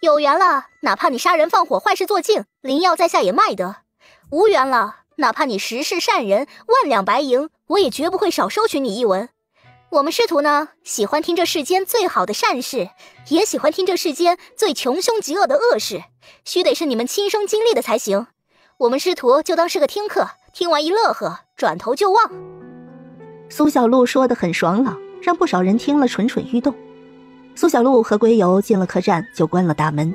有缘了，哪怕你杀人放火、坏事做尽，灵药在下也卖得；无缘了，哪怕你十世善人、万两白银，我也绝不会少收取你一文。我们师徒呢，喜欢听这世间最好的善事，也喜欢听这世间最穷凶极恶的恶事，须得是你们亲身经历的才行。我们师徒就当是个听课，听完一乐呵，转头就忘。苏小璐说得很爽朗，让不少人听了蠢蠢欲动。苏小璐和归游进了客栈就关了大门，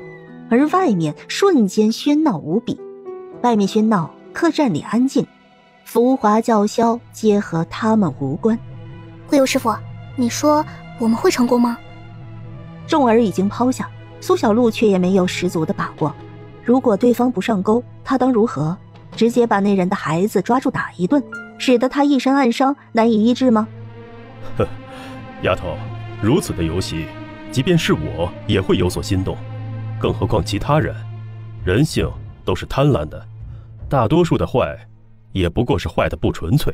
而外面瞬间喧闹无比。外面喧闹，客栈里安静，浮华叫嚣皆和他们无关。归游师傅，你说我们会成功吗？众儿已经抛下，苏小璐却也没有十足的把握。如果对方不上钩，他当如何？直接把那人的孩子抓住打一顿，使得他一身暗伤难以医治吗？哼，丫头，如此的游戏，即便是我也会有所心动，更何况其他人。人性都是贪婪的，大多数的坏也不过是坏的不纯粹。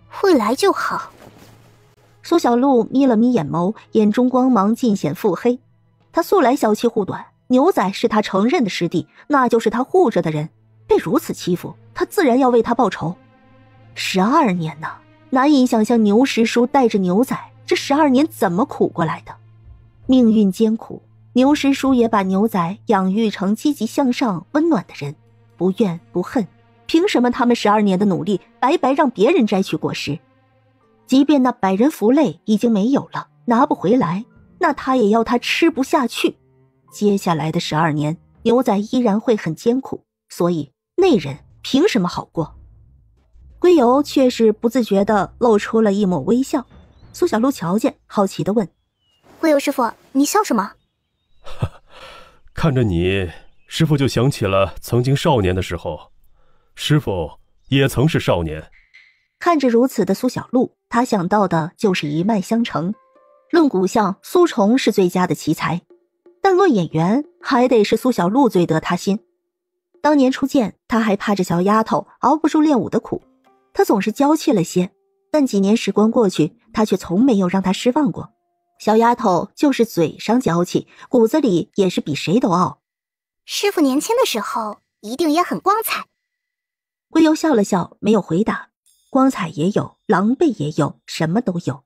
会来就好。苏小璐眯了眯眼眸，眼中光芒尽显腹黑。他素来小气护短，牛仔是他承认的师弟，那就是他护着的人，被如此欺负，他自然要为他报仇。12年呢，难以想象牛师叔带着牛仔这12年怎么苦过来的。命运艰苦，牛师叔也把牛仔养育成积极向上、温暖的人，不怨不恨。凭什么他们12年的努力白白让别人摘取果实？即便那百人符类已经没有了，拿不回来，那他也要他吃不下去。接下来的12年，牛仔依然会很艰苦，所以那人凭什么好过？归游却是不自觉地露出了一抹微笑。苏小璐瞧见，好奇地问：归游师傅，你笑什么？看着你，师父就想起了曾经少年的时候，师父也曾是少年。看着如此的苏小璐，他想到的就是一脉相承。论骨相，苏崇是最佳的奇才，但论眼缘，还得是苏小璐最得他心。当年初见，他还怕着小丫头熬不住练武的苦，他总是娇气了些，但几年时光过去，他却从没有让他失望过。小丫头就是嘴上娇气，骨子里也是比谁都傲。师父年轻的时候一定也很光彩。归游笑了笑，没有回答。光彩也有，狼狈也有，什么都有。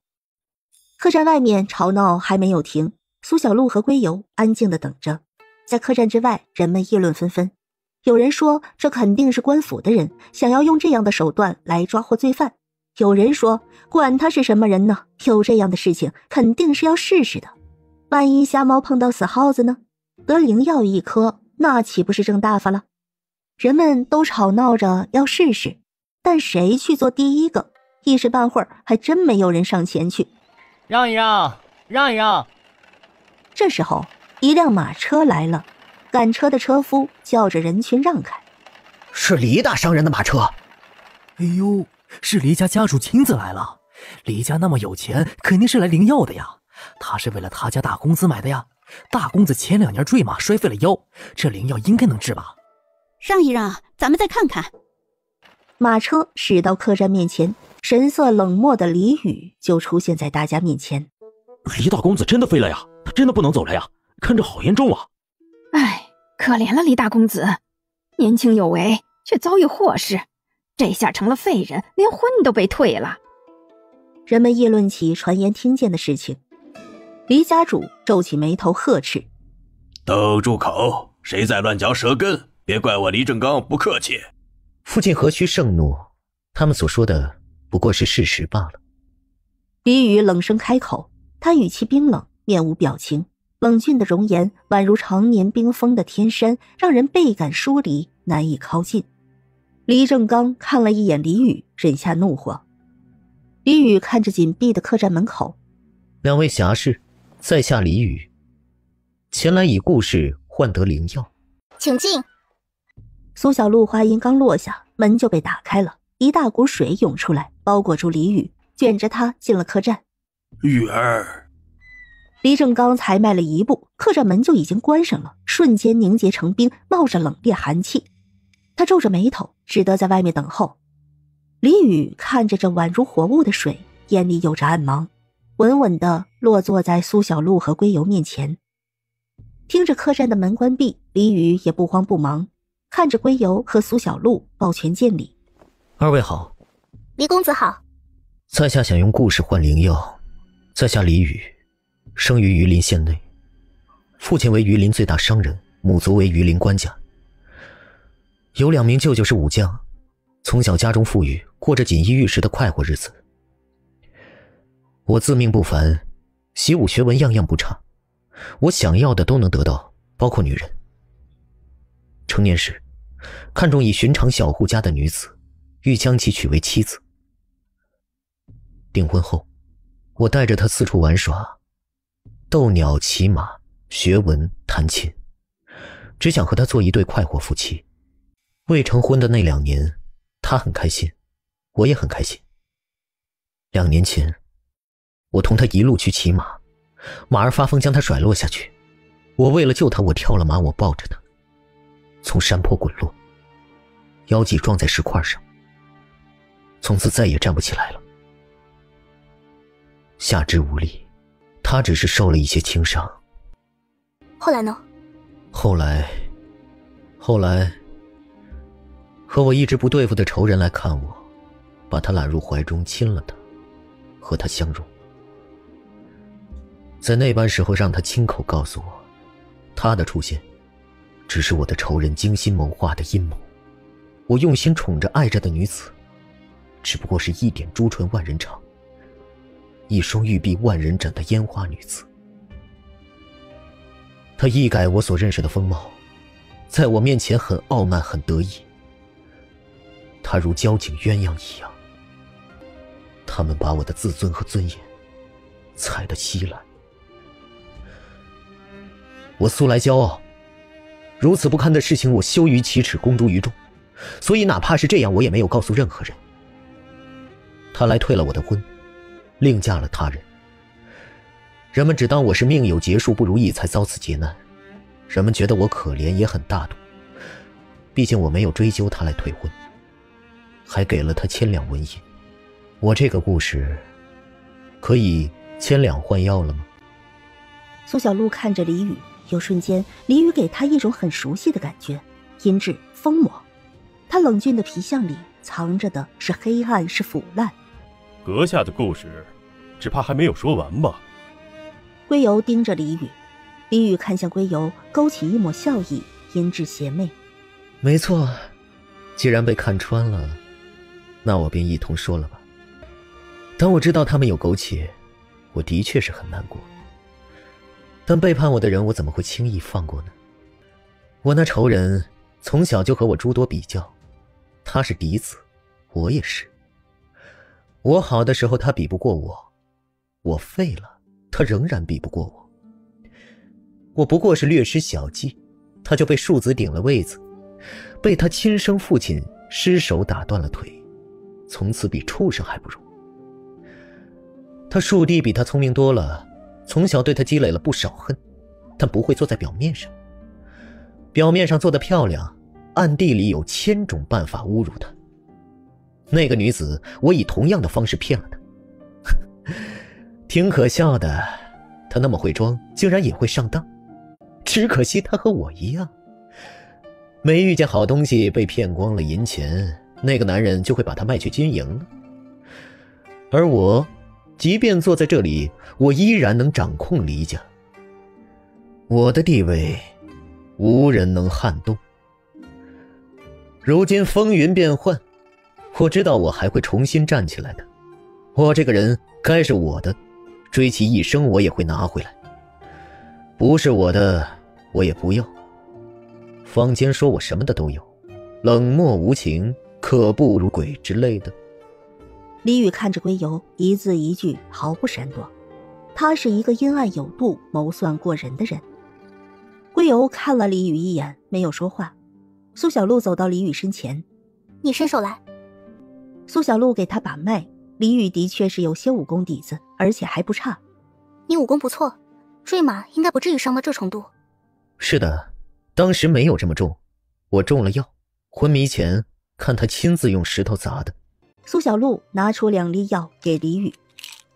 客栈外面吵闹还没有停，苏小璐和归游安静地等着。在客栈之外，人们议论纷纷。有人说这肯定是官府的人想要用这样的手段来抓获罪犯，有人说管他是什么人呢，有这样的事情肯定是要试试的。万一瞎猫碰到死耗子呢？得灵药一颗，那岂不是正大发了？人们都吵闹着要试试，但谁去做第一个？一时半会儿还真没有人上前去。让一让，让一让。这时候一辆马车来了，赶车的车夫叫着人群让开。是黎大商人的马车。哎呦，是黎家家主亲自来了。黎家那么有钱，肯定是来领药的呀。他是为了他家大公子买的呀。大公子前2年坠马摔废了腰，这灵药应该能治吧？让一让，咱们再看看。马车驶到客栈面前，神色冷漠的李宇就出现在大家面前。黎大公子真的废了呀，他真的不能走了呀，看着好严重啊。哎，可怜了黎大公子，年轻有为，却遭遇祸事，这下成了废人，连婚都被退了。人们议论起传言听见的事情。黎家主皱起眉头呵斥：都住口，谁在乱嚼舌根，别怪我黎正刚不客气。父亲何须盛怒，他们所说的不过是事实罢了。李宇冷声开口，他语气冰冷，面无表情，冷峻的容颜宛如常年冰封的天山，让人倍感疏离，难以靠近。黎正刚看了一眼李宇，忍下怒火。李宇看着紧闭的客栈门口：两位侠士，在下李宇，前来以故事换得灵药，请进。苏小璐话音刚落下，门就被打开了，一大股水涌出来，包裹住李宇，卷着他进了客栈。玉儿。黎正刚才迈了一步，客栈门就已经关上了，瞬间凝结成冰，冒着冷冽寒气。他皱着眉头，只得在外面等候。李宇看着这宛如火雾的水，眼里有着暗芒，稳稳地落坐在苏小璐和归游面前。听着客栈的门关闭，李宇也不慌不忙，看着归游和苏小璐抱拳见礼。二位好。李公子好。在下想用故事换灵药。在下李宇，生于榆林县内，父亲为榆林最大商人，母族为榆林官家。有2名舅舅是武将，从小家中富裕，过着锦衣玉食的快活日子。我自命不凡，习武学文样样不差，我想要的都能得到，包括女人。成年时，看中一寻常小户家的女子，欲将其娶为妻子。订婚后，我带着她四处玩耍，斗鸟、骑马、学文、弹琴，只想和她做一对快活夫妻。未成婚的那2年，她很开心，我也很开心。2年前，我同她一路去骑马，马儿发疯将她甩落下去，我为了救她，我跳了马，我抱着她从山坡滚落，腰脊撞在石块上，从此再也站不起来了。下肢无力，她只是受了一些轻伤。后来呢？后来，和我一直不对付的仇人来看我，把她揽入怀中，亲了她，和她相拥。在那般时候，让她亲口告诉我，她的出现只是我的仇人精心谋划的阴谋。我用心宠着爱着的女子，只不过是一点朱唇万人尝，一双玉臂万人斩的烟花女子。她一改我所认识的风貌，在我面前很傲慢，很得意。她如交颈鸳鸯一样，他们把我的自尊和尊严踩得稀烂。我素来骄傲，如此不堪的事情我羞于启齿，公诸于众，所以哪怕是这样，我也没有告诉任何人。她来退了我的婚，另嫁了他人。人们只当我是命有劫数不如意才遭此劫难，人们觉得我可怜也很大度，毕竟我没有追究她来退婚，还给了她1000两纹银。我这个故事可以1000两换药了吗？苏小璐看着李宇，有瞬间李宇给她一种很熟悉的感觉，阴鸷、疯魔。他冷峻的皮相里藏着的是黑暗，是腐烂。阁下的故事只怕还没有说完吧。归游盯着李宇，李宇看向归游，勾起一抹笑意，阴鸷邪魅。没错，既然被看穿了，那我便一同说了吧。当我知道他们有苟且，我的确是很难过，但背叛我的人我怎么会轻易放过呢？我那仇人从小就和我诸多比较，他是嫡子，我也是。我好的时候他比不过我，我废了他仍然比不过我。我不过是略施小计，他就被庶子顶了位子，被他亲生父亲失手打断了腿，从此比畜生还不如。他庶弟比他聪明多了，从小对他积累了不少恨，但不会做在表面上。表面上做得漂亮，暗地里有1000种办法侮辱他。那个女子，我以同样的方式骗了她。挺可笑的，她那么会装，竟然也会上当。只可惜她和我一样，没遇见好东西，被骗光了银钱，那个男人就会把她卖去军营了。而我，即便坐在这里，我依然能掌控黎家。我的地位无人能撼动。如今风云变幻，我知道我还会重新站起来的。我这个人该是我的，追其一生我也会拿回来。不是我的，我也不要。坊间说我什么的都有，冷漠无情，可怖如鬼之类的。李宇看着归游，一字一句毫不闪躲。他是一个阴暗有度、谋算过人的人。归游看了李宇一眼，没有说话。苏小璐走到李宇身前，你伸手来。苏小璐给他把脉，李宇的确是有些武功底子，而且还不差。你武功不错，坠马应该不至于伤到这程度。是的，当时没有这么重，我中了药，昏迷前看他亲自用石头砸的。苏小璐拿出2粒药给李宇，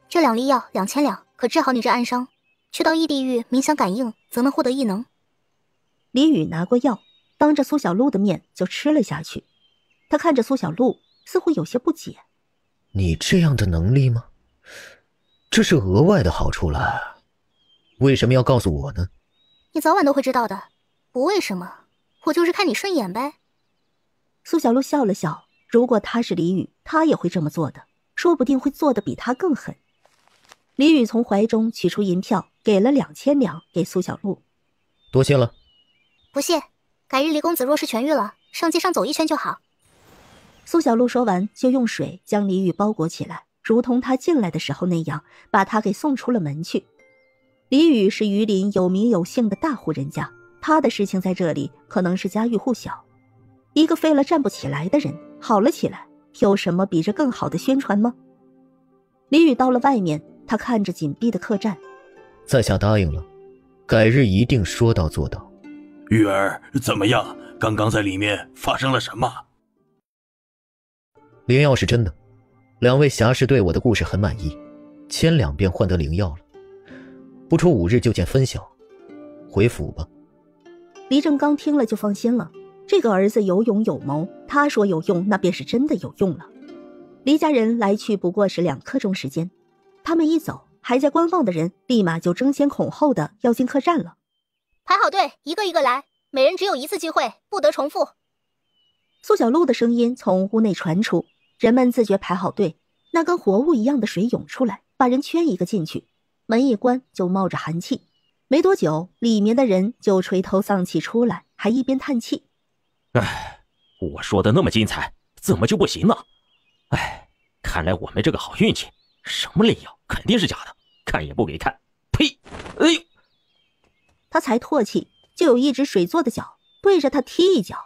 这2粒药2000两，可治好你这暗伤。去到异地狱冥想感应，则能获得异能。李宇拿过药，当着苏小璐的面就吃了下去。他看着苏小璐，似乎有些不解：你这样的能力吗？这是额外的好处了，为什么要告诉我呢？你早晚都会知道的，不为什么，我就是看你顺眼呗。苏小璐笑了笑，如果他是李宇，他也会这么做的，说不定会做得比他更狠。李宇从怀中取出银票，给了2000两给苏小璐。多谢了。不谢，改日李公子若是痊愈了，上街上走一圈就好。苏小璐说完，就用水将李宇包裹起来，如同他进来的时候那样，把他给送出了门去。李宇是榆林有名有姓的大户人家，他的事情在这里可能是家喻户晓。一个废了站不起来的人好了起来，有什么比这更好的宣传吗？李宇到了外面，他看着紧闭的客栈。在下答应了，改日一定说到做到。玉儿怎么样？刚刚在里面发生了什么？灵药是真的，2位侠士对我的故事很满意，1000两便换得灵药了，不出5日就见分晓，回府吧。黎正刚听了就放心了，这个儿子有勇有谋，他说有用，那便是真的有用了。黎家人来去不过是2刻钟时间，他们一走，还在观望的人立马就争先恐后的要进客栈了。排好队，一个一个来，每人只有1次机会，不得重复。苏小璐的声音从屋内传出，人们自觉排好队，那跟活物一样的水涌出来，把人圈一个进去，门一关就冒着寒气。没多久，里面的人就垂头丧气出来，还一边叹气：哎，我说的那么精彩，怎么就不行呢？哎，看来我们这个好运气，什么灵药肯定是假的，看也不给看。呸！哎呦！他才唾弃，就有一只水做的脚对着他踢一脚，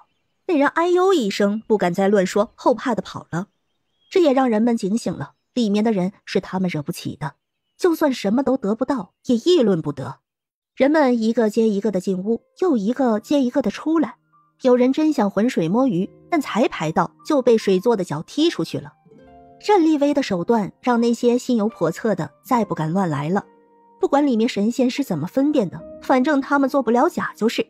那人哎呦一声，不敢再乱说，后怕的跑了。这也让人们警醒了，里面的人是他们惹不起的，就算什么都得不到，也议论不得。人们一个接一个的进屋，又一个接一个的出来。有人真想浑水摸鱼，但才排到就被水做的脚踢出去了。任立威的手段让那些心有叵测的再不敢乱来了。不管里面神仙是怎么分辨的，反正他们做不了假就是。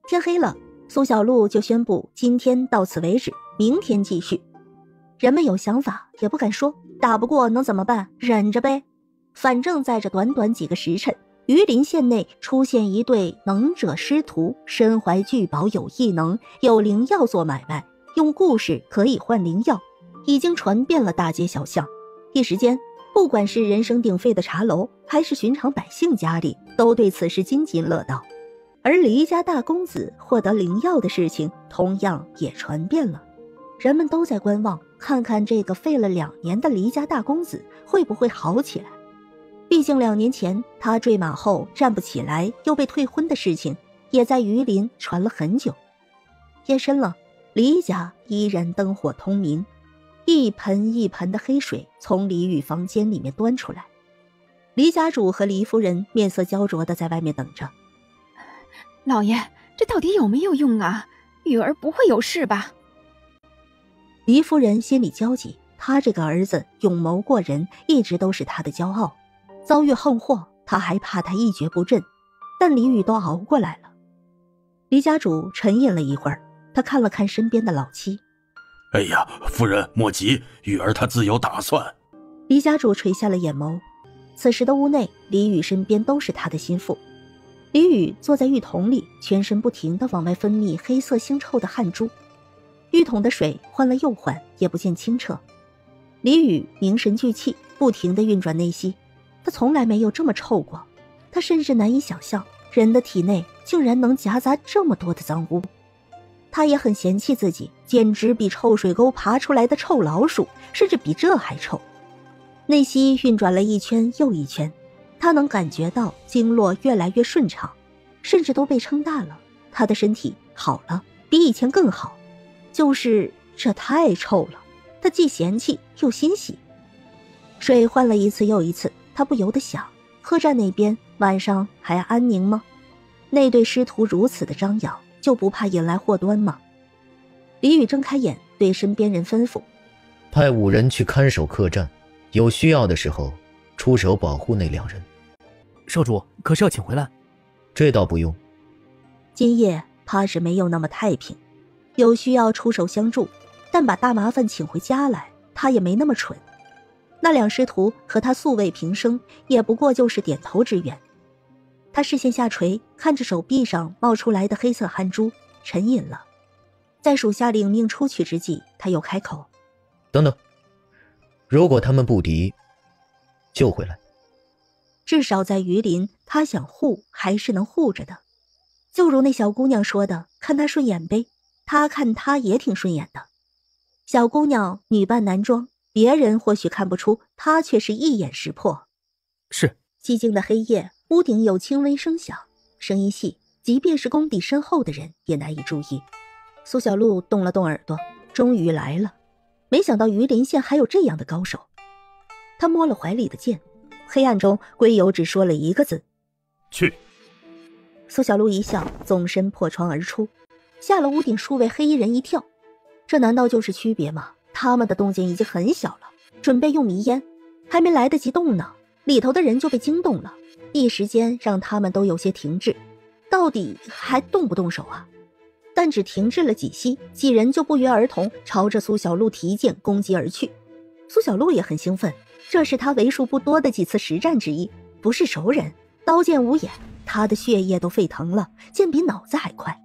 天黑了，苏小璐就宣布今天到此为止，明天继续。人们有想法也不敢说，打不过能怎么办？忍着呗。反正在这短短几个时辰，榆林县内出现一对能者师徒，身怀巨宝，有异能，有灵药做买卖，用故事可以换灵药，已经传遍了大街小巷。一时间，不管是人声鼎沸的茶楼，还是寻常百姓家里，都对此事津津乐道。而黎家大公子获得灵药的事情同样也传遍了，人们都在观望，看看这个废了2年的黎家大公子会不会好起来。毕竟2年前他坠马后站不起来又被退婚的事情也在榆林传了很久。夜深了，黎家依然灯火通明，一盆一盆的黑水从李宇房间里面端出来。黎家主和黎夫人面色焦灼的在外面等着。老爷，这到底有没有用啊？雨儿不会有事吧？黎夫人心里焦急，她这个儿子勇谋过人，一直都是她的骄傲。遭遇横祸，她还怕他一蹶不振，但李宇都熬过来了。黎家主沉吟了一会儿，他看了看身边的老妻。哎呀，夫人莫急，玉儿她自有打算。黎家主垂下了眼眸。此时的屋内，李宇身边都是他的心腹。李宇坐在浴桶里，全身不停地往外分泌黑色腥臭的汗珠。浴桶的水换了又换，也不见清澈。李宇凝神聚气，不停地运转内息。他从来没有这么臭过，他甚至难以想象人的体内竟然能夹杂这么多的脏污。他也很嫌弃自己，简直比臭水沟爬出来的臭老鼠，甚至比这还臭。内息运转了一圈又一圈，他能感觉到经络越来越顺畅，甚至都被撑大了。他的身体好了，比以前更好，就是这太臭了，他既嫌弃又欣喜。水换了一次又一次，他不由得想，客栈那边晚上还安宁吗？那对师徒如此的张扬，就不怕引来祸端吗？李宇睁开眼，对身边人吩咐：派5人去看守客栈，有需要的时候出手保护那2人。少主，可是要请回来？这倒不用。今夜怕是没有那么太平，有需要出手相助，但把大麻烦请回家来，他也没那么蠢。那两师徒和他素未平生，也不过就是点头之缘。他视线下垂，看着手臂上冒出来的黑色汗珠，沉吟了。在属下领命出去之际，他又开口：等等，如果他们不敌，就回来。至少在榆林，他想护还是能护着的。就如那小姑娘说的，看他顺眼呗，他看他也挺顺眼的。小姑娘女扮男装，别人或许看不出，他却是一眼识破。是。寂静的黑夜，屋顶有轻微声响，声音细，即便是功底深厚的人也难以注意。苏小璐动了动耳朵，终于来了。没想到榆林县还有这样的高手。他摸了怀里的剑，黑暗中龟友只说了一个字：去。苏小璐一笑，纵身破窗而出，下了屋顶，数位黑衣人一跳。这难道就是区别吗？他们的动静已经很小了，准备用迷烟，还没来得及动呢，里头的人就被惊动了，一时间让他们都有些停滞。到底还动不动手啊？但只停滞了几息，几人就不约而同朝着苏小璐提剑攻击而去。苏小璐也很兴奋，这是他为数不多的几次实战之一，不是熟人，刀剑无眼，他的血液都沸腾了，剑比脑子还快。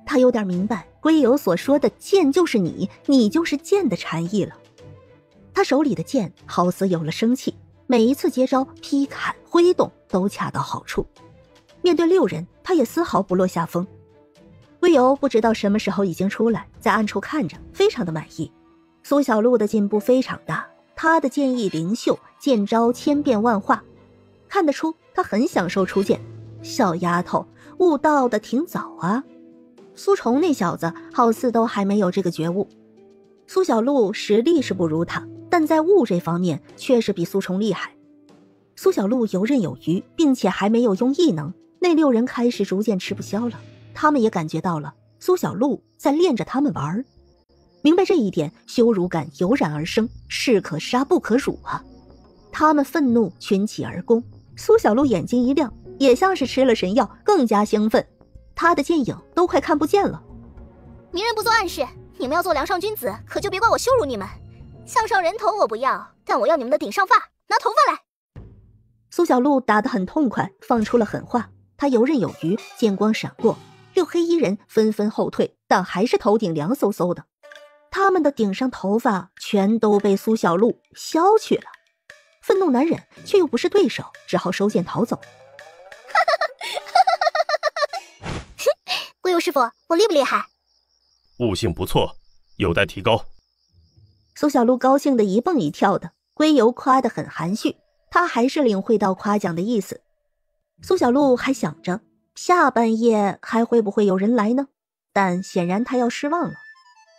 他有点明白龟友所说的剑就是你，你就是剑的禅意了。他手里的剑好似有了生气，每一次接招劈砍挥动都恰到好处。面对6人，他也丝毫不落下风。龟友不知道什么时候已经出来，在暗处看着，非常的满意。苏小璐的进步非常大，他的剑艺灵秀，剑招千变万化，看得出他很享受出剑。小丫头悟道的挺早啊。苏崇那小子好似都还没有这个觉悟。苏小璐实力是不如他，但在悟这方面确实比苏崇厉害。苏小璐游刃有余，并且还没有用异能，那6人开始逐渐吃不消了。他们也感觉到了苏小璐在练着他们玩，明白这一点，羞辱感油然而生，士可杀不可辱啊！他们愤怒群起而攻，苏小璐眼睛一亮，也像是吃了神药，更加兴奋。他的剑影都快看不见了。明人不做暗事，你们要做梁上君子，可就别怪我羞辱你们。项上人头我不要，但我要你们的顶上发，拿头发来。苏小璐打得很痛快，放出了狠话。他游刃有余，剑光闪过，6黑衣人纷纷后退，但还是头顶凉飕飕的。他们的顶上头发全都被苏小璐削去了。愤怒难忍，却又不是对手，只好收剑逃走。龟友师傅，我厉不厉害？悟性不错，有待提高。苏小璐高兴的一蹦一跳的，龟游夸得很含蓄，他还是领会到夸奖的意思。苏小璐还想着下半夜还会不会有人来呢，但显然他要失望了。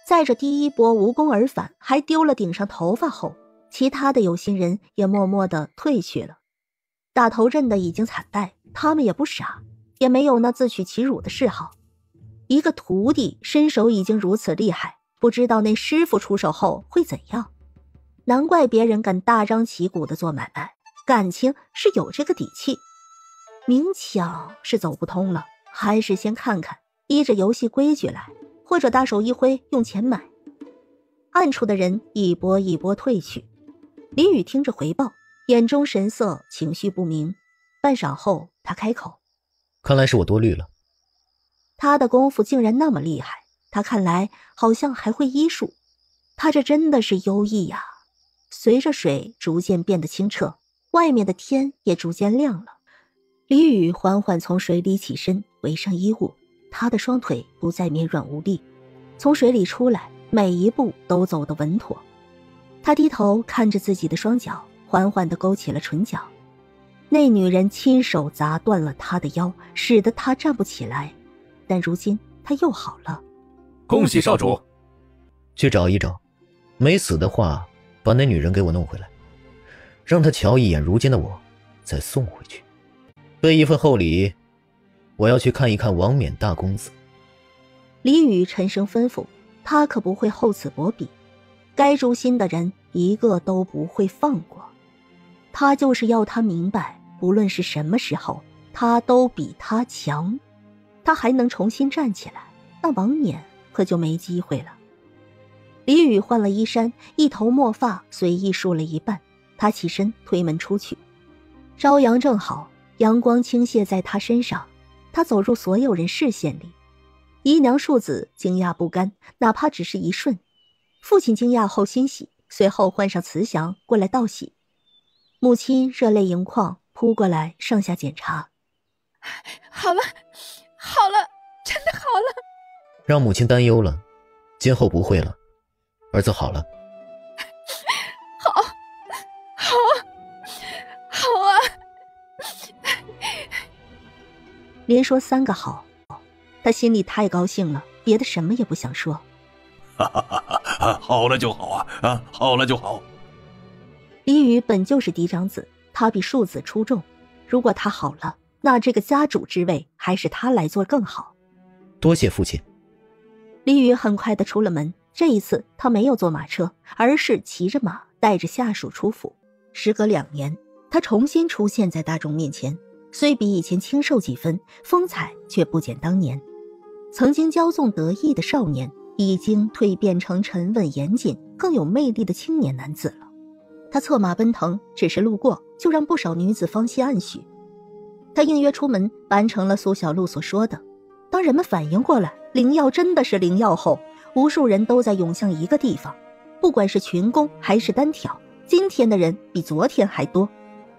在这第一波无功而返，还丢了顶上头发后，其他的有心人也默默地退去了。打头阵的已经惨败，他们也不傻，也没有那自取其辱的嗜好。一个徒弟身手已经如此厉害，不知道那师傅出手后会怎样。难怪别人敢大张旗鼓地做买卖，感情是有这个底气。明抢是走不通了，还是先看看，依着游戏规矩来，或者大手一挥用钱买。暗处的人一波一波退去。李宇听着回报，眼中神色情绪不明。半晌后他开口：看来是我多虑了。他的功夫竟然那么厉害，他看来好像还会医术。他这真的是优异呀！随着水逐渐变得清澈，外面的天也逐渐亮了。李宇缓缓从水里起身，围上衣物，他的双腿不再绵软无力，从水里出来，每一步都走得稳妥。他低头看着自己的双脚，缓缓地勾起了唇角。那女人亲手砸断了他的腰，使得他站不起来，但如今他又好了。恭喜少主。去找一找，没死的话，把那女人给我弄回来，让她瞧一眼如今的我，再送回去。备一份厚礼，我要去看一看王冕大公子。李宇沉声吩咐，他可不会厚此薄彼，该诛心的人一个都不会放过。他就是要他明白，不论是什么时候，他都比他强。他还能重新站起来，那王冕可就没机会了。李宇换了衣衫，一头墨发随意梳了一半，他起身推门出去。朝阳正好，阳光倾泻在他身上，他走入所有人视线里。姨娘庶子惊讶不甘，哪怕只是一瞬。父亲惊讶后欣喜，随后换上慈祥过来道喜。母亲热泪盈眶，扑过来上下检查。好了，好了，真的好了。让母亲担忧了，今后不会了。儿子好了。好啊。连说3个好，他心里太高兴了，别的什么也不想说。好了就好啊，好了就好。李宇本就是嫡长子，他比庶子出众，如果他好了，那这个家主之位还是他来做更好。多谢父亲。李宇很快地出了门，这一次他没有坐马车，而是骑着马带着下属出府。时隔2年，他重新出现在大众面前，虽比以前清瘦几分，风采却不减当年。曾经骄纵得意的少年，已经蜕变成沉稳严谨、更有魅力的青年男子了。他策马奔腾，只是路过，就让不少女子芳心暗许。他应约出门，完成了苏小璐所说的。当人们反应过来，灵药真的是灵药后，无数人都在涌向一个地方，不管是群攻还是单挑，今天的人比昨天还多。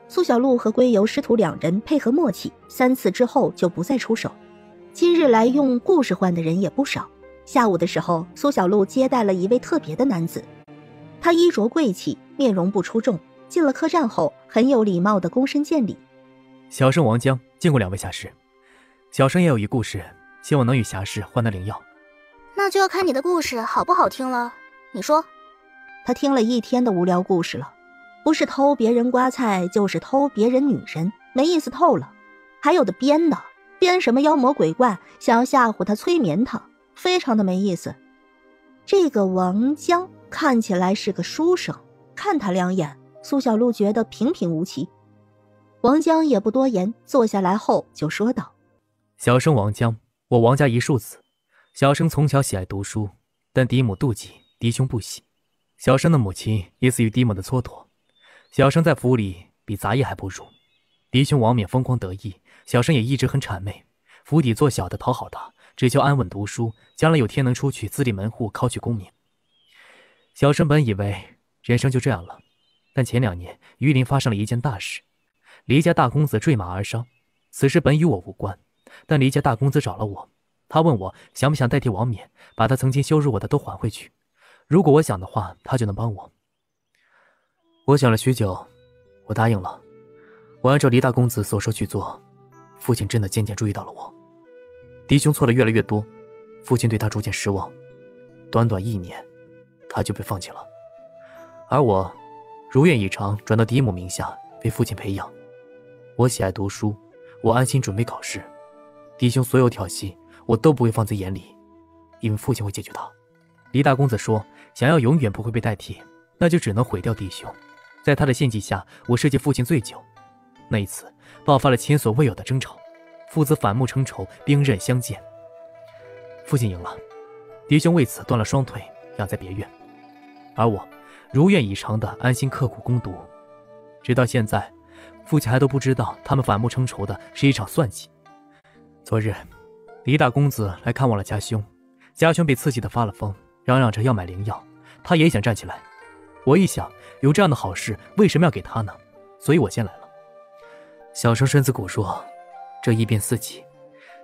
苏小璐和归游师徒2人配合默契，3次之后就不再出手。今日来用故事换的人也不少。下午的时候，苏小璐接待了一位特别的男子，他衣着贵气，面容不出众，进了客栈后很有礼貌地躬身见礼。小生王江见过2位侠士，小生也有一故事，希望能与侠士换得灵药。那就要看你的故事好不好听了，你说。他听了1天的无聊故事了，不是偷别人瓜菜，就是偷别人女人，没意思透了。还有的编的，编什么妖魔鬼怪，想要吓唬他催眠他，非常的没意思。这个王江看起来是个书生，看他2眼，苏小璐觉得平平无奇。王江也不多言，坐下来后就说道：小生王江，我王家一庶子，小生从小喜爱读书，但嫡母妒忌，嫡兄不喜。小生的母亲也死于嫡母的蹉跎，小生在府里比杂役还不如。嫡兄王冕风光得意，小生也一直很谄媚，府邸做小的讨好他，只求安稳读书，将来有天能出去自立门户，考取功名。小生本以为人生就这样了，但前2年榆林发生了一件大事，黎家大公子坠马而伤。此事本与我无关，但黎家大公子找了我，他问我想不想代替王冕，把他曾经羞辱我的都还回去。如果我想的话，他就能帮我。我想了许久，我答应了。我按照黎大公子所说去做，父亲真的渐渐注意到了我。嫡兄错的越来越多，父亲对他逐渐失望。短短1年，他就被放弃了。而我如愿以偿转到嫡母名下，被父亲培养。我喜爱读书，我安心准备考试。嫡兄所有挑衅，我都不会放在眼里，因为父亲会解决他。黎大公子说，想要永远不会被代替，那就只能毁掉弟兄。在他的献计下，我设计父亲醉酒。那一次爆发了前所未有的争吵，父子反目成仇，兵刃相见。父亲赢了，嫡兄为此断了双腿，养在别院。而我如愿以偿的安心刻苦攻读。直到现在，父亲还都不知道他们反目成仇的是一场算计。昨日黎大公子来看望了家兄，家兄被刺激的发了疯，嚷嚷着要买灵药，他也想站起来。我一想，有这样的好事，为什么要给他呢？所以我先来了。小生身子骨弱，这一变四级，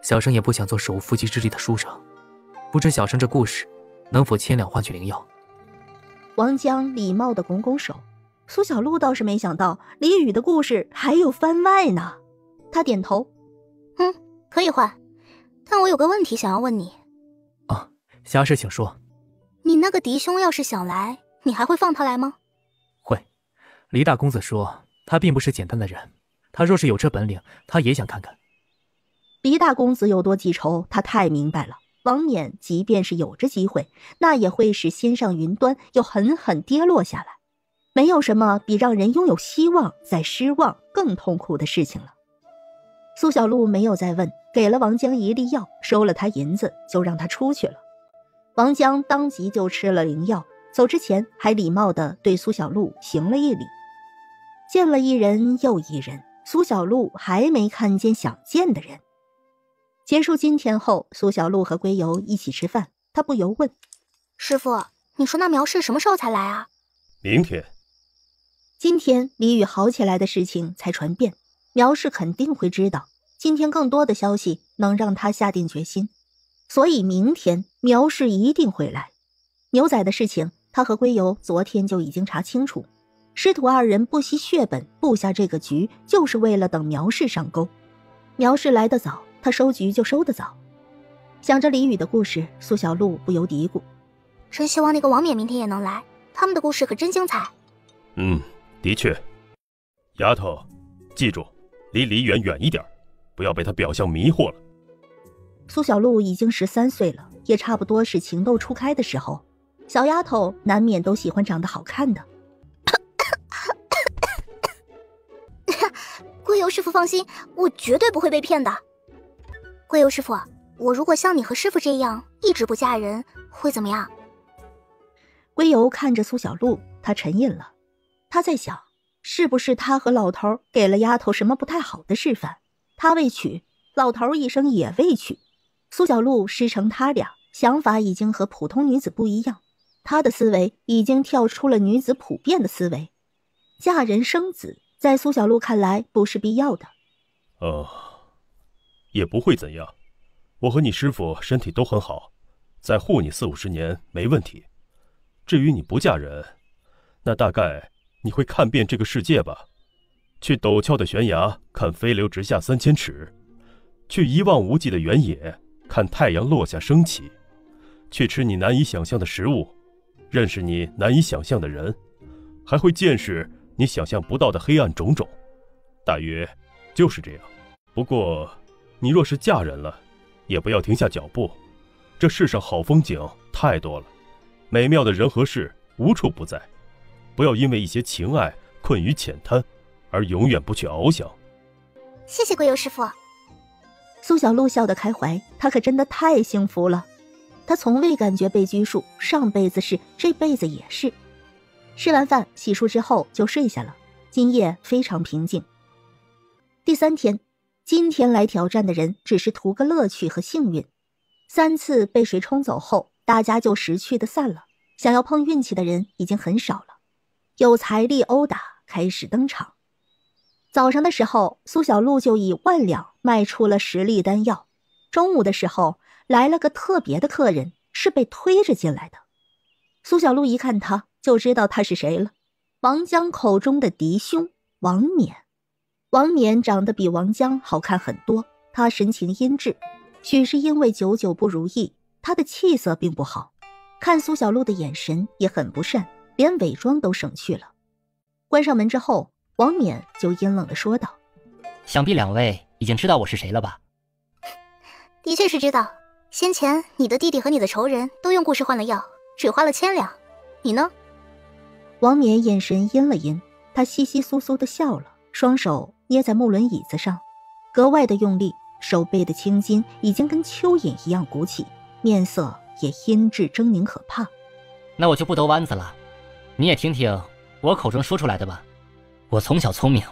小生也不想做手无缚鸡之力的书生。不知小生这故事能否千两换取灵药？王江礼貌地拱拱手。苏小璐倒是没想到李宇的故事还有番外呢，他点头，可以换，但我有个问题想要问你。啊，侠士请说。你那个嫡兄要是想来，你还会放他来吗？会。黎大公子说他并不是简单的人，他若是有这本领，他也想看看。黎大公子有多记仇，他太明白了。王冕即便是有着机会，那也会是先上云端，又狠狠跌落下来。没有什么比让人拥有希望再失望更痛苦的事情了。苏小璐没有再问，给了王江一粒药，收了他银子，就让他出去了。王江当即就吃了灵药，走之前还礼貌地对苏小璐行了一礼。见了一人又一人，苏小璐还没看见想见的人。结束今天后，苏小璐和归游一起吃饭，他不由问：师傅，你说那苗氏什么时候才来啊？明天。今天李宇好起来的事情才传遍，苗氏肯定会知道，今天更多的消息能让他下定决心，所以明天苗氏一定会来。牛仔的事情他和归游昨天就已经查清楚，师徒二人不惜血本布下这个局，就是为了等苗氏上钩。苗氏来得早，他收局就收得早。想着李宇的故事，苏小璐不由嘀咕：真希望那个王冕明天也能来，他们的故事可真精彩。的确。丫头，记住，离李远远一点，不要被他表象迷惑了。苏小璐已经13岁了，也差不多是情窦初开的时候，小丫头难免都喜欢长得好看的。归游师傅放心，我绝对不会被骗的。归游师傅，我如果像你和师傅这样一直不嫁人，会怎么样？归游看着苏小璐，他沉吟了。他在想，是不是他和老头给了丫头什么不太好的示范？他未娶，老头一生也未娶。苏小璐师承他俩，想法已经和普通女子不一样，她的思维已经跳出了女子普遍的思维。嫁人生子，在苏小璐看来不是必要的。也不会怎样。我和你师父身体都很好，再护你40-50年没问题。至于你不嫁人，那大概你会看遍这个世界吧？去陡峭的悬崖看飞流直下3000尺，去一望无际的原野看太阳落下升起，去吃你难以想象的食物，认识你难以想象的人，还会见识你想象不到的黑暗种种。大约就是这样。不过你若是嫁人了，也不要停下脚步。这世上好风景太多了，美妙的人和事无处不在。不要因为一些情爱困于浅滩，而永远不去翱翔。谢谢归游师傅。苏小璐笑得开怀，她可真的太幸福了。她从未感觉被拘束，上辈子是，这辈子也是。吃完饭洗漱之后就睡下了，今夜非常平静。第3天，今天来挑战的人只是图个乐趣和幸运。3次被水冲走后，大家就识趣的散了，想要碰运气的人已经很少了。有财力殴打开始登场。早上的时候，苏小璐就以10000两卖出了10粒丹药。中午的时候，来了个特别的客人，是被推着进来的。苏小璐一看他，就知道他是谁了。王江口中的嫡兄王冕。王冕长得比王江好看很多，他神情阴鸷，许是因为久久不如意，他的气色并不好，看苏小璐的眼神也很不善，连伪装都省去了。关上门之后，王冕就阴冷地说道：想必2位已经知道我是谁了吧？的确是知道，先前你的弟弟和你的仇人都用故事换了药，只花了1000两。你呢？王冕眼神阴了阴，他窸窸窣窣地笑了，双手捏在木轮椅子上，格外的用力，手背的青筋已经跟蚯蚓一样鼓起，面色也阴鸷狰狞可怕。那我就不兜弯子了，你也听听我口中说出来的吧。我从小聪明，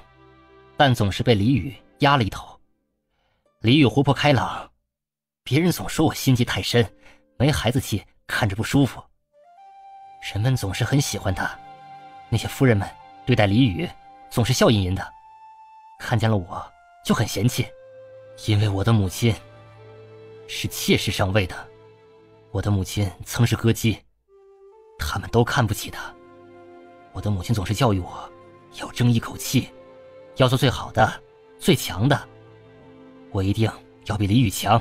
但总是被李宇压了一头。李宇活泼开朗，别人总说我心机太深，没孩子气，看着不舒服。人们总是很喜欢他，那些夫人们对待李宇总是笑吟吟的，看见了我就很嫌弃，因为我的母亲是妾室上位的，我的母亲曾是歌姬，他们都看不起他。我的母亲总是教育我要争一口气，要做最好的最强的，我一定要比李宇强。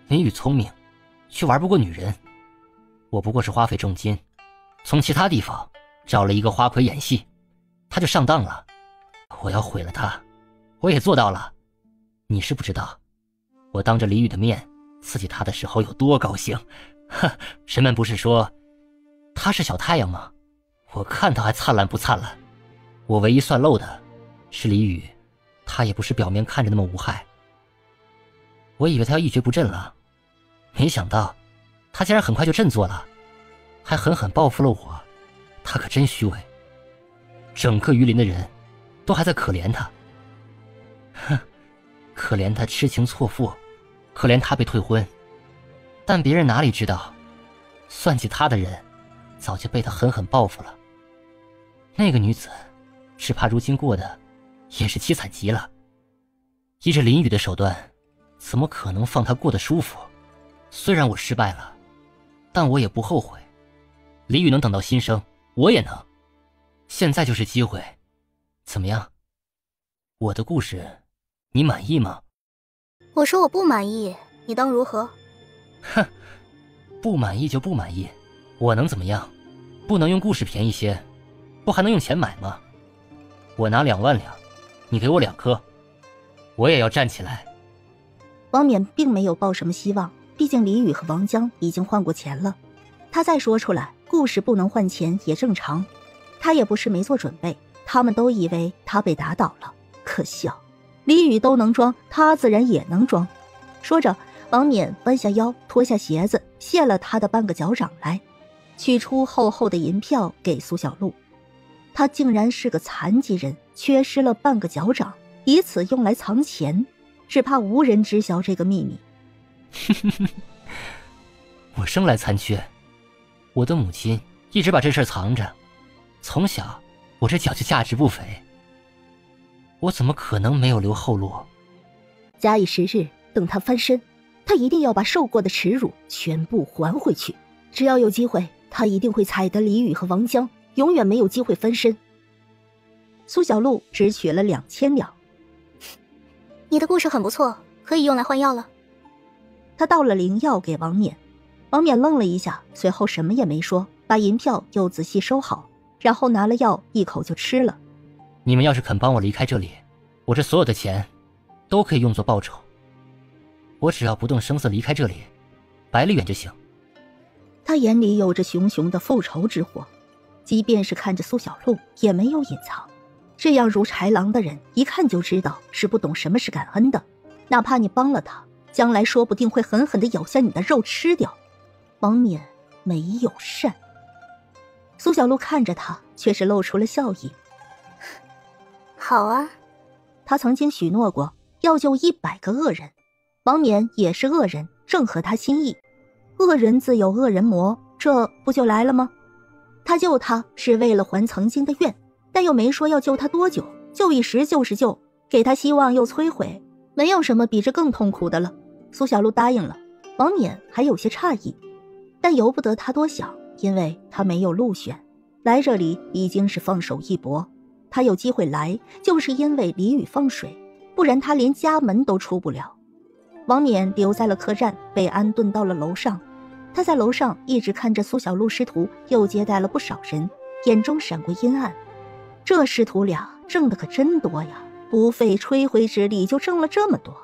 李宇聪明，却玩不过女人，我不过是花费重金从其他地方找了一个花魁演戏，他就上当了。我要毁了他，我也做到了。你是不知道，我当着李宇的面刺激他的时候有多高兴。人们不是说他是小太阳吗？我看他还灿烂不灿烂。我唯一算漏的是李宇，他也不是表面看着那么无害。我以为他要一蹶不振了，没想到他竟然很快就振作了，还狠狠报复了我。他可真虚伪，整个榆林的人都还在可怜他。哼，可怜他痴情错付，可怜他被退婚，但别人哪里知道，算计他的人早就被他狠狠报复了。那个女子只怕如今过得也是凄惨极了。依着林雨的手段，怎么可能放她过得舒服？虽然我失败了，但我也不后悔。林雨能等到新生，我也能。现在就是机会，怎么样？我的故事你满意吗？我说我不满意，你当如何？哼，不满意就不满意，我能怎么样？不能用故事便宜些，不还能用钱买吗？我拿2万两，你给我2颗，我也要站起来。王冕并没有抱什么希望，毕竟李宇和王江已经换过钱了，他再说出来故事不能换钱也正常。他也不是没做准备，他们都以为他被打倒了，可笑，李宇都能装，他自然也能装。说着，王冕弯下腰，脱下鞋子，卸了他的半个脚掌来，取出厚厚的银票给苏小璐。他竟然是个残疾人，缺失了半个脚掌，以此用来藏钱，只怕无人知晓这个秘密。我生来残缺，我的母亲一直把这事藏着，从小我这脚就价值不菲，我怎么可能没有留后路？假以时日，等他翻身，他一定要把受过的耻辱全部还回去。只要有机会，他一定会踩得李宇和王江永远没有机会翻身。苏小璐只取了2000两。你的故事很不错，可以用来换药了。他倒了灵药给王冕，王冕愣了一下，随后什么也没说，把银票又仔细收好，然后拿了药一口就吃了。你们要是肯帮我离开这里，我这所有的钱都可以用作报酬。我只要不动声色离开这里，白了远就行。他眼里有着熊熊的复仇之火，即便是看着苏小璐也没有隐藏。这样如豺狼的人一看就知道是不懂什么是感恩的，哪怕你帮了他，将来说不定会狠狠地咬下你的肉吃掉。王冕没有善。苏小璐看着他，却是露出了笑意。好啊，他曾经许诺过要救100个恶人，王冕也是恶人，正合他心意。恶人自有恶人磨，这不就来了吗？他救他是为了还曾经的愿，但又没说要救他多久，救一时就是救，给他希望又摧毁，没有什么比这更痛苦的了。苏小璐答应了，王冕还有些诧异，但由不得他多想，因为他没有路选，来这里已经是放手一搏。他有机会来，就是因为李宇放水，不然他连家门都出不了。王冕留在了客栈，被安顿到了楼上。他在楼上一直看着苏小璐师徒又接待了不少人，眼中闪过阴暗。这师徒俩挣的可真多呀，不费吹灰之力就挣了这么多。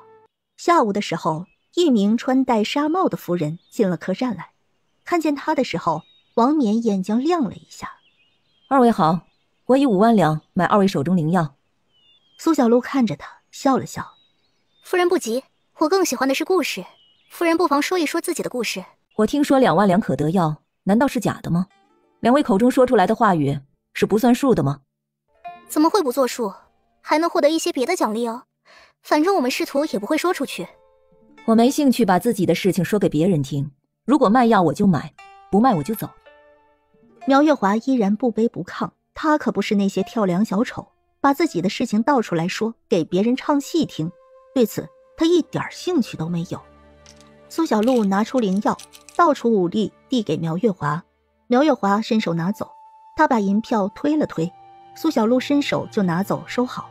下午的时候，一名穿戴纱帽的夫人进了客栈来，看见他的时候，王冕眼睛亮了一下。二位好，我以5万两买二位手中灵药。苏小璐看着他笑了笑。夫人不急，我更喜欢的是故事，夫人不妨说一说自己的故事。我听说2万两可得药，难道是假的吗？两位口中说出来的话语是不算数的吗？怎么会不作数？还能获得一些别的奖励哦。反正我们师徒也不会说出去。我没兴趣把自己的事情说给别人听，如果卖药我就买，不卖我就走。苗月华依然不卑不亢，他可不是那些跳梁小丑，把自己的事情道出来说给别人唱戏听，对此他一点兴趣都没有。苏小璐拿出灵药，倒出5粒递给苗月华，苗月华伸手拿走，他把银票推了推，苏小璐伸手就拿走收好。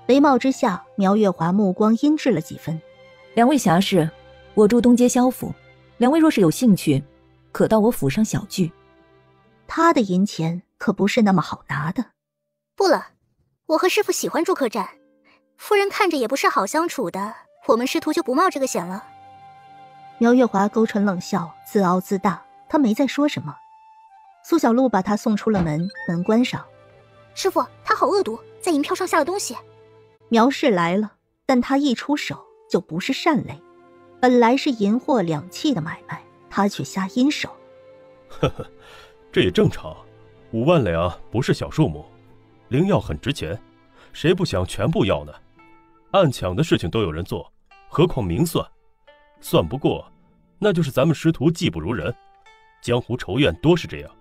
雷帽之下，苗月华目光阴滞了几分。两位侠士，我住东街萧府，两位若是有兴趣，可到我府上小聚。他的银钱可不是那么好拿的。不了，我和师父喜欢住客栈，夫人看着也不是好相处的，我们师徒就不冒这个险了。苗月华勾唇冷笑，自傲自大，他没再说什么。苏小璐把他送出了门，门关上。师父，他好恶毒，在银票上下了东西。苗氏来了，但他一出手就不是善类，本来是银货两讫的买卖，他却下阴手。呵呵，这也正常，5万两不是小数目，灵药很值钱，谁不想全部要呢？暗抢的事情都有人做，何况明算？算不过，那就是咱们师徒技不如人。江湖仇怨多是这样，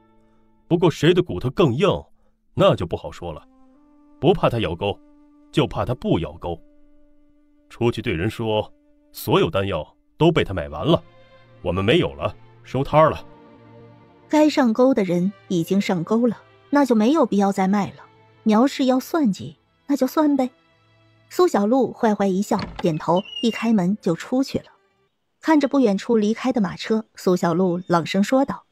不过谁的骨头更硬，那就不好说了。不怕他咬钩，就怕他不咬钩。出去对人说，所有丹药都被他买完了，我们没有了，收摊了。该上钩的人已经上钩了，那就没有必要再卖了。苗氏要算计，那就算呗。苏小璐坏坏一笑，点头，一开门就出去了。看着不远处离开的马车，苏小璐冷声说道：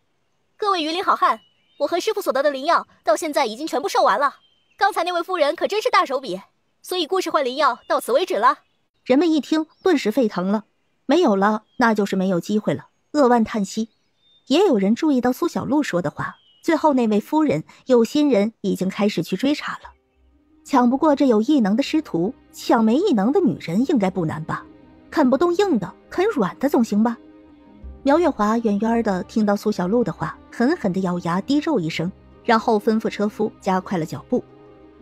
各位榆林好汉，我和师傅所得的灵药到现在已经全部售完了。刚才那位夫人可真是大手笔，所以故事换灵药到此为止了。人们一听顿时沸腾了，没有了那就是没有机会了，扼腕叹息。也有人注意到苏小璐说的话，最后那位夫人有心人已经开始去追查了。抢不过这有异能的师徒，抢没异能的女人应该不难吧？啃不动硬的，啃软的总行吧？苗月华远远的听到苏小璐的话，狠狠地咬牙低咒一声，然后吩咐车夫加快了脚步。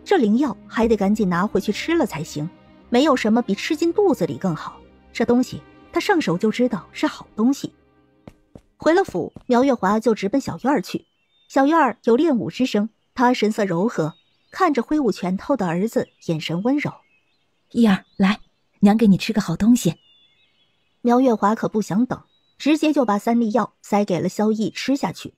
这灵药还得赶紧拿回去吃了才行，没有什么比吃进肚子里更好。这东西他上手就知道是好东西。回了府，苗月华就直奔小院去。小院有练武之声，他神色柔和，看着挥舞拳头的儿子，眼神温柔。一儿，来，娘给你吃个好东西。苗月华可不想等，直接就把3粒药塞给了萧逸吃下去。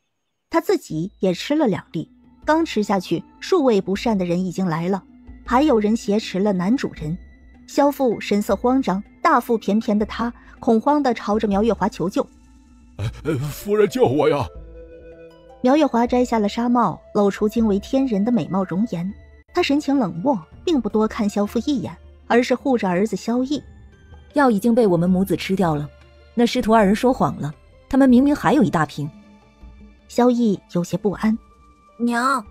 他自己也吃了2粒，刚吃下去，数位不善的人已经来了，还有人挟持了男主人。萧父神色慌张，大腹便便的他恐慌地朝着苗月华求救：夫人救我呀！苗月华摘下了纱帽，露出惊为天人的美貌容颜。他神情冷漠，并不多看萧父一眼，而是护着儿子萧逸。药已经被我们母子吃掉了，那师徒2人说谎了，他们明明还有一大瓶。萧逸有些不安。娘。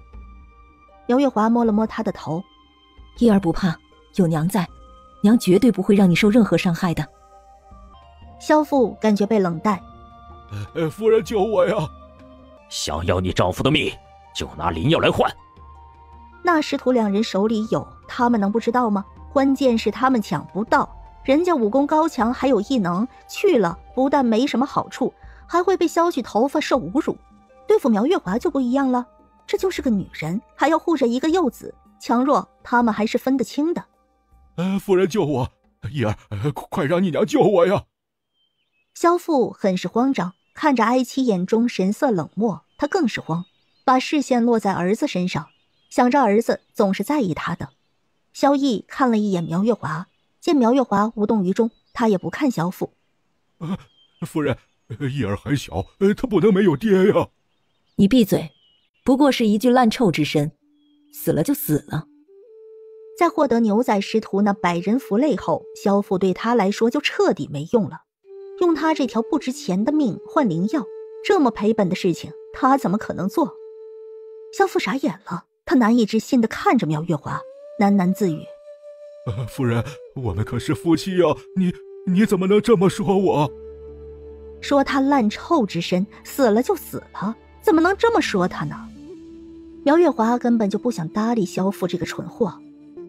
苗月华摸了摸他的头：一儿不怕，有娘在，娘绝对不会让你受任何伤害的。萧父感觉被冷待：夫人救我呀！想要你丈夫的命，就拿灵药来换。那师徒2人手里有，他们能不知道吗？关键是他们抢不到，人家武功高强，还有异能，去了不但没什么好处，还会被削去头发受侮辱。对付苗月华就不一样了，这就是个女人，还要护着一个幼子，强弱他们还是分得清的。夫人救我！一儿，快让你娘救我呀！萧父很是慌张，看着哀妻眼中神色冷漠，他更是慌，把视线落在儿子身上，想着儿子总是在意他的。萧逸看了一眼苗月华，见苗月华无动于衷，他也不看萧父。夫人，一儿还小，他不能没有爹呀。你闭嘴，不过是一具烂臭之身，死了就死了。在获得牛仔师徒那100人符类后，萧父对他来说就彻底没用了。用他这条不值钱的命换灵药，这么赔本的事情，他怎么可能做？萧父傻眼了，他难以置信地看着苗月华，喃喃自语：夫人，我们可是夫妻呀，你怎么能这么说我？说他烂臭之身，死了就死了，怎么能这么说他呢？苗月华根本就不想搭理萧父这个蠢货。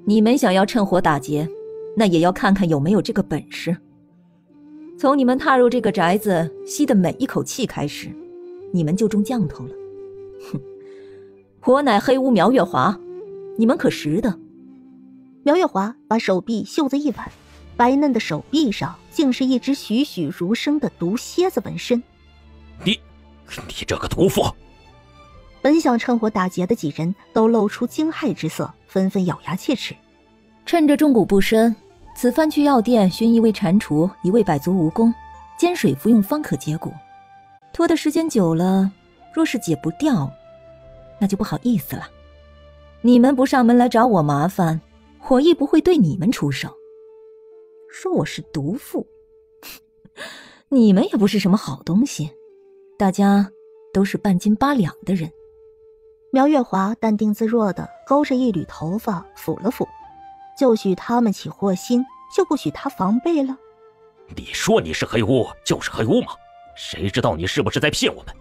你们想要趁火打劫，那也要看看有没有这个本事。从你们踏入这个宅子吸的每一口气开始，你们就中降头了。哼，我乃黑巫苗月华，你们可识得？苗月华把手臂袖子一挽，白嫩的手臂上竟是一只栩栩如生的毒蝎子纹身。你这个毒妇！本想趁火打劫的几人都露出惊骇之色，纷纷咬牙切齿。趁着钟骨不深，此番去药店寻一味蟾蜍，一味百足蜈蚣，煎水服用方可解骨。拖的时间久了，若是解不掉，那就不好意思了。你们不上门来找我麻烦，我亦不会对你们出手。说我是毒妇，你们也不是什么好东西，大家都是半斤8两的人。苗月华淡定自若地勾着一缕头发抚了抚，就许他们起祸心，就不许他防备了。你说你是黑巫就是黑巫吗？谁知道你是不是在骗我们？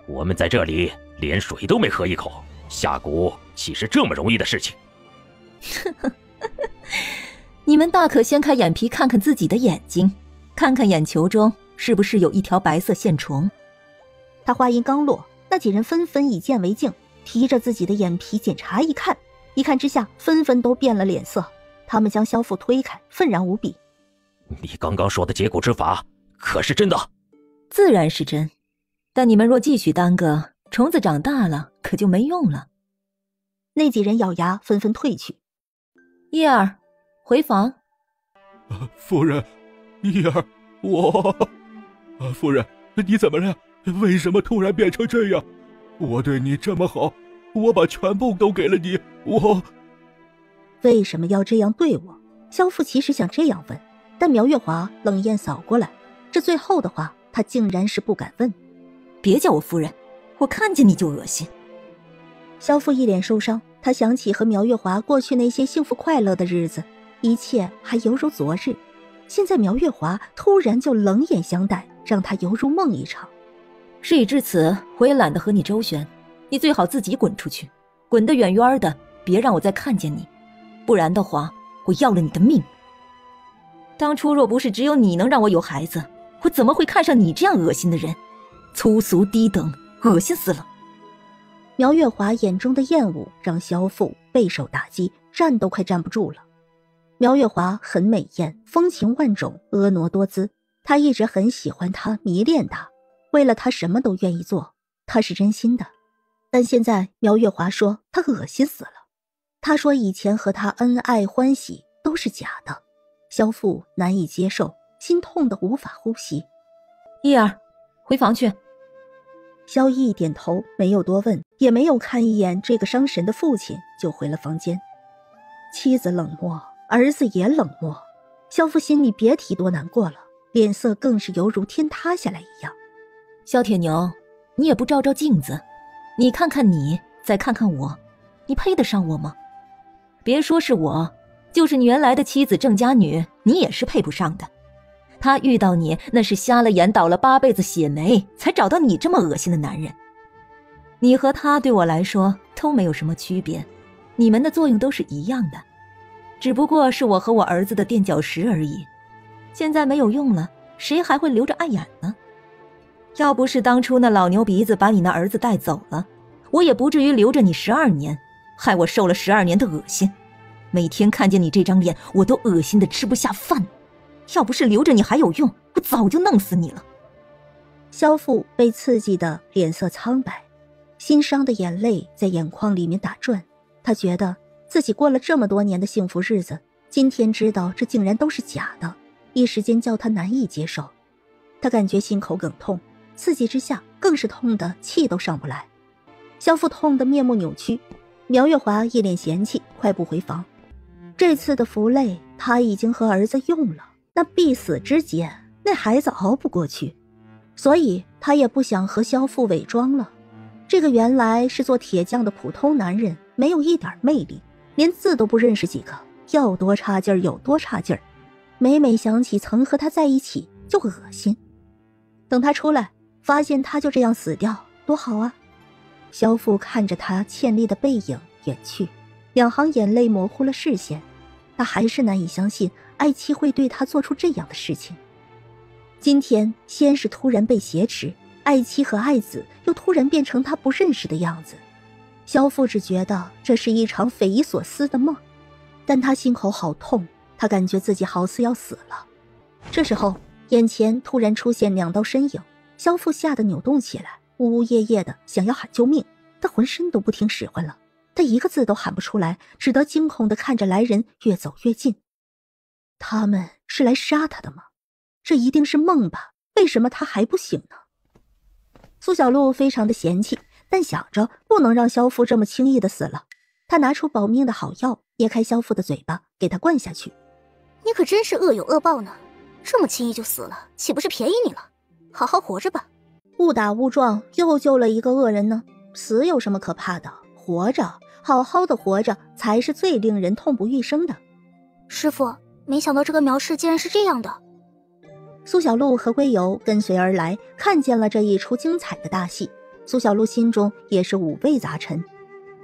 我们在这里连水都没喝一口，下蛊岂是这么容易的事情？你们大可掀开眼皮看看自己的眼睛，看看眼球中是不是有一条白色线虫。他话音刚落，那几人纷纷以剑为镜，提着自己的眼皮检查一看，一看之下纷纷都变了脸色。他们将萧父推开，愤然无比。你刚刚说的解蛊之法可是真的？自然是真，但你们若继续耽搁，虫子长大了可就没用了。那几人咬牙纷纷退去。叶儿，回房。夫人，叶儿，我……夫人，你怎么了？为什么突然变成这样？我对你这么好，我把全部都给了你，我……为什么要这样对我？萧父其实想这样问，但苗月华冷艳扫过来，这最后的话他竟然是不敢问。别叫我夫人，我看见你就恶心。萧父一脸受伤，他想起和苗月华过去那些幸福快乐的日子，一切还犹如昨日。现在苗月华突然就冷眼相待，让他犹如梦一场。事已至此，我也懒得和你周旋，你最好自己滚出去，滚得远远的，别让我再看见你，不然的话，我要了你的命。当初若不是只有你能让我有孩子，我怎么会看上你这样恶心的人？粗俗低等，恶心死了。苗月华眼中的厌恶让萧父备受打击，站都快站不住了。苗月华很美艳，风情万种，婀娜多姿，他一直很喜欢她，迷恋她，为了她什么都愿意做，他是真心的。但现在苗月华说他恶心死了，他说以前和他恩爱欢喜都是假的。萧父难以接受，心痛得无法呼吸。叶儿，回房去。萧逸点头，没有多问，也没有看一眼这个伤神的父亲，就回了房间。妻子冷漠，儿子也冷漠，萧父心里别提多难过了，脸色更是犹如天塌下来一样。萧铁牛，你也不照照镜子，你看看你，再看看我，你配得上我吗？别说是我，就是你原来的妻子郑家女，你也是配不上的。她遇到你那是瞎了眼倒了8辈子血霉，才找到你这么恶心的男人。你和他对我来说都没有什么区别，你们的作用都是一样的，只不过是我和我儿子的垫脚石而已。现在没有用了，谁还会留着碍眼呢？要不是当初那老牛鼻子把你那儿子带走了，我也不至于留着你12年，害我受了12年的恶心。每天看见你这张脸，我都恶心得吃不下饭。要不是留着你还有用，我早就弄死你了。萧父被刺激的脸色苍白，心伤的眼泪在眼眶里面打转。他觉得自己过了这么多年的幸福日子，今天知道这竟然都是假的，一时间叫他难以接受。他感觉心口梗痛，刺激之下更是痛得气都上不来。萧父痛得面目扭曲，苗月华一脸嫌弃，快步回房。这次的符泪他已经和儿子用了，那必死之劫，那孩子熬不过去，所以他也不想和萧父伪装了。这个原来是做铁匠的普通男人，没有一点魅力，连字都不认识几个，要多差劲儿有多差劲儿。每每想起曾和他在一起就恶心。等他出来发现他就这样死掉，多好啊。萧父看着他倩丽的背影远去，两行眼泪模糊了视线，他还是难以相信爱妻会对他做出这样的事情。今天先是突然被挟持，爱妻和爱子又突然变成他不认识的样子。萧父只觉得这是一场匪夷所思的梦，但他心口好痛，他感觉自己好似要死了。这时候眼前突然出现2道身影，萧父吓得扭动起来，呜呜咽咽的想要喊救命，他浑身都不听使唤了，他一个字都喊不出来，只得惊恐地看着来人越走越近。他们是来杀他的吗？这一定是梦吧，为什么他还不醒呢？苏小璐非常的嫌弃，但想着不能让萧父这么轻易的死了，他拿出保命的好药，噎开萧父的嘴巴，给他灌下去。你可真是恶有恶报呢，这么轻易就死了，岂不是便宜你了？好好活着吧。误打误撞又救了一个恶人呢，死有什么可怕的？活着，好好的活着才是最令人痛不欲生的。师父，没想到这个苗氏竟然是这样的。苏小璐和龟友跟随而来，看见了这一出精彩的大戏。苏小璐心中也是五味杂陈。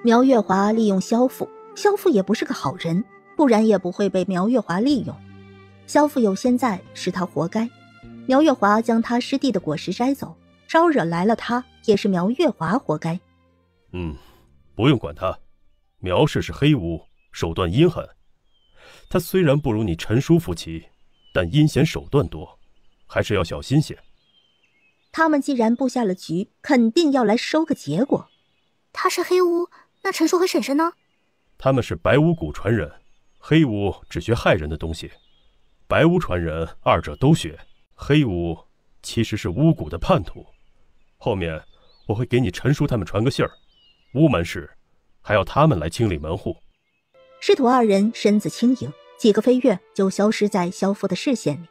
苗月华利用萧父，萧父也不是个好人，不然也不会被苗月华利用。萧父有现在是他活该，苗月华将他师弟的果实摘走，招惹来了他，也是苗月华活该。不用管他。苗氏是黑巫，手段阴狠。他虽然不如你陈叔夫妻，但阴险手段多，还是要小心些。他们既然布下了局，肯定要来收个结果。他是黑巫，那陈叔和婶婶呢？他们是白巫蛊传人，黑巫只学害人的东西，白巫传人二者都学。黑巫其实是巫蛊的叛徒。后面我会给你陈叔他们传个信儿，巫门事还要他们来清理门户。师徒二人身子轻盈，几个飞跃就消失在萧父的视线里。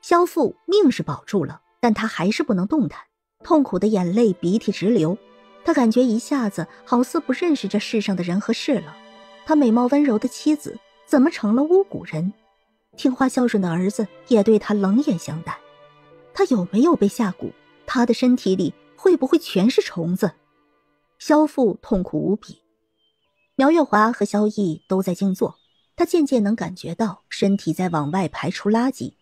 萧父命是保住了，但他还是不能动弹，痛苦的眼泪鼻涕直流。他感觉一下子好似不认识这世上的人和事了。他美貌温柔的妻子怎么成了巫蛊人？听话孝顺的儿子也对他冷眼相待。他有没有被下蛊？他的身体里会不会全是虫子？萧父痛苦无比。苗月华和萧逸都在静坐，他渐渐能感觉到身体在往外排出垃圾，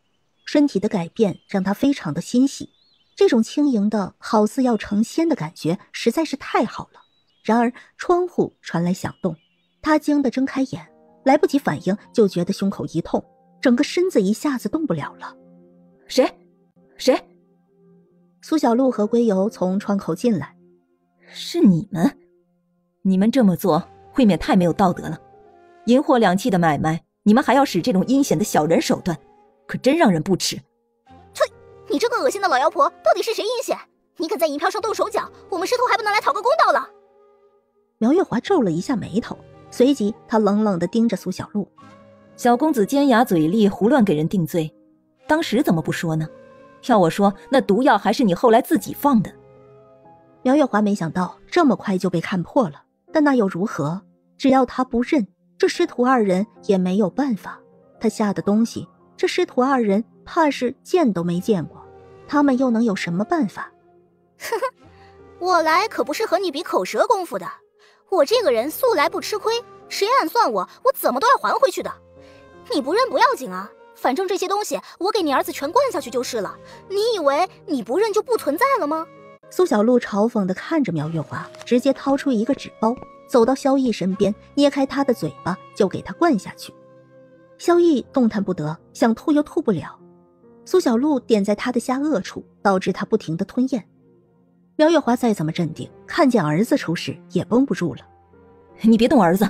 身体的改变让他非常的欣喜。这种轻盈的好似要成仙的感觉实在是太好了。然而窗户传来响动，他惊得睁开眼，来不及反应就觉得胸口一痛，整个身子一下子动不了了。谁？苏小璐和龟友从窗口进来。是你们？你们这么做未免太没有道德了。银货两讫的买卖，你们还要使这种阴险的小人手段，可真让人不齿。呸！你这个恶心的老妖婆，到底是谁阴险？你敢在银票上动手脚，我们师徒还不能来讨个公道了？苗月华皱了一下眉头，随即他冷冷地盯着苏小璐。小公子尖牙嘴利，胡乱给人定罪，当时怎么不说呢？要我说，那毒药还是你后来自己放的。苗月华没想到这么快就被看破了，但那又如何？只要他不认，这师徒二人也没有办法。他下的东西，这师徒二人怕是见都没见过，他们又能有什么办法？呵呵，我来可不是和你比口舌功夫的。我这个人素来不吃亏，谁暗算我怎么都要还回去的。你不认不要紧啊，反正这些东西我给你儿子全灌下去就是了。你以为你不认就不存在了吗？苏小璐嘲讽地看着苗月华，直接掏出一个纸包，走到萧逸身边，捏开他的嘴巴就给他灌下去。萧逸动弹不得，想吐又吐不了。苏小璐点在他的下颚处，导致他不停地吞咽。苗月华再怎么镇定，看见儿子出事也绷不住了。你别动儿子，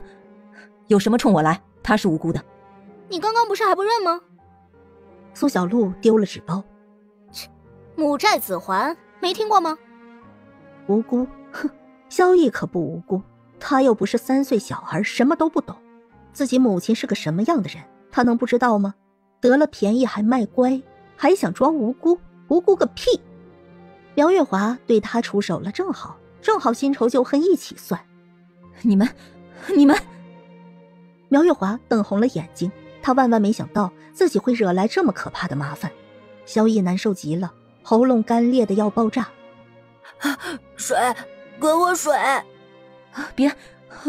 有什么冲我来，他是无辜的。你刚刚不是还不认吗？苏小璐丢了纸包。切，母债子还，没听过吗？无辜？哼，萧逸可不无辜，他又不是3岁小孩，什么都不懂。自己母亲是个什么样的人，他能不知道吗？得了便宜还卖乖，还想装无辜？无辜个屁！苗月华对他出手了，正好新仇旧恨一起算。你们！苗月华瞪红了眼睛，他万万没想到自己会惹来这么可怕的麻烦。萧逸难受极了，喉咙干裂的要爆炸。水，给我水！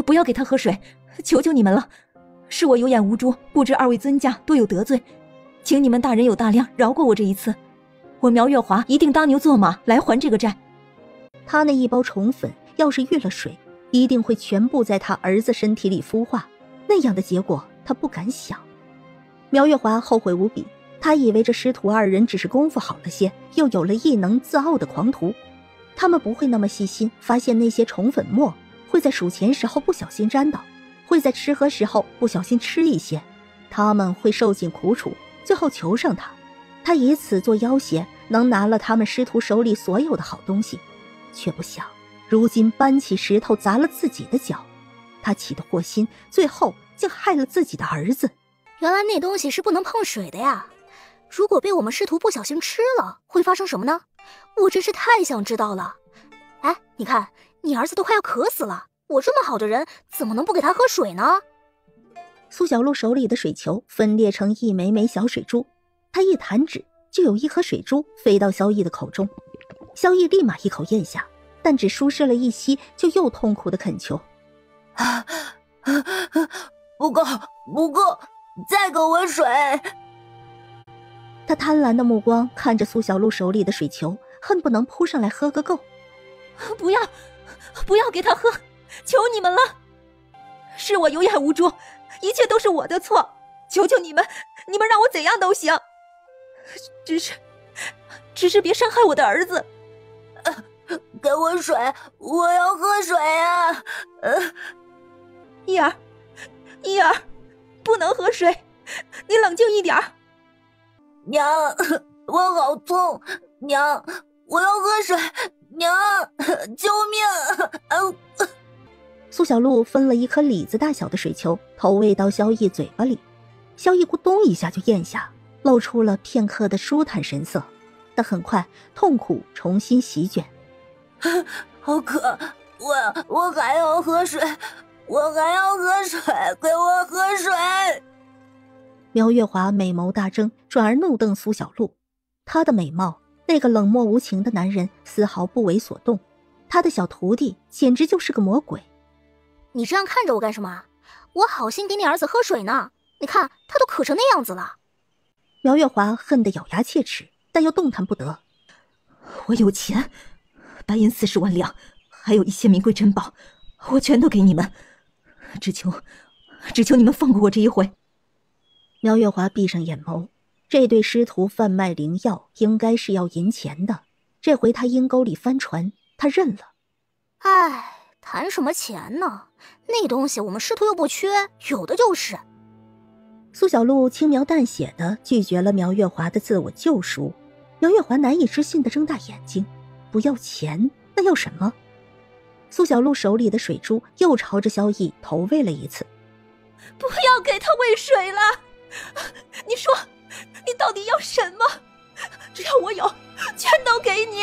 不要给他喝水，求求你们了！是我有眼无珠，不知二位尊驾多有得罪，请你们大人有大量，饶过我这一次。我苗月华一定搭牛做马来还这个债。他那一包虫粉要是遇了水，一定会全部在他儿子身体里孵化，那样的结果他不敢想。苗月华后悔无比，他以为这师徒二人只是功夫好了些，又有了异能自傲的狂徒，他们不会那么细心，发现那些虫粉末会在数钱时候不小心沾到，会在吃喝时候不小心吃一些，他们会受尽苦楚，最后求上他，他以此做要挟，能拿了他们师徒手里所有的好东西，却不想如今搬起石头砸了自己的脚，他起的祸心，最后竟害了自己的儿子。原来那东西是不能碰水的呀！如果被我们师徒不小心吃了，会发生什么呢？我真是太想知道了。哎，你看，你儿子都快要渴死了，我这么好的人，怎么能不给他喝水呢？苏小璐手里的水球分裂成一枚枚小水珠，她一弹指，就有一颗水珠飞到萧逸的口中。萧逸立马一口咽下，但只舒适了一息，就又痛苦的恳求：“不够，再给我水！”他贪婪的目光看着苏小璐手里的水球，恨不能扑上来喝个够。不要给他喝，求你们了！是我有眼无珠，一切都是我的错，求求你们让我怎样都行，只是别伤害我的儿子。给我水，我要喝水啊！一儿，不能喝水，你冷静一点。娘，我好痛！娘，我要喝水！娘，救命！苏小璐分了一颗李子大小的水球，投喂到萧逸嘴巴里。萧逸咕咚一下就咽下，露出了片刻的舒坦神色，但很快痛苦重新席卷。好渴，我还要喝水，我还要喝水，给我喝水！苗月华美眸大睁，转而怒瞪苏小璐。她的美貌，那个冷漠无情的男人丝毫不为所动。他的小徒弟简直就是个魔鬼。你这样看着我干什么？我好心给你儿子喝水呢，你看他都渴成那样子了。苗月华恨得咬牙切齿，但又动弹不得。我有钱，白银40万两，还有一些名贵珍宝，我全都给你们，只求你们放过我这一回。苗月华闭上眼眸，这对师徒贩卖灵药应该是要银钱的，这回他阴沟里翻船，他认了。唉，谈什么钱呢？那东西我们师徒又不缺，有的就是。苏小璐轻描淡写地拒绝了苗月华的自我救赎。苗月华难以置信地睁大眼睛，不要钱，那要什么？苏小璐手里的水珠又朝着萧逸投喂了一次。不要给他喂水了！你说，你到底要什么？只要我有，全都给你。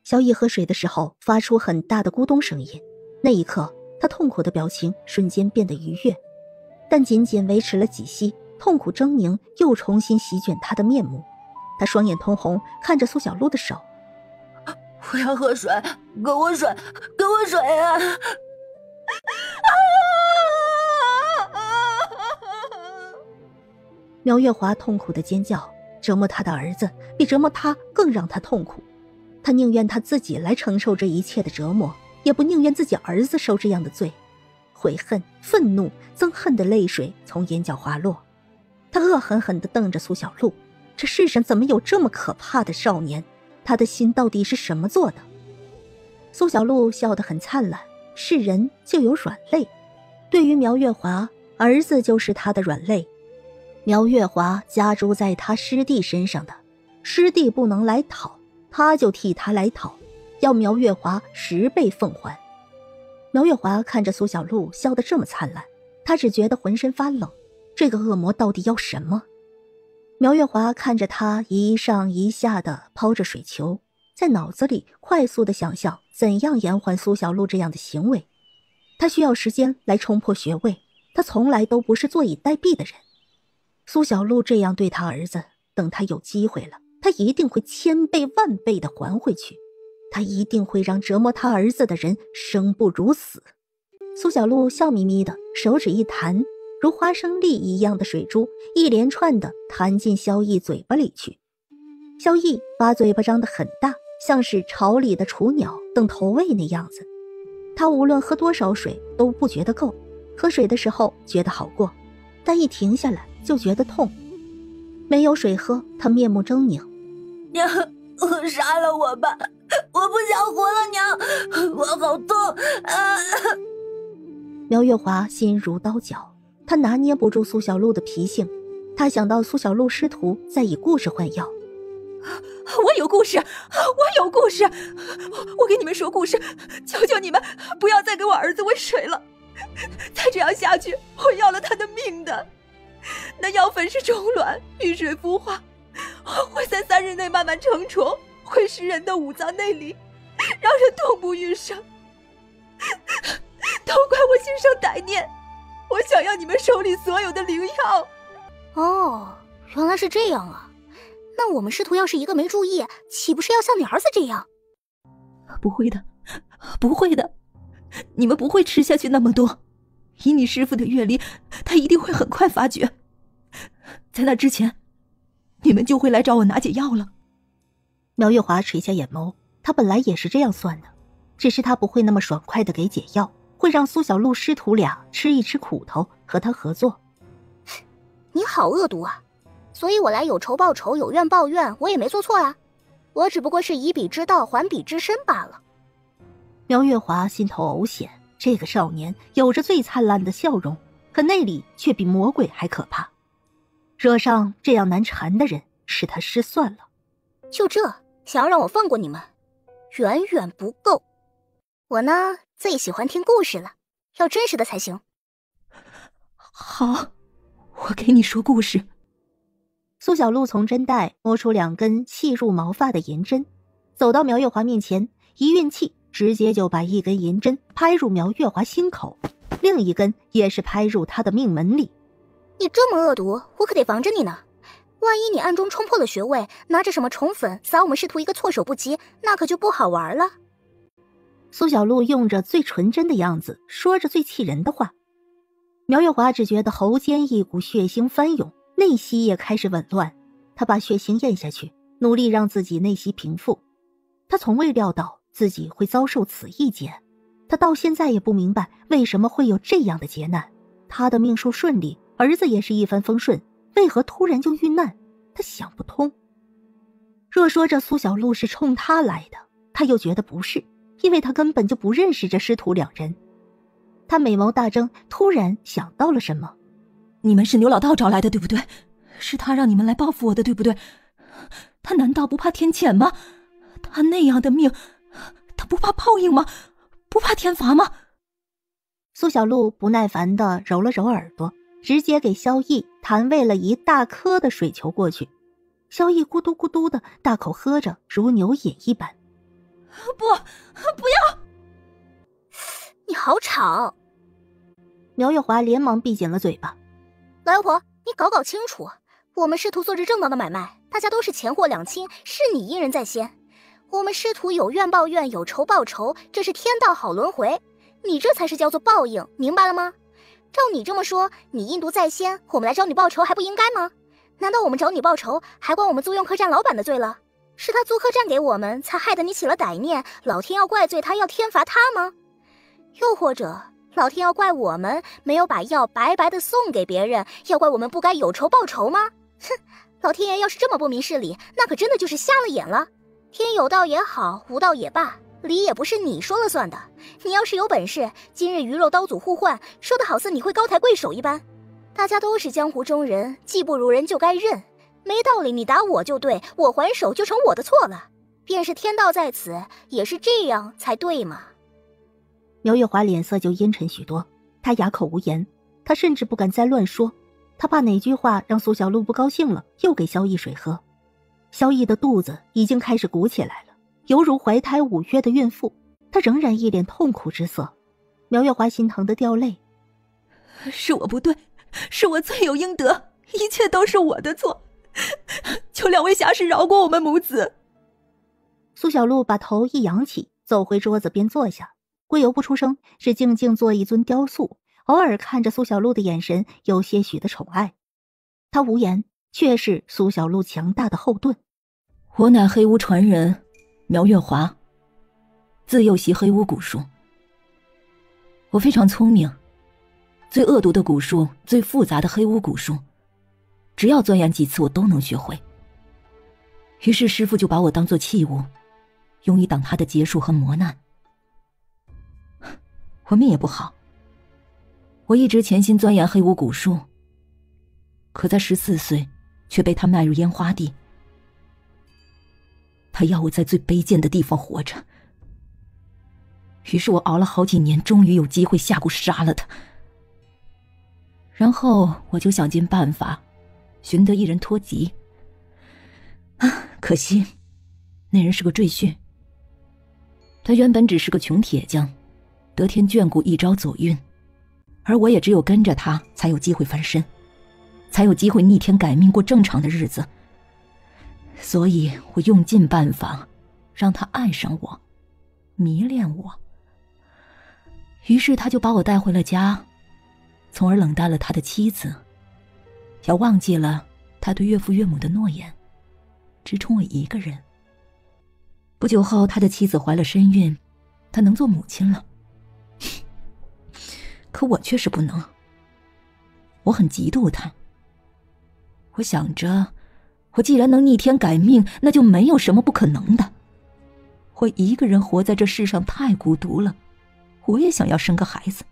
萧逸喝水的时候发出很大的咕咚声音，那一刻他痛苦的表情瞬间变得愉悦，但仅仅维持了几息，痛苦狰狞又重新席卷他的面目。他双眼通红，看着苏小璐的手。我要喝水，给我水，给我水啊！苗月华痛苦的尖叫，折磨他的儿子比折磨他更让他痛苦。他宁愿他自己来承受这一切的折磨，也不宁愿自己儿子受这样的罪。悔恨、愤怒、憎恨的泪水从眼角滑落。他恶狠狠地瞪着苏小璐，这世上怎么有这么可怕的少年？他的心到底是什么做的？苏小璐笑得很灿烂，是人就有软肋。对于苗月华，儿子就是他的软肋。苗月华加诸在他师弟身上的，师弟不能来讨，他就替他来讨，要苗月华10倍奉还。苗月华看着苏小璐笑得这么灿烂，他只觉得浑身发冷，这个恶魔到底要什么？苗月华看着他一上一下的抛着水球，在脑子里快速的想象怎样延缓苏小璐这样的行为。他需要时间来冲破穴位，他从来都不是坐以待毙的人。苏小璐这样对他儿子，等他有机会了，他一定会1000倍万倍的还回去，他一定会让折磨他儿子的人生不如死。苏小璐笑眯眯的，手指一弹，如花生粒一样的水珠一连串的弹进萧逸嘴巴里去。萧逸把嘴巴张得很大，像是巢里的雏鸟等投喂那样子。他无论喝多少水都不觉得够，喝水的时候觉得好过，但一停下来就觉得痛。没有水喝，他面目狰狞。娘，杀了我吧，我不想活了，娘，我好痛啊！苗月华心如刀绞，他拿捏不住苏小璐的脾性，他想到苏小璐师徒在以故事换药。我有故事，我有故事，我给你们说故事，求求你们不要再给我儿子喂水了，再这样下去我要了他的命的。那药粉是虫卵，遇水孵化，会在3日内慢慢成虫，会食人的五脏内里，让人痛不欲生。都怪我心生歹念，我想要你们手里所有的灵药。哦，原来是这样啊，那我们师徒要是一个没注意，岂不是要像你儿子这样？不会的，不会的，你们不会吃下去那么多。以你师父的阅历，他一定会很快发觉。在那之前，你们就会来找我拿解药了。苗月华垂下眼眸，他本来也是这样算的，只是他不会那么爽快的给解药，会让苏小璐师徒俩吃一吃苦头，和他合作。你好恶毒啊！所以我来有仇报仇，有怨报怨，我也没做错啊。我只不过是以彼之道还彼之身罢了。苗月华心头呕险，这个少年有着最灿烂的笑容，可内里却比魔鬼还可怕。惹上这样难缠的人，是他失算了。就这，想要让我放过你们，远远不够。我呢，最喜欢听故事了，要真实的才行。好，我给你说故事。苏小璐从针袋摸出2根细入毛发的银针，走到苗月华面前，一运气，直接就把一根银针拍入苗月华心口，另一根也是拍入他的命门里。你这么恶毒，我可得防着你呢。万一你暗中冲破了穴位，拿着什么虫粉撒我们师徒一个措手不及，那可就不好玩了。苏小璐用着最纯真的样子，说着最气人的话。苗月华只觉得喉间一股血腥翻涌，内息也开始紊乱。他把血腥咽下去，努力让自己内息平复。他从未料到自己会遭受此一劫，他到现在也不明白为什么会有这样的劫难。他的命数顺利，儿子也是一帆风顺，为何突然就遇难？他想不通。若说这苏小璐是冲他来的，他又觉得不是，因为他根本就不认识这师徒2人。他美眸大睁，突然想到了什么。你们是牛老道找来的，对不对？是他让你们来报复我的，对不对？他难道不怕天谴吗？他那样的命，他不怕报应吗？不怕天罚吗？苏小璐不耐烦地揉了揉耳朵，直接给萧逸弹喂了一大颗的水球过去。萧逸咕嘟咕嘟的大口喝着，如牛饮一般。不要！你好吵！苗月华连忙闭紧了嘴巴。老妖婆，你搞搞清楚，我们师徒做着正当的买卖，大家都是钱货两清，是你一人在先。我们师徒有怨报怨，有仇报仇，这是天道好轮回。你这才是叫做报应，明白了吗？照你这么说，你阴毒在先，我们来找你报仇还不应该吗？难道我们找你报仇还怪我们租用客栈老板的罪了？是他租客栈给我们，才害得你起了歹念，老天要怪罪他，要天罚他吗？又或者老天要怪我们没有把药白白的送给别人，要怪我们不该有仇报仇吗？哼，老天爷要是这么不明事理，那可真的就是瞎了眼了。天有道也好，无道也罢，理也不是你说了算的。你要是有本事，今日鱼肉刀俎互换，说得好似你会高抬贵手一般。大家都是江湖中人，技不如人就该认，没道理你打我就对，我还手就成我的错了。便是天道在此，也是这样才对嘛。苗月华脸色就阴沉许多，他哑口无言，他甚至不敢再乱说，他怕哪句话让苏小璐不高兴了，又给萧逸水喝。萧逸的肚子已经开始鼓起来了，犹如怀胎5月的孕妇，他仍然一脸痛苦之色。苗月华心疼得掉泪。是我不对，是我罪有应得，一切都是我的错，求2位侠士饶过我们母子。苏小璐把头一扬起，走回桌子边坐下，贵由不出声，是静静做一尊雕塑，偶尔看着苏小璐的眼神有些许的宠爱。他无言，却是苏小璐强大的后盾。我乃黑巫传人苗月华，自幼习黑巫蛊术。我非常聪明，最恶毒的蛊术，最复杂的黑巫蛊术，只要钻研几次我都能学会。于是师父就把我当作器物，用以挡他的劫数和磨难。我命也不好，我一直潜心钻研黑巫蛊术，可在14岁却被他卖入烟花地。他要我在最卑贱的地方活着，于是我熬了好几年，终于有机会下蛊杀了他。然后我就想尽办法寻得一人托籍，可惜那人是个赘婿。他原本只是个穷铁匠，得天眷顾，一朝走运，而我也只有跟着他才有机会翻身，才有机会逆天改命，过正常的日子。所以我用尽办法让他爱上我，迷恋我。于是他就把我带回了家，从而冷淡了他的妻子，也忘记了他对岳父岳母的诺言，只宠我一个人。不久后，他的妻子怀了身孕，他能做母亲了。可我却是不能。我很嫉妒他。我想着，我既然能逆天改命，那就没有什么不可能的。我一个人活在这世上太孤独了，我也想要生个孩子。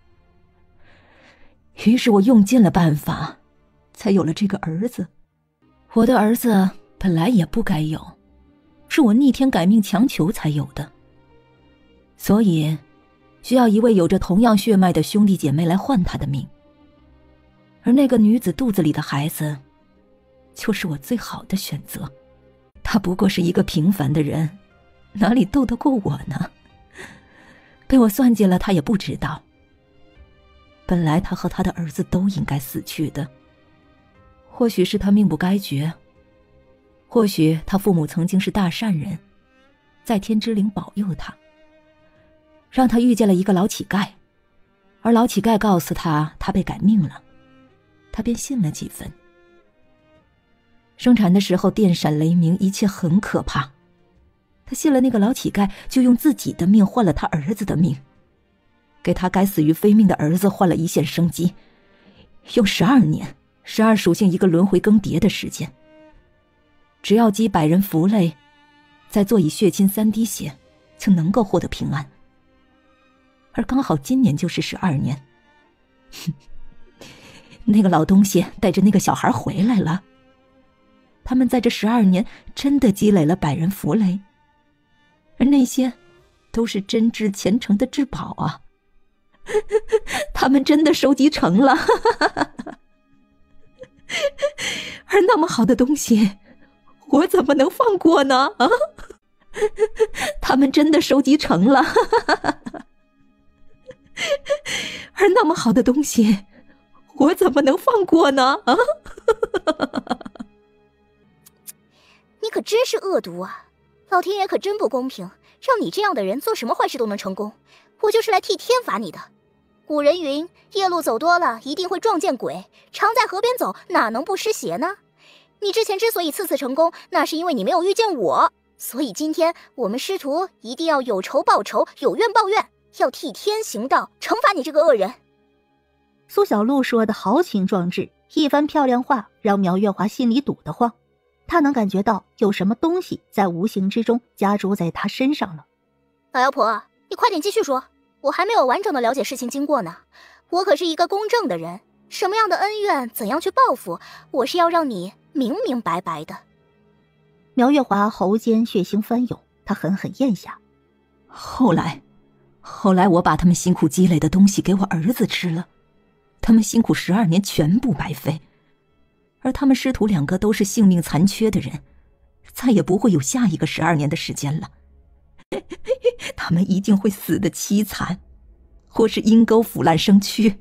于是我用尽了办法，才有了这个儿子。我的儿子本来也不该有，是我逆天改命强求才有的。所以需要一位有着同样血脉的兄弟姐妹来换他的命。而那个女子肚子里的孩子，就是我最好的选择。他不过是一个平凡的人，哪里斗得过我呢？被我算计了，他也不知道。本来他和他的儿子都应该死去的，或许是他命不该绝，或许他父母曾经是大善人，在天之灵保佑他，让他遇见了一个老乞丐，而老乞丐告诉他他被改命了，他便信了几分。生产的时候电闪雷鸣，一切很可怕。他信了那个老乞丐，就用自己的命换了他儿子的命，给他该死于非命的儿子换了一线生机，用12年，12属性一个轮回更迭的时间。只要积100人符类，再做以血亲3滴血，就能够获得平安。而刚好今年就是12年。那个老东西带着那个小孩回来了，他们在这12年真的积累了100人符类，而那些都是真挚虔诚的至宝啊。他们真的收集成了。而那么好的东西，我怎么能放过呢？啊！他们真的收集成了。而那么好的东西，我怎么能放过呢？啊！你可真是恶毒啊！老天爷可真不公平，让你这样的人做什么坏事都能成功。我就是来替天罚你的。古人云，夜路走多了一定会撞见鬼，常在河边走哪能不湿鞋呢？你之前之所以次次成功，那是因为你没有遇见我，所以今天我们师徒一定要有仇报仇，有怨报怨，要替天行道，惩罚你这个恶人。苏小璐说的豪情壮志，一番漂亮话让苗月华心里堵得慌。他能感觉到有什么东西在无形之中加诸在他身上了。老妖婆，你快点继续说，我还没有完整的了解事情经过呢。我可是一个公正的人，什么样的恩怨怎样去报复，我是要让你明明白白的。苗月华喉间血腥翻涌，他狠狠咽下。后来我把他们辛苦积累的东西给我儿子吃了，他们辛苦12年全部白费。而他们师徒2个都是性命残缺的人，再也不会有下一个12年的时间了。他们一定会死得凄惨，或是阴沟腐烂生蛆，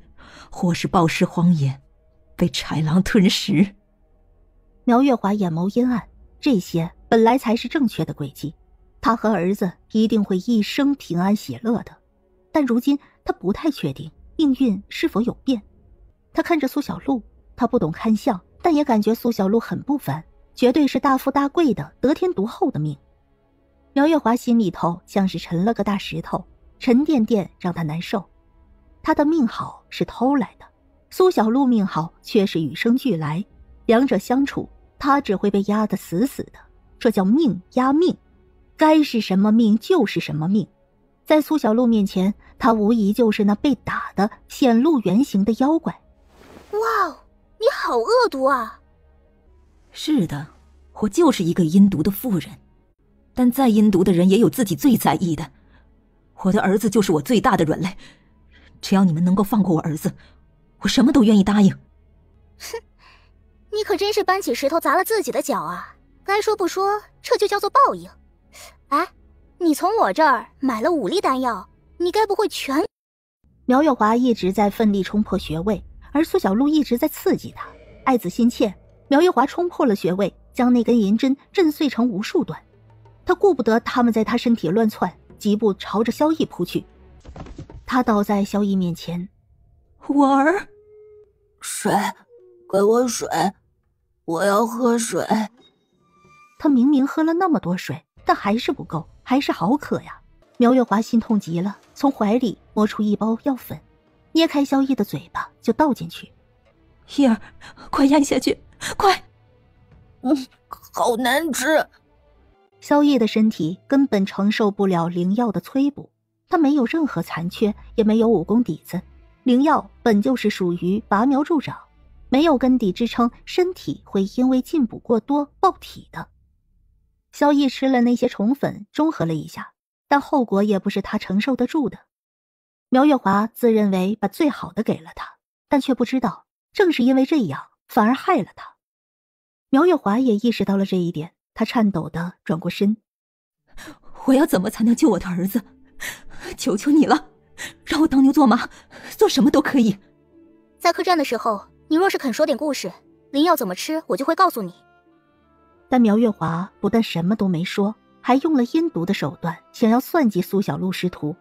或是暴尸荒野，被豺狼吞食。苗月华眼眸阴暗，这些本来才是正确的轨迹，他和儿子一定会一生平安喜乐的。但如今他不太确定命运是否有变。他看着苏小璐，他不懂看相，但也感觉苏小璐很不凡，绝对是大富大贵的得天独厚的命。苗月华心里头像是沉了个大石头，沉甸甸让他难受。他的命好是偷来的，苏小璐命好却是与生俱来，两者相处，他只会被压得死死的，这叫命压命，该是什么命就是什么命。在苏小璐面前，他无疑就是那被打的显露原形的妖怪。哇哦，你好恶毒啊！是的，我就是一个阴毒的妇人，但再阴毒的人也有自己最在意的。我的儿子就是我最大的软肋，只要你们能够放过我儿子，我什么都愿意答应。哼，你可真是搬起石头砸了自己的脚啊！该说不说，这就叫做报应。哎，你从我这儿买了5粒丹药，你该不会全……苗月华一直在奋力冲破穴位，而苏小璐一直在刺激他，爱子心切。苗月华冲破了穴位，将那根银针震碎成无数段。他顾不得他们在他身体乱窜，疾步朝着萧逸扑去。他倒在萧逸面前：“我儿，水，给我水，我要喝水。”他明明喝了那么多水，但还是不够，还是好渴呀。苗月华心痛极了，从怀里摸出一包药粉，捏开萧逸的嘴巴就倒进去。逸儿，快咽下去，快！好难吃。萧逸的身体根本承受不了灵药的催补，他没有任何残缺，也没有武功底子。灵药本就是属于拔苗助长，没有根底支撑，身体会因为进补过多爆体的。萧逸吃了那些虫粉，中和了一下，但后果也不是他承受得住的。苗月华自认为把最好的给了他，但却不知道，正是因为这样，反而害了他。苗月华也意识到了这一点，他颤抖地转过身：“我要怎么才能救我的儿子？求求你了，让我当牛做马，做什么都可以。”在客栈的时候，你若是肯说点故事，灵药怎么吃，我就会告诉你。但苗月华不但什么都没说，还用了阴毒的手段，想要算计苏小璐师徒。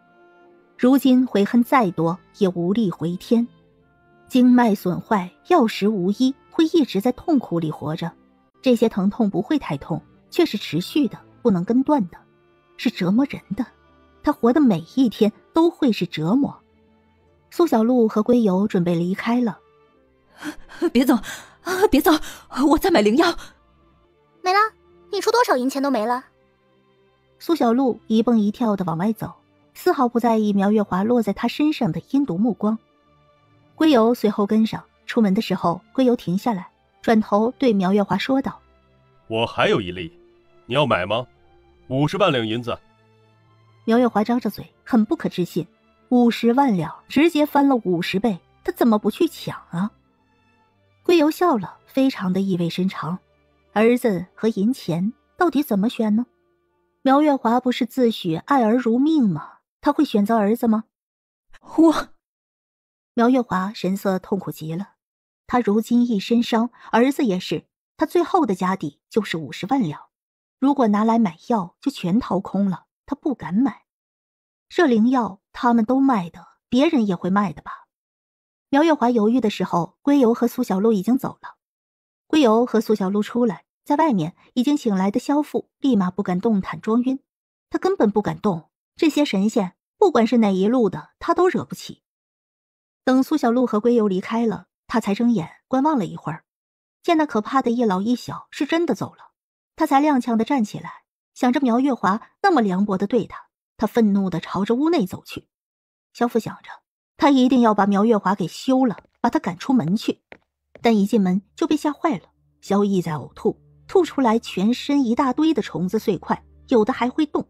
如今悔恨再多，也无力回天。经脉损坏，药食无医，会一直在痛苦里活着。这些疼痛不会太痛，却是持续的，不能根断的，是折磨人的。他活的每一天都会是折磨。苏小璐和归游准备离开了。别走，别走，我在买灵药。没了？你出多少银钱都没了？苏小璐一蹦一跳地往外走，丝毫不在意苗月华落在他身上的阴毒目光。归游随后跟上，出门的时候，归游停下来，转头对苗月华说道：“我还有一粒，你要买吗？50万两银子。”苗月华张着嘴，很不可置信，50万两，直接翻了50倍，他怎么不去抢啊？归游笑了，非常的意味深长。儿子和银钱到底怎么选呢？苗月华不是自诩爱儿如命吗？他会选择儿子吗？苗月华神色痛苦极了，他如今一身伤，儿子也是，他最后的家底就是50万两，如果拿来买药就全掏空了，他不敢买。这灵药他们都卖的，别人也会卖的吧？苗月华犹豫的时候，归游和苏小璐已经走了。归游和苏小璐出来，在外面已经醒来的萧父立马不敢动弹，装晕。他根本不敢动，这些神仙不管是哪一路的，他都惹不起。等苏小璐和归游离开了，他才睁眼观望了一会儿，见那可怕的一老一小是真的走了，他才踉跄地站起来，想着苗月华那么凉薄地对他，他愤怒地朝着屋内走去。萧父想着，他一定要把苗月华给休了，把他赶出门去。但一进门就被吓坏了，萧逸在呕吐，吐出来全身一大堆的虫子碎块，有的还会动。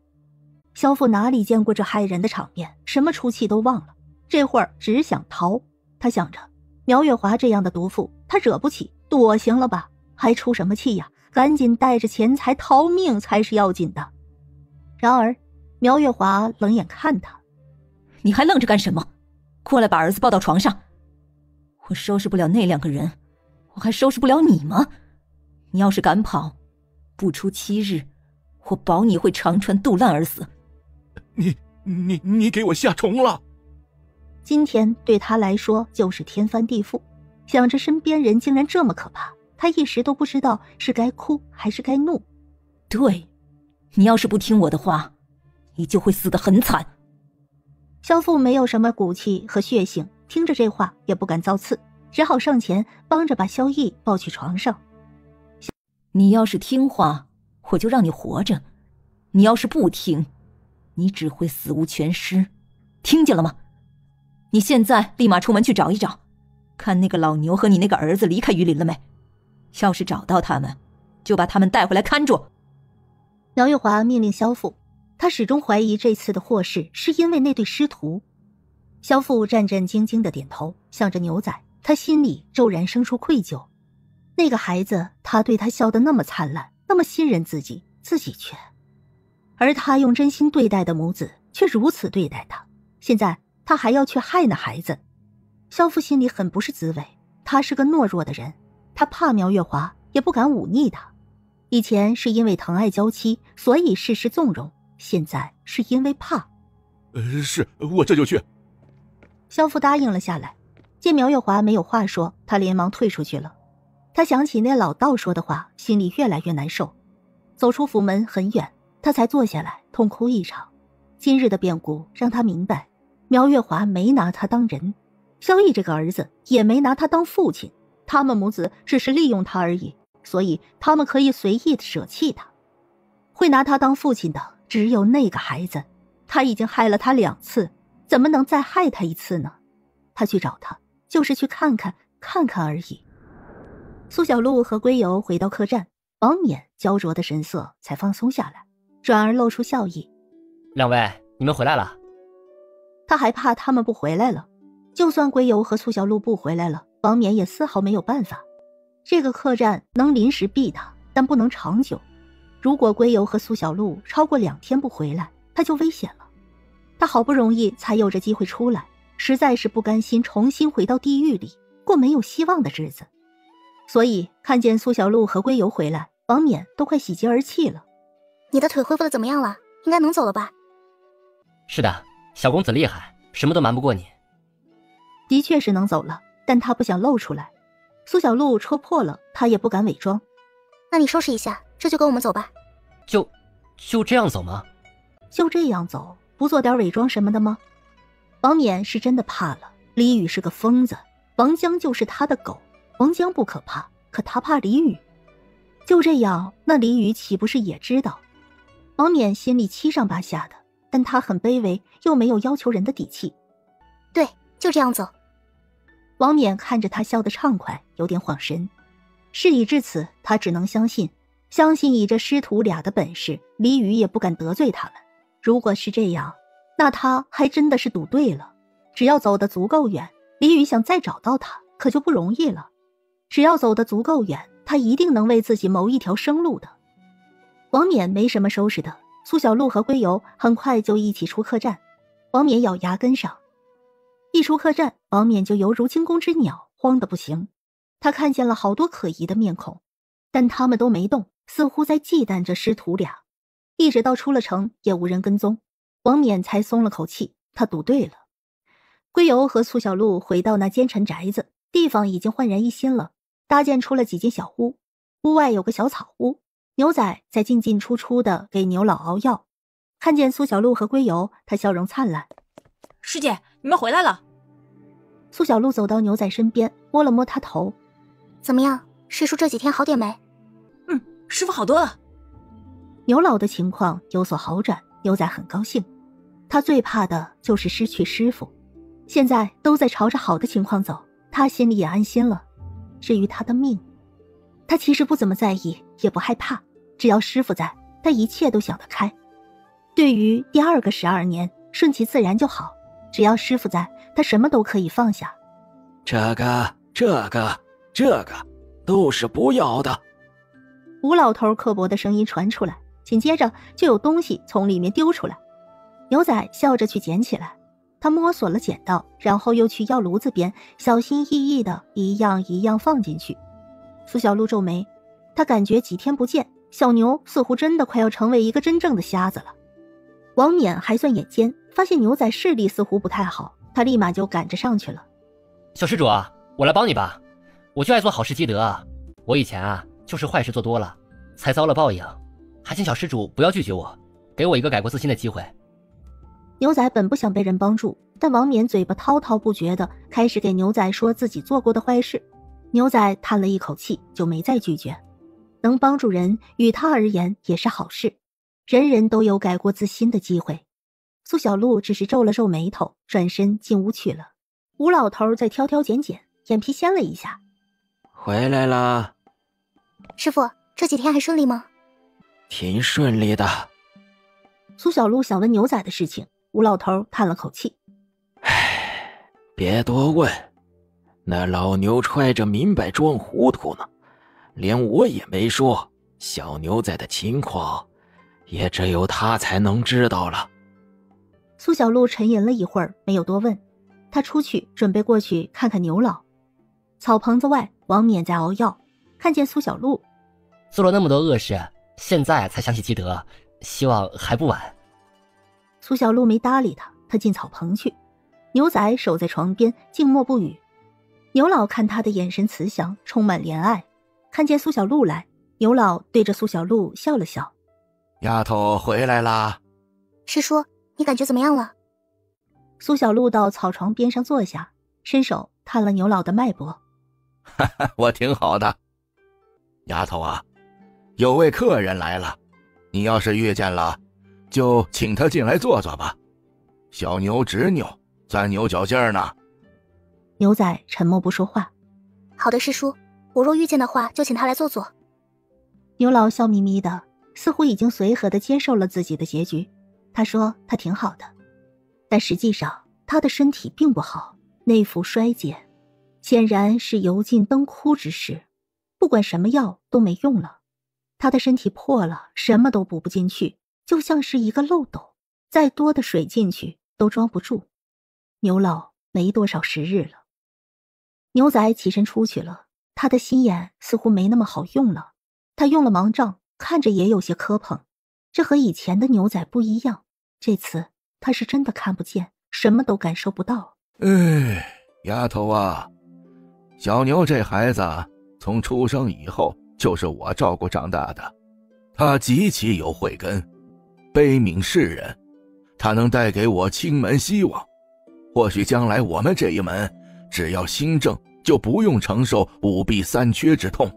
萧父哪里见过这骇人的场面，什么出气都忘了，这会儿只想逃。他想着，苗月华这样的毒妇，他惹不起，躲行了吧，还出什么气呀？赶紧带着钱财逃命才是要紧的。然而苗月华冷眼看他：“你还愣着干什么？过来把儿子抱到床上。我收拾不了那2个人，我还收拾不了你吗？你要是敢跑，不出7日，我保你会肠穿肚烂而死。”你给我下虫了！今天对他来说就是天翻地覆，想着身边人竟然这么可怕，他一时都不知道是该哭还是该怒。对，你要是不听我的话，你就会死得很惨。萧父没有什么骨气和血性，听着这话也不敢造次，只好上前帮着把萧逸抱去床上。你要是听话，我就让你活着；你要是不听，你只会死无全尸，听见了吗？你现在立马出门去找一找，看那个老牛和你那个儿子离开榆林了没？要是找到他们，就把他们带回来看住。苗月华命令萧父，他始终怀疑这次的祸事是因为那对师徒。萧父战战兢兢地点头，向着牛仔，他心里骤然生出愧疚。那个孩子，他对他笑得那么灿烂，那么信任自己，自己却……而他用真心对待的母子，却如此对待他。现在他还要去害那孩子，萧父心里很不是滋味。他是个懦弱的人，他怕苗月华，也不敢忤逆他。以前是因为疼爱娇妻，所以事事纵容，现在是因为怕。是，我这就去。萧父答应了下来。见苗月华没有话说，他连忙退出去了。他想起那老道说的话，心里越来越难受。走出府门很远，他才坐下来痛哭一场。今日的变故让他明白，苗月华没拿他当人，萧逸这个儿子也没拿他当父亲，他们母子只是利用他而已，所以他们可以随意的舍弃他。会拿他当父亲的只有那个孩子，他已经害了他2次，怎么能再害他1次呢？他去找他，就是去看看而已。苏小璐和归游回到客栈，王冕焦灼的神色才放松下来，转而露出笑意。2位，你们回来了。他还怕他们不回来了，就算归游和苏小璐不回来了，王冕也丝毫没有办法。这个客栈能临时避他，但不能长久。如果归游和苏小璐超过2天不回来，他就危险了。他好不容易才有着机会出来，实在是不甘心重新回到地狱里过没有希望的日子。所以看见苏小璐和归游回来，王冕都快喜极而泣了。你的腿恢复的怎么样了？应该能走了吧？是的，小公子厉害，什么都瞒不过你。的确是能走了，但他不想露出来。苏小璐戳破了，他也不敢伪装。那你收拾一下，这就跟我们走吧。就这样走吗？就这样走，不做点伪装什么的吗？王冕是真的怕了，李宇是个疯子，王江就是他的狗。王江不可怕，可他怕李宇。就这样，那李宇岂不是也知道？王冕心里七上八下的，但他很卑微，又没有要求人的底气。对，就这样走。王冕看着他笑得畅快，有点恍神。事已至此，他只能相信以这师徒俩的本事，李宇也不敢得罪他们。如果是这样，那他还真的是赌对了。只要走得足够远，李宇想再找到他，可就不容易了。只要走得足够远，他一定能为自己谋一条生路的。王冕没什么收拾的，苏小璐和归游很快就一起出客栈。王冕咬牙跟上。一出客栈，王冕就犹如惊弓之鸟，慌得不行。他看见了好多可疑的面孔，但他们都没动，似乎在忌惮着师徒俩。一直到出了城，也无人跟踪，王冕才松了口气，他赌对了。归游和苏小璐回到那奸臣宅子，地方已经焕然一新了，搭建出了几间小屋，屋外有个小草屋，牛仔在进进出出的给牛老熬药。看见苏小璐和归游，他笑容灿烂。师姐，你们回来了。苏小璐走到牛仔身边，摸了摸他头。怎么样，师叔这几天好点没？师傅好多了。牛老的情况有所好转，牛仔很高兴。他最怕的就是失去师傅，现在都在朝着好的情况走，他心里也安心了。至于他的命，他其实不怎么在意，也不害怕，只要师傅在，他一切都想得开。对于第2个12年，顺其自然就好，只要师傅在，他什么都可以放下。这个都是不要的。吴老头刻薄的声音传出来，紧接着就有东西从里面丢出来。牛仔笑着去捡起来，他摸索了捡到，然后又去药炉子边小心翼翼的一样一样放进去。苏小璐皱眉，他感觉几天不见，小牛似乎真的快要成为一个真正的瞎子了。王冕还算眼尖，发现牛仔视力似乎不太好，他立马就赶着上去了。小施主啊，我来帮你吧，我就爱做好事积德啊，我以前啊就是坏事做多了，才遭了报应，还请小施主不要拒绝我，给我一个改过自新的机会。牛仔本不想被人帮助，但王冕嘴巴滔滔不绝的开始给牛仔说自己做过的坏事。牛仔叹了一口气，就没再拒绝。能帮助人与他而言也是好事，人人都有改过自新的机会。苏小璐只是皱了皱眉头，转身进屋去了。吴老头在挑挑拣拣，眼皮掀了一下。回来了。师傅，这几天还顺利吗？挺顺利的。苏小璐想问牛仔的事情，吴老头叹了口气。别多问，那老牛揣着明白装糊涂呢，连我也没说，小牛仔的情况也只有他才能知道了。苏小璐沉吟了一会儿，没有多问。他出去准备过去看看牛老。草棚子外，王冕在熬药，看见苏小璐，做了那么多恶事，现在才想起积德，希望还不晚。苏小璐没搭理他，他进草棚去。牛仔守在床边静默不语。牛老看他的眼神慈祥，充满怜爱。看见苏小璐来，牛老对着苏小璐笑了笑。丫头回来啦。师叔，你感觉怎么样了？苏小璐到草床边上坐下，伸手探了牛老的脉搏。我挺好的。丫头啊，有位客人来了，你要是遇见了，就请他进来坐坐吧。小牛执拗，钻牛角尖呢。牛仔沉默不说话。好的，师叔，我若遇见的话，就请他来坐坐。牛老笑眯眯的，似乎已经随和的接受了自己的结局。他说他挺好的，但实际上他的身体并不好，内服衰竭，显然是油尽灯枯之势。不管什么药都没用了，他的身体破了，什么都补不进去，就像是一个漏斗，再多的水进去都装不住。牛老没多少时日了。牛仔起身出去了，他的心眼似乎没那么好用了。他用了盲杖，看着也有些磕碰。这和以前的牛仔不一样，这次他是真的看不见，什么都感受不到。丫头啊，小牛这孩子从出生以后就是我照顾长大的，他极其有慧根，悲悯世人，他能带给我清门希望。或许将来我们这一门只要心正，就不用承受五弊三缺之痛。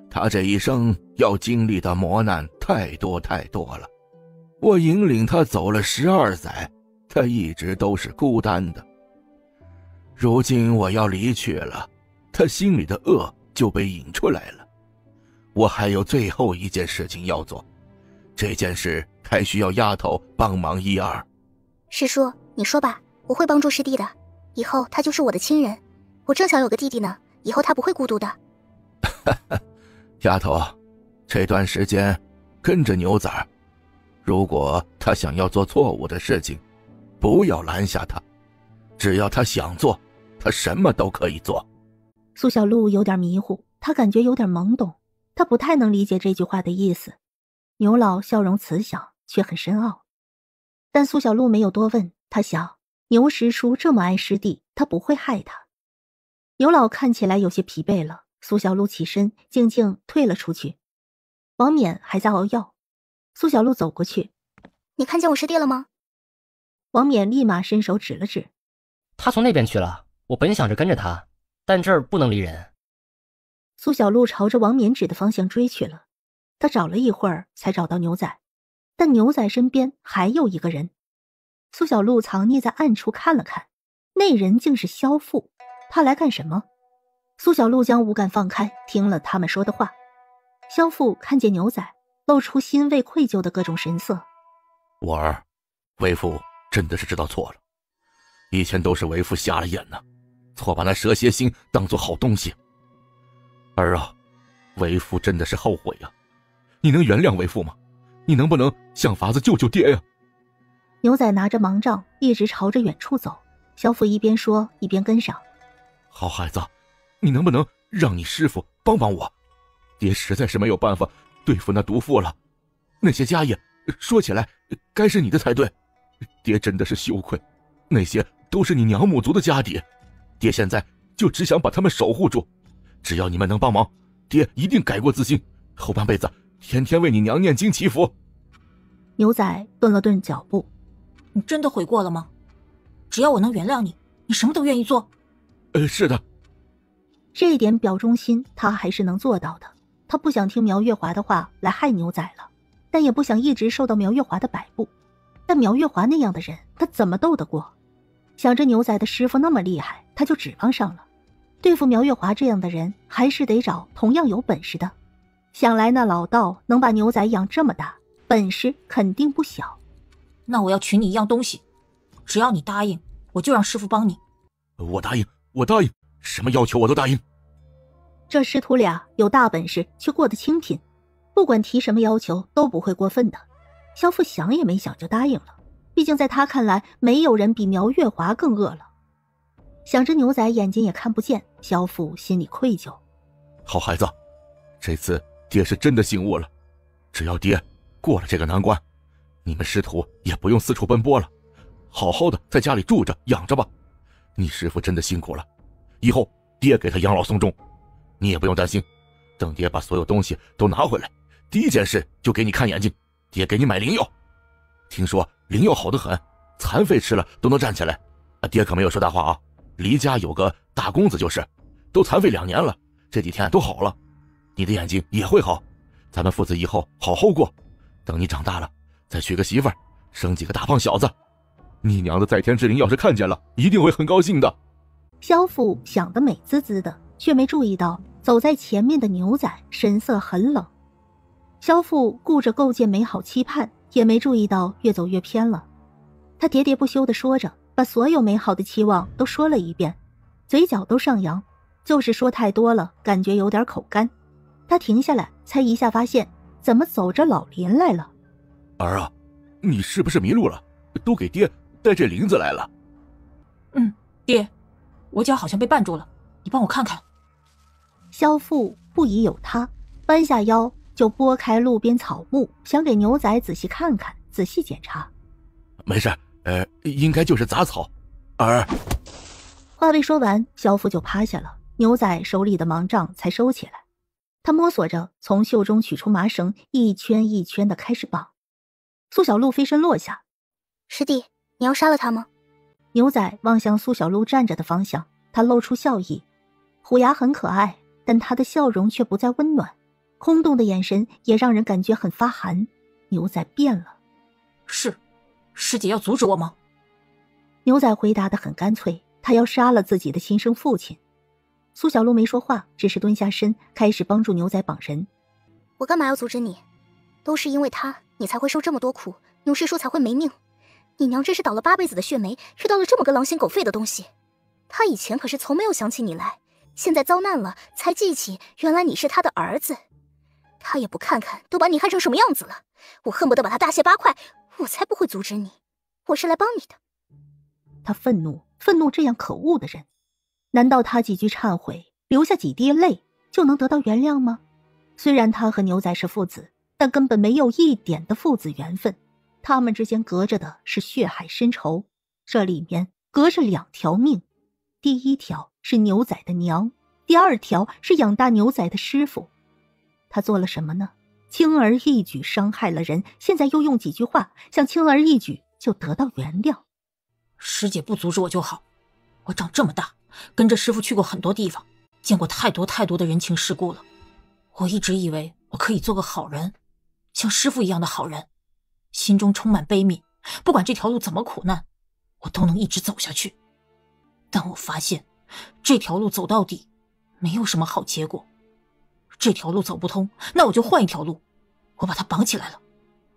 他这一生要经历的磨难太多太多了，我引领他走了12载，他一直都是孤单的。如今我要离去了，他心里的恶就被引出来了。我还有最后一件事情要做，这件事还需要丫头帮忙一二。师叔，你说吧，我会帮助师弟的，以后他就是我的亲人。我正想有个弟弟呢，以后他不会孤独的。丫头，这段时间跟着牛仔，如果他想要做错误的事情，不要拦下他，只要他想做，他什么都可以做。苏小璐有点迷糊，她感觉有点懵懂，她不太能理解这句话的意思。牛老笑容慈祥，却很深奥。但苏小璐没有多问，她想，牛师叔这么爱师弟，他不会害他。牛老看起来有些疲惫了，苏小璐起身，静静退了出去。王冕还在熬药，苏小璐走过去。你看见我师弟了吗？王冕立马伸手指了指。他从那边去了，我本想着跟着他，但这儿不能离人。苏小璐朝着王冕指的方向追去了。他找了一会儿才找到牛仔，但牛仔身边还有一个人。苏小璐藏匿在暗处看了看，那人竟是萧父。他来干什么？苏小璐将五感放开，听了他们说的话。萧父看见牛仔，露出欣慰愧疚的各种神色。我儿，为父真的是知道错了，以前都是为父瞎了眼呢，错把那蛇蝎星当作好东西。儿啊，为父真的是后悔啊，你能原谅为父吗？你能不能想法子救救爹呀？牛仔拿着盲杖一直朝着远处走，萧父一边说一边跟上。好孩子，你能不能让你师父帮帮我？爹实在是没有办法对付那毒妇了。那些家业说起来该是你的才对，爹真的是羞愧，那些都是你娘母族的家底，爹现在就只想把他们守护住。只要你们能帮忙，爹一定改过自新，后半辈子天天为你娘念经祈福。牛仔顿了顿脚步。你真的悔过了吗？只要我能原谅你，你什么都愿意做。是的。这一点表忠心他还是能做到的。他不想听苗月华的话来害牛仔了，但也不想一直受到苗月华的摆布。但苗月华那样的人，他怎么斗得过？想着牛仔的师傅那么厉害，他就指望上了。对付苗月华这样的人，还是得找同样有本事的。想来那老道能把牛仔养这么大，本事肯定不小。那我要取你一样东西，只要你答应，我就让师傅帮你。我答应，我答应，什么要求我都答应。这师徒俩有大本事，却过得清贫，不管提什么要求都不会过分的。萧父想也没想就答应了，毕竟在他看来，没有人比苗月华更恶了。想着牛仔眼睛也看不见，萧父心里愧疚。好孩子，这次爹是真的醒悟了，只要爹过了这个难关，你们师徒也不用四处奔波了，好好的在家里住着养着吧。你师父真的辛苦了，以后爹给他养老送终，你也不用担心，等爹把所有东西都拿回来，第一件事就给你看眼睛，爹给你买灵药。听说灵药好得很，残废吃了都能站起来。爹可没有说大话啊，黎家有个大公子就是，都残废2年了，这几天都好了。你的眼睛也会好，咱们父子以后好好过，等你长大了再娶个媳妇儿，生几个大胖小子，你娘的在天之灵要是看见了，一定会很高兴的。萧父想得美滋滋的，却没注意到走在前面的牛仔神色很冷。萧父顾着构建美好期盼，也没注意到越走越偏了。他喋喋不休地说着，把所有美好的期望都说了一遍，嘴角都上扬，就是说太多了，感觉有点口干。他停下来，才一下发现怎么走着老林来了。儿啊，你是不是迷路了？都给爹带这林子来了。爹，我脚好像被绊住了，你帮我看看。萧父不疑有他，弯下腰就拨开路边草木，想给牛仔仔细看看，仔细检查。没事，应该就是杂草。儿，话未说完，萧父就趴下了，牛仔手里的盲杖才收起来。他摸索着从袖中取出麻绳，一圈一圈的开始绑。苏小璐飞身落下。师弟，你要杀了他吗？牛仔望向苏小璐站着的方向，他露出笑意。虎牙很可爱，但他的笑容却不再温暖，空洞的眼神也让人感觉很发寒。牛仔变了。是，师姐要阻止我吗？牛仔回答得很干脆，他要杀了自己的亲生父亲。苏小璐没说话，只是蹲下身，开始帮助牛仔绑人。我干嘛要阻止你？都是因为他，你才会受这么多苦，牛师叔才会没命。你娘真是倒了8辈子的血霉，遇到了这么个狼心狗肺的东西。他以前可是从没有想起你来，现在遭难了才记起原来你是他的儿子。他也不看看都把你害成什么样子了，我恨不得把他大卸8块，我才不会阻止你，我是来帮你的。他愤怒这样可恶的人。难道他几句忏悔，流下几滴泪就能得到原谅吗？虽然他和牛仔是父子，但根本没有一点的父子缘分，他们之间隔着的是血海深仇，这里面隔着2条命，第一条是牛仔的娘，第2条是养大牛仔的师傅。他做了什么呢？轻而易举伤害了人，现在又用几句话想轻而易举就得到原谅。师姐不阻止我就好，我长这么大跟着师父去过很多地方，见过太多的人情世故了。我一直以为我可以做个好人，像师父一样的好人，心中充满悲悯，不管这条路怎么苦难，我都能一直走下去。但我发现这条路走到底没有什么好结果，这条路走不通，那我就换一条路。我把他绑起来了，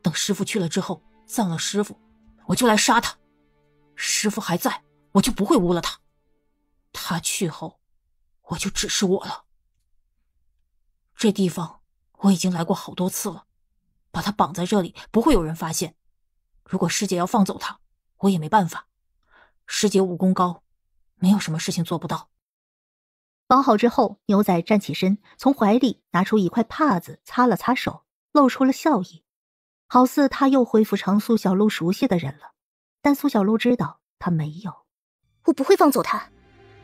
等师父去了之后，葬了师父，我就来杀他。师父还在，我就不会污了他。他去后，我就只是我了。这地方我已经来过好多次了，把他绑在这里不会有人发现。如果师姐要放走他，我也没办法。师姐武功高，没有什么事情做不到。绑好之后，牛仔站起身，从怀里拿出一块帕子擦了擦手，露出了笑意，好似他又恢复成苏小璐熟悉的人了。但苏小璐知道他没有。我不会放走他，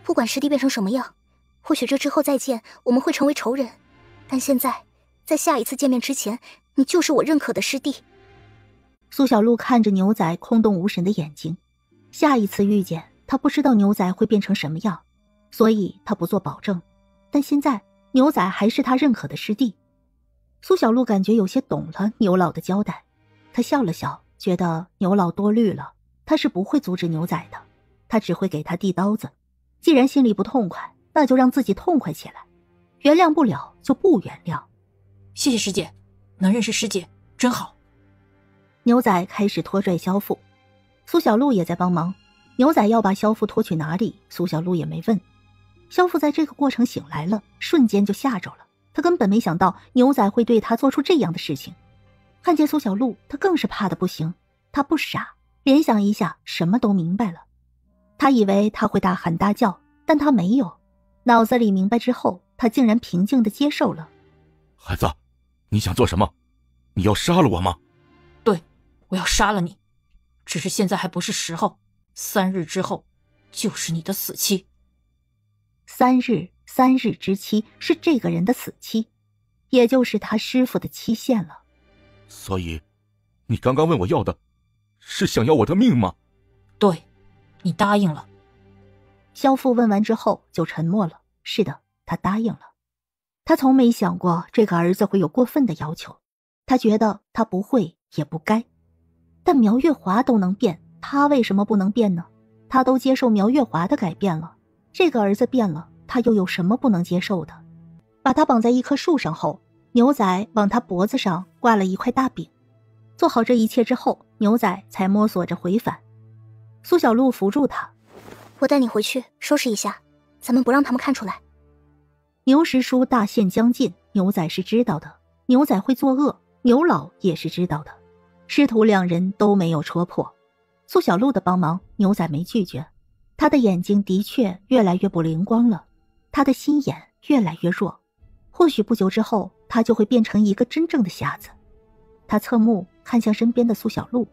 不管师弟变成什么样，或许这之后再见我们会成为仇人，但现在在下一次见面之前，你就是我认可的师弟。苏小璐看着牛仔空洞无神的眼睛，下一次遇见他不知道牛仔会变成什么样，所以他不做保证，但现在牛仔还是他认可的师弟。苏小璐感觉有些懂了牛老的交代，他笑了笑，觉得牛老多虑了，他是不会阻止牛仔的，他只会给他递刀子。既然心里不痛快，那就让自己痛快起来，原谅不了就不原谅。谢谢师姐，能认识师姐真好。牛仔开始拖拽萧父，苏小璐也在帮忙。牛仔要把萧父拖去哪里，苏小璐也没问。萧父在这个过程醒来了，瞬间就吓着了，他根本没想到牛仔会对他做出这样的事情。看见苏小璐，他更是怕得不行。他不傻，联想一下什么都明白了。他以为他会大喊大叫，但他没有。脑子里明白之后，他竟然平静地接受了。孩子，你想做什么？你要杀了我吗？对，我要杀了你，只是现在还不是时候，3日之后就是你的死期。3日之期是这个人的死期，也就是他师父的期限了。所以，你刚刚问我要的，是想要我的命吗？对，你答应了。萧父问完之后就沉默了。是的，他答应了。他从没想过这个儿子会有过分的要求，他觉得他不会也不该。但苗月华都能变，他为什么不能变呢？他都接受苗月华的改变了，这个儿子变了，他又有什么不能接受的？把他绑在一棵树上后，牛仔往他脖子上挂了一块大饼。做好这一切之后，牛仔才摸索着回返。苏小璐扶住他，我带你回去收拾一下，咱们不让他们看出来。牛师叔大限将近，牛仔是知道的，牛仔会作恶，牛老也是知道的，师徒2人都没有戳破。苏小璐的帮忙，牛仔没拒绝。他的眼睛的确越来越不灵光了，他的心眼越来越弱，或许不久之后，他就会变成一个真正的瞎子。他侧目看向身边的苏小璐，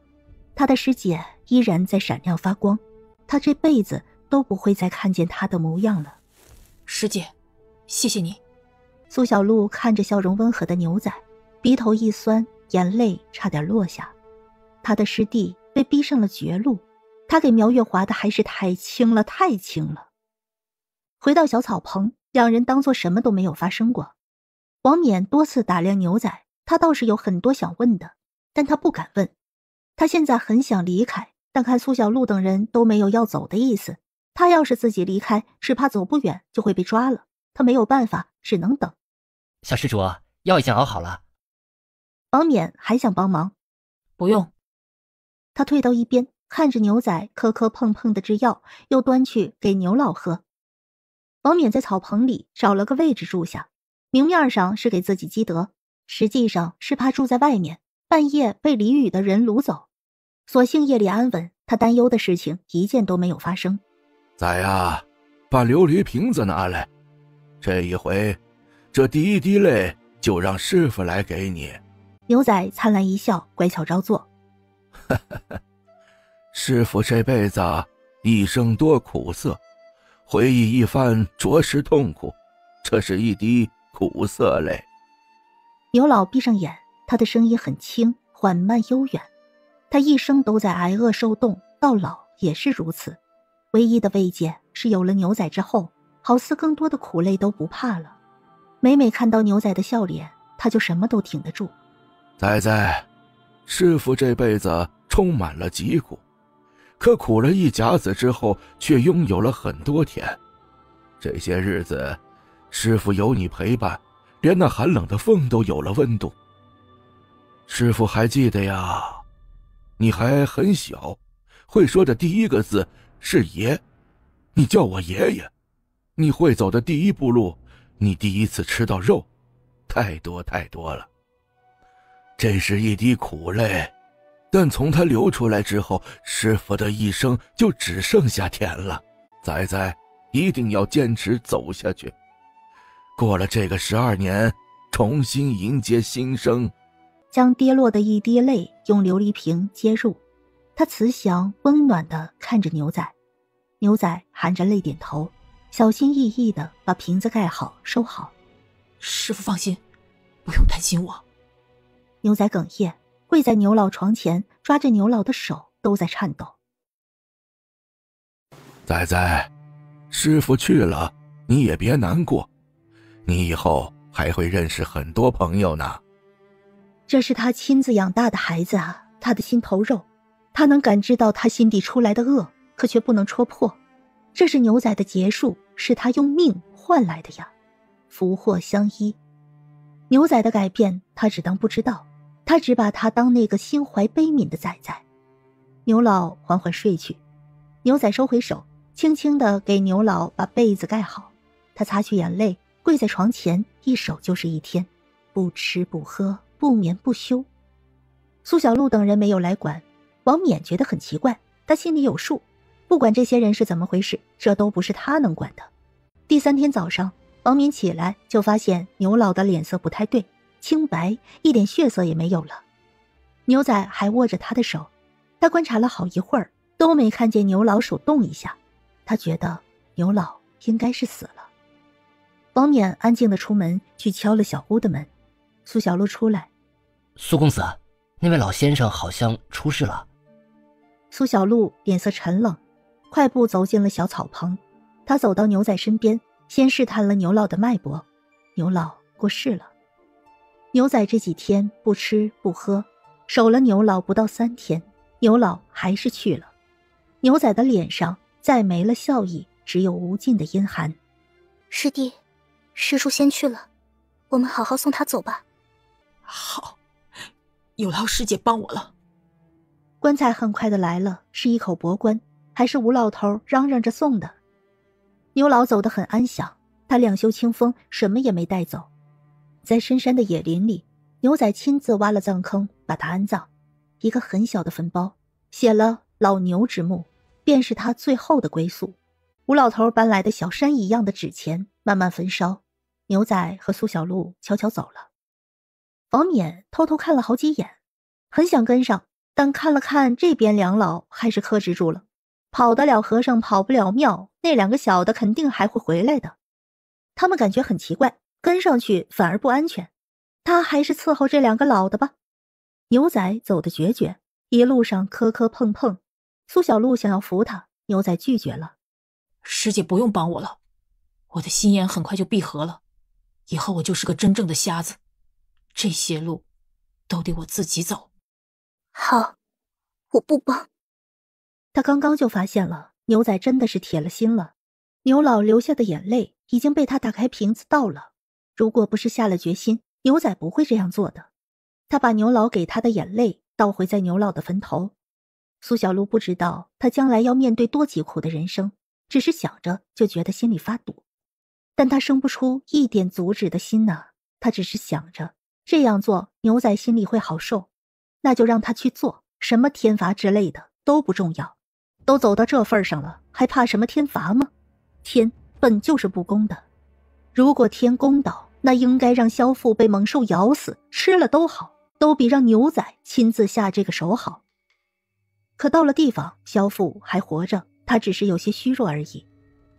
他的师姐依然在闪亮发光，他这辈子都不会再看见她的模样了。师姐，谢谢你。苏小璐看着笑容温和的牛仔，鼻头一酸，眼泪差点落下。他的师弟被逼上了绝路，他给苗月华的还是太轻了，太轻了。回到小草棚，2人当作什么都没有发生过。王冕多次打量牛仔，他倒是有很多想问的，但他不敢问。他现在很想离开，但看苏小璐等人都没有要走的意思，他要是自己离开，只怕走不远就会被抓了。他没有办法，只能等。小施主，药已经熬好了。王冕还想帮忙。不用。他退到一边，看着牛仔磕磕碰碰的制药，又端去给牛老喝。王冕在草棚里找了个位置住下，明面上是给自己积德，实际上是怕住在外面，半夜被李宇的人掳走。所幸夜里安稳，他担忧的事情一件都没有发生。仔呀，把琉璃瓶子拿来，这一回，这第一滴泪就让师傅来给你。牛仔灿烂一笑，乖巧照做。师傅这辈子一生多苦涩，回忆一番着实痛苦，这是一滴苦涩泪。牛老闭上眼，他的声音很轻，缓慢悠远。他一生都在挨饿受冻，到老也是如此。唯一的慰藉是有了牛仔之后，好似更多的苦累都不怕了。每每看到牛仔的笑脸，他就什么都挺得住。仔仔，师傅这辈子充满了疾苦，可苦了一甲子之后，却拥有了很多甜。这些日子，师傅有你陪伴，连那寒冷的风都有了温度。师傅还记得呀，你还很小，会说的第一个字是爷，你叫我爷爷。你会走的第一步路，你第一次吃到肉，太多太多了。这是一滴苦泪，但从它流出来之后，师傅的一生就只剩下甜了。仔仔一定要坚持走下去，过了这个12年，重新迎接新生。将跌落的一滴泪用琉璃瓶接入，他慈祥温暖地看着牛仔。牛仔含着泪点头，小心翼翼地把瓶子盖好收好。师父放心，不用担心我。牛仔哽咽，跪在牛老床前，抓着牛老的手都在颤抖。仔仔，师父去了，你也别难过，你以后还会认识很多朋友呢。这是他亲自养大的孩子啊，他的心头肉，他能感知到他心底出来的恶，可却不能戳破。这是牛仔的结束，是他用命换来的呀，福祸相依。牛仔的改变，他只当不知道，他只把他当那个心怀悲悯的仔仔。牛老缓缓睡去，牛仔收回手，轻轻地给牛老把被子盖好。他擦去眼泪，跪在床前，一守就是一天，不吃不喝，不眠不休。苏小璐等人没有来管，王冕觉得很奇怪，他心里有数，不管这些人是怎么回事，这都不是他能管的。第3天早上，王冕起来就发现牛老的脸色不太对，清白，一点血色也没有了。牛仔还握着他的手，他观察了好一会儿，都没看见牛老手动一下。他觉得牛老应该是死了。王冕安静地出门去敲了小屋的门。苏小璐出来，苏公子，那位老先生好像出事了。苏小璐脸色沉冷，快步走进了小草棚。他走到牛仔身边，先试探了牛老的脉搏。牛老过世了。牛仔这几天不吃不喝，守了牛老不到3天，牛老还是去了。牛仔的脸上再没了笑意，只有无尽的阴寒。师弟，师叔先去了，我们好好送他走吧。好，有劳师姐帮我了。棺材很快的来了，是一口薄棺，还是吴老头嚷嚷着送的。牛老走得很安详，他两袖清风，什么也没带走。在深山的野林里，牛仔亲自挖了葬坑，把他安葬。一个很小的坟包，写了老牛之墓，便是他最后的归宿。吴老头搬来的小山一样的纸钱慢慢焚烧，牛仔和苏小璐悄悄走了。王冕偷偷看了好几眼，很想跟上，但看了看这边两老，还是克制住了。跑得了和尚跑不了庙，那2个小的肯定还会回来的。他们感觉很奇怪，跟上去反而不安全，他还是伺候这2个老的吧。牛仔走得决绝，一路上磕磕碰碰。苏小璐想要扶他，牛仔拒绝了。师姐不用帮我了，我的心眼很快就闭合了，以后我就是个真正的瞎子，这些路都得我自己走。好，我不帮。他刚刚就发现了，牛仔真的是铁了心了。牛老流下的眼泪已经被他打开瓶子倒了，如果不是下了决心，牛仔不会这样做的。他把牛老给他的眼泪倒回在牛老的坟头。苏小璐不知道他将来要面对多疾苦的人生，只是想着就觉得心里发堵，但他生不出一点阻止的心呐。他只是想着这样做牛仔心里会好受，那就让他去做，什么天罚之类的都不重要。都走到这份上了，还怕什么天罚吗？天本就是不公的，如果天公道，那应该让萧父被猛兽咬死，吃了都好，都比让牛仔亲自下这个手好。可到了地方，萧父还活着，他只是有些虚弱而已。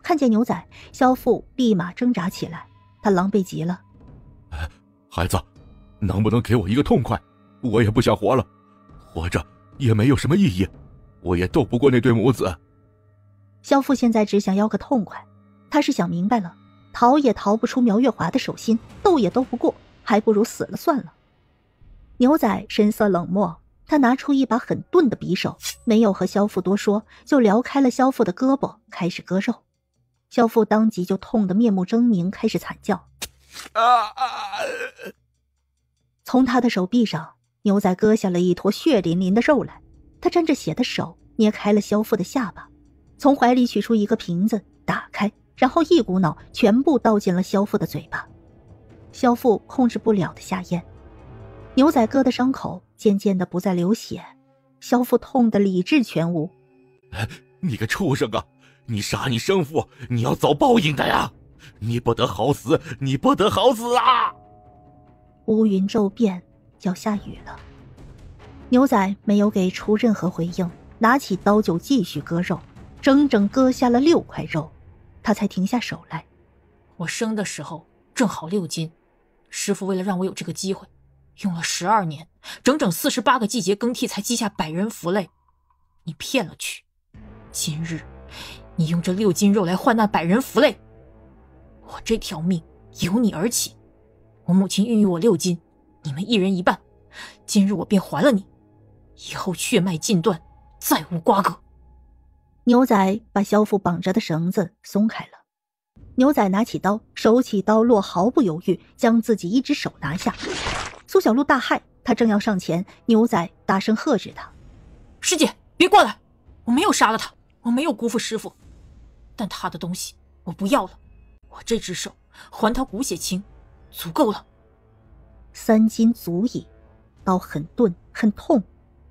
看见牛仔，萧父立马挣扎起来，他狼狈极了。孩子，能不能给我一个痛快？我也不想活了，活着也没有什么意义，我也斗不过那对母子。萧父现在只想要个痛快，他是想明白了，逃也逃不出苗月华的手心，斗也斗不过，还不如死了算了。牛仔神色冷漠，他拿出一把很钝的匕首，没有和萧父多说，就撩开了萧父的胳膊，开始割肉。萧父当即就痛得面目狰狞，开始惨叫。从他的手臂上，牛仔割下了一坨血淋淋的肉来，他沾着血的手捏开了萧父的下巴，从怀里取出一个瓶子，打开，然后一股脑全部倒进了萧父的嘴巴。萧父控制不了的下咽，牛仔割的伤口渐渐的不再流血，萧父痛得理智全无。你个畜生啊，你杀你生父，你要遭报应的呀，你不得好死，你不得好死啊！乌云骤变，要下雨了。牛仔没有给出任何回应，拿起刀就继续割肉，整整割下了6块肉，他才停下手来。我生的时候正好6斤，师父为了让我有这个机会，用了12年，整整48个季节更替才积下100人符类。你骗了去，今日你用这6斤肉来换那100人符类，我这条命由你而起。我母亲孕育我6斤，你们1人1半，今日我便还了你，以后血脉尽断，再无瓜葛。牛仔把萧父绑着的绳子松开了，牛仔拿起刀，手起刀落，毫不犹豫将自己一只手拿下。苏小璐大骇，他正要上前，牛仔大声喝止他：师姐别过来，我没有杀了他，我没有辜负师父，但他的东西我不要了，我这只手还他骨血情足够了。3斤足矣。刀很钝很痛，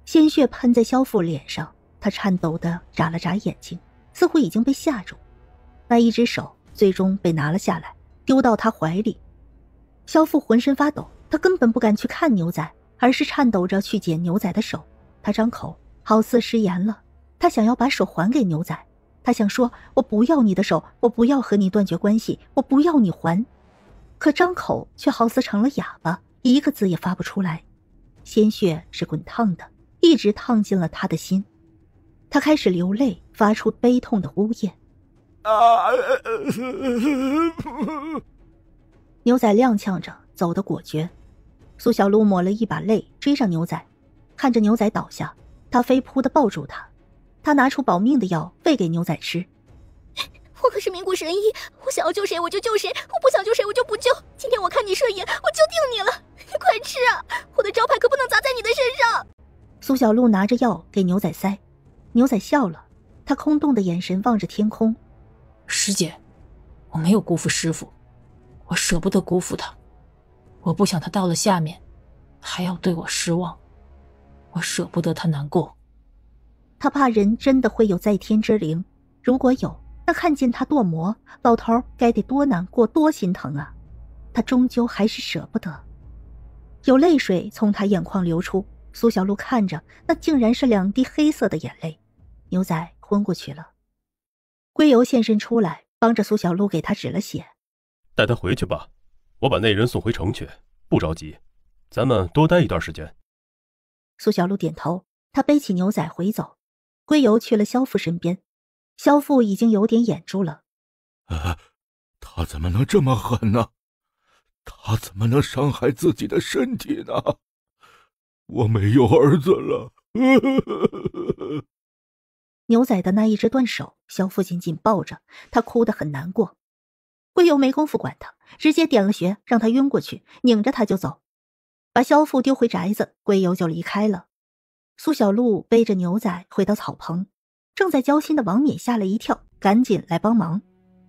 鲜血喷在萧父脸上，他颤抖地眨了眨眼睛，似乎已经被吓住。那一只手最终被拿了下来，丢到他怀里。萧父浑身发抖，他根本不敢去看牛仔，而是颤抖着去捡牛仔的手。他张口，好似食言了。他想要把手还给牛仔，他想说：“我不要你的手，我不要和你断绝关系，我不要你还。”可张口却好似成了哑巴，一个字也发不出来。鲜血是滚烫的，一直烫进了他的心。他开始流泪，发出悲痛的呜咽。牛仔踉跄着走得果决。苏小璐抹了一把泪，追上牛仔，看着牛仔倒下，他飞扑地抱住他。他拿出保命的药喂给牛仔吃。我可是名古神医，我想要救谁我就救谁，我不想救谁我就不救。今天我看你顺眼，我就定你了。快吃啊，我的招牌可不能砸在你的身上。苏小璐拿着药给牛仔塞。牛仔笑了，他空洞的眼神望着天空。师姐，我没有辜负师父，我舍不得辜负他，我不想他到了下面还要对我失望，我舍不得他难过。他怕人真的会有在天之灵，如果有，那看见他堕魔，老头该得多难过多心疼啊。他终究还是舍不得。有泪水从他眼眶流出，苏小璐看着，那竟然是2滴黑色的眼泪。牛仔昏过去了。龟油现身出来，帮着苏小璐给他止了血。带他回去吧，我把那人送回城去，不着急，咱们多待一段时间。苏小璐点头，他背起牛仔回走。龟油去了萧父身边，萧父已经有点眼珠了。他怎么能这么狠呢？他怎么能伤害自己的身体呢？我没有儿子了。牛仔的那一只断手，萧父紧紧抱着，他哭得很难过。龟油没工夫管他，直接点了穴，让他晕过去，拧着他就走。把萧父丢回宅子，龟油就离开了。苏小璐背着牛仔回到草棚，正在交心的王冕吓了一跳，赶紧来帮忙。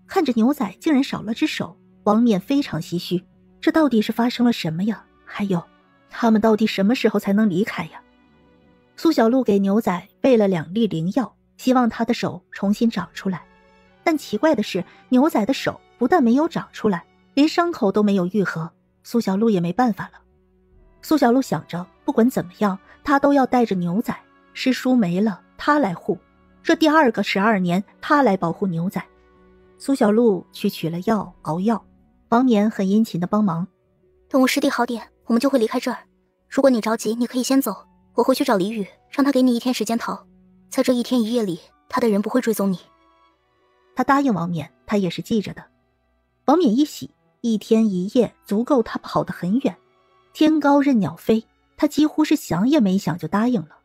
看着牛仔竟然少了只手，王冕非常唏嘘，这到底是发生了什么呀？还有，他们到底什么时候才能离开呀？苏小璐给牛仔喂了2粒灵药，希望他的手重新长出来。但奇怪的是，牛仔的手不但没有长出来，连伤口都没有愈合，苏小璐也没办法了。苏小璐想着，不管怎么样，他都要带着牛仔，师叔没了，他来护。这第2个12年，他来保护牛仔。苏小璐去取了药，熬药。王冕很殷勤的帮忙。等我师弟好点，我们就会离开这儿。如果你着急，你可以先走，我回去找李宇，让他给你1天时间逃。在这1天1夜里，他的人不会追踪你。他答应王冕，他也是记着的。王冕一喜，1天1夜足够他跑得很远。天高任鸟飞，他几乎是想也没想就答应了。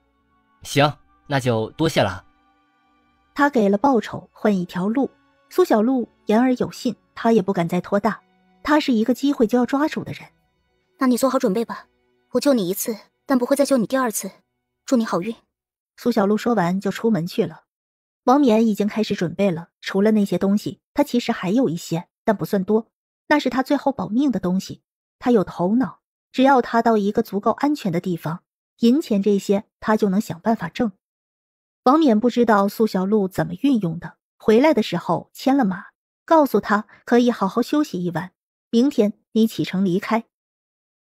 行，那就多谢了。他给了报酬换一条路。苏小璐言而有信，他也不敢再拖大。他是一个机会就要抓住的人。那你做好准备吧，我救你1次，但不会再救你第2次。祝你好运。苏小璐说完就出门去了。王冕已经开始准备了，除了那些东西，他其实还有一些，但不算多。那是他最后保命的东西。他有头脑，只要他到一个足够安全的地方，银钱这些他就能想办法挣。王冕不知道苏小璐怎么运用的，回来的时候牵了马，告诉他可以好好休息1晚，明天你启程离开。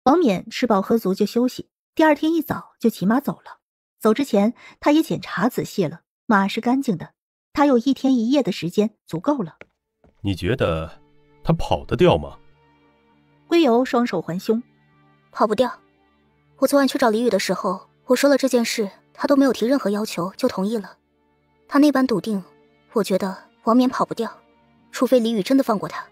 王冕吃饱喝足就休息，第2天一早就骑马走了。走之前他也检查仔细了，马是干净的，他有1天1夜的时间足够了。你觉得他跑得掉吗？龟油双手环胸，跑不掉。我昨晚去找李宇的时候，我说了这件事，他都没有提任何要求就同意了。他那般笃定，我觉得王冕跑不掉，除非李宇真的放过他。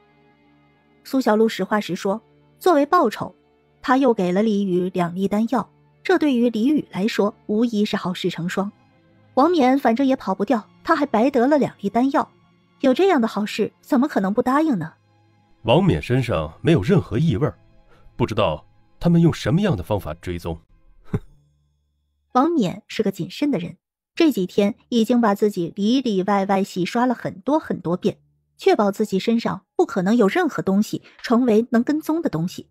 苏小璐实话实说，作为报酬，他又给了李宇2粒丹药，这对于李宇来说无疑是好事成双。王冕反正也跑不掉，他还白得了2粒丹药，有这样的好事怎么可能不答应呢？王冕身上没有任何异味，不知道他们用什么样的方法追踪。王冕是个谨慎的人，这几天已经把自己里里外外洗刷了很多遍，确保自己身上不可能有任何东西成为能跟踪的东西。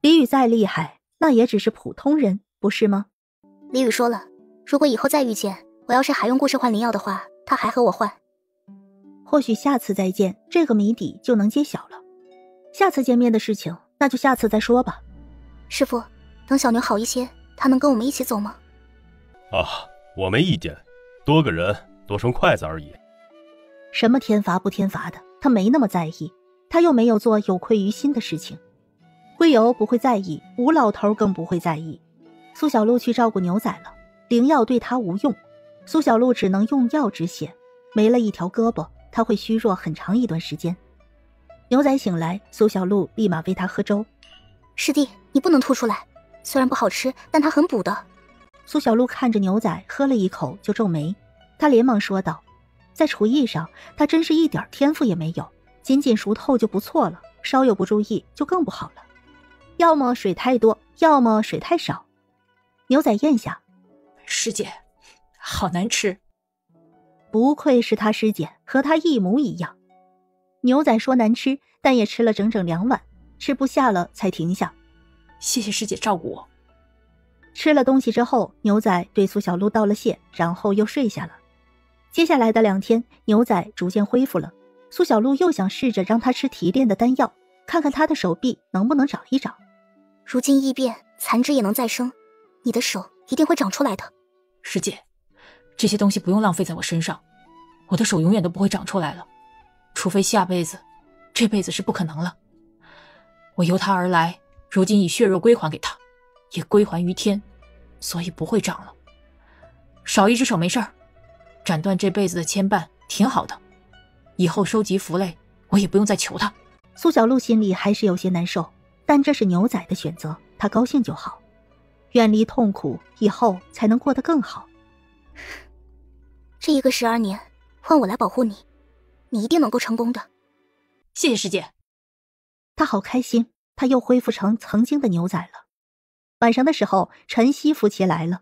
李宇再厉害，那也只是普通人，不是吗？李宇说了，如果以后再遇见，我要是还用故事换灵药的话，他还和我换。或许下次再见，这个谜底就能揭晓了。下次见面的事情，那就下次再说吧。师傅，等小牛好一些，他能跟我们一起走吗？啊，我没意见，多个人多双筷子而已。什么天罚不天罚的，他没那么在意，他又没有做有愧于心的事情。贵友不会在意，吴老头更不会在意。苏小璐去照顾牛仔了，灵药对他无用，苏小璐只能用药止血，没了一条胳膊，他会虚弱很长一段时间。牛仔醒来，苏小璐立马喂他喝粥。师弟，你不能吐出来，虽然不好吃，但它很补的。苏小璐看着牛仔喝了一口就皱眉，他连忙说道，在厨艺上他真是一点天赋也没有，仅仅熟透就不错了，稍有不注意就更不好了，要么水太多，要么水太少。牛仔咽下，师姐好难吃。不愧是他师姐，和他一模一样。牛仔说难吃，但也吃了整整2碗，吃不下了才停下。谢谢师姐照顾我。吃了东西之后，牛仔对苏小璐道了谢，然后又睡下了。接下来的2天，牛仔逐渐恢复了。苏小璐又想试着让他吃提炼的丹药，看看他的手臂能不能长一长。如今异变，残肢也能再生，你的手一定会长出来的。师姐，这些东西不用浪费在我身上，我的手永远都不会长出来了，除非下辈子，这辈子是不可能了。我由他而来，如今以血肉归还给他，也归还于天，所以不会长了。少一只手没事儿，斩断这辈子的牵绊挺好的，以后收集符类我也不用再求他。苏小璐心里还是有些难受，但这是牛仔的选择，他高兴就好，远离痛苦，以后才能过得更好。这一个12年换我来保护你，你一定能够成功的。谢谢师姐。他好开心，他又恢复成曾经的牛仔了。晚上的时候，晨曦夫妻来了。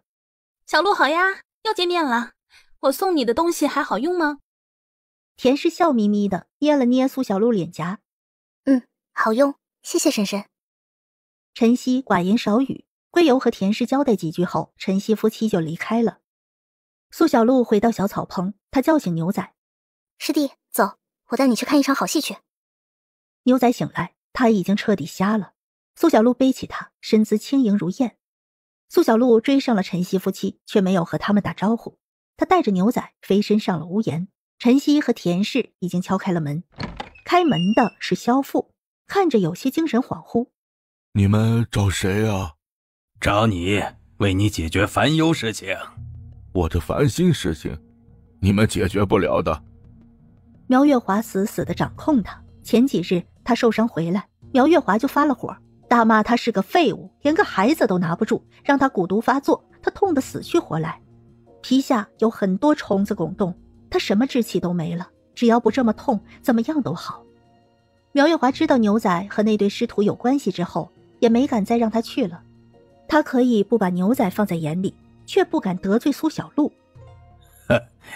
小璐好呀，又见面了，我送你的东西还好用吗？田氏笑眯眯的捏了捏苏小璐脸颊。好用，谢谢婶婶。晨曦寡言少语，归游和田氏交代几句后，晨曦夫妻就离开了。苏小璐回到小草棚，她叫醒牛仔，师弟，走，我带你去看一场好戏去。牛仔醒来，他已经彻底瞎了。苏小璐背起他，身姿轻盈如燕。苏小璐追上了晨曦夫妻，却没有和他们打招呼。他带着牛仔飞身上了屋檐。晨曦和田氏已经敲开了门，开门的是萧父，看着有些精神恍惚。你们找谁啊？找你，为你解决烦忧事情。我的烦心事情，你们解决不了的。苗月华死死地掌控他。前几日他受伤回来，苗月华就发了火，大骂他是个废物，连个孩子都拿不住，让他蛊毒发作，他痛得死去活来，皮下有很多虫子拱动，他什么志气都没了，只要不这么痛，怎么样都好。苗月华知道牛仔和那对师徒有关系之后，也没敢再让他去了。他可以不把牛仔放在眼里，却不敢得罪苏小璐。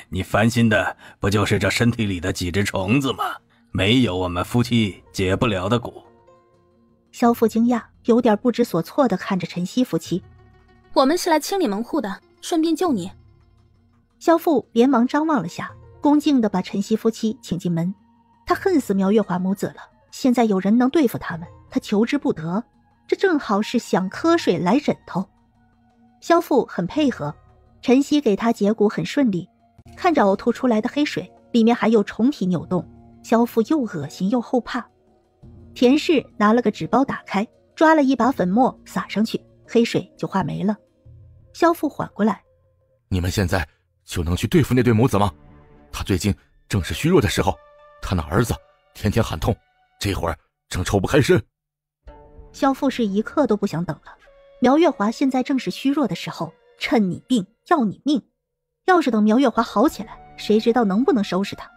你烦心的不就是这身体里的几只虫子吗？没有我们夫妻解不了的蛊。萧父惊讶，有点不知所措地看着晨曦夫妻。我们是来清理门户的，顺便救你。萧父连忙张望了下，恭敬地把晨曦夫妻请进门。他恨死苗月华母子了，现在有人能对付他们，他求之不得，这正好是想瞌睡来枕头。萧父很配合，晨曦给他解蛊很顺利，看着呕吐出来的黑水，里面还有虫体扭动，萧父又恶心又后怕。田氏拿了个纸包打开，抓了一把粉末撒上去，黑水就化没了。萧父缓过来，你们现在就能去对付那对母子吗？他最近正是虚弱的时候，他那儿子天天喊痛，这会儿正抽不开身。萧父是一刻都不想等了，苗月华现在正是虚弱的时候，趁你病要你命，要是等苗月华好起来，谁知道能不能收拾他。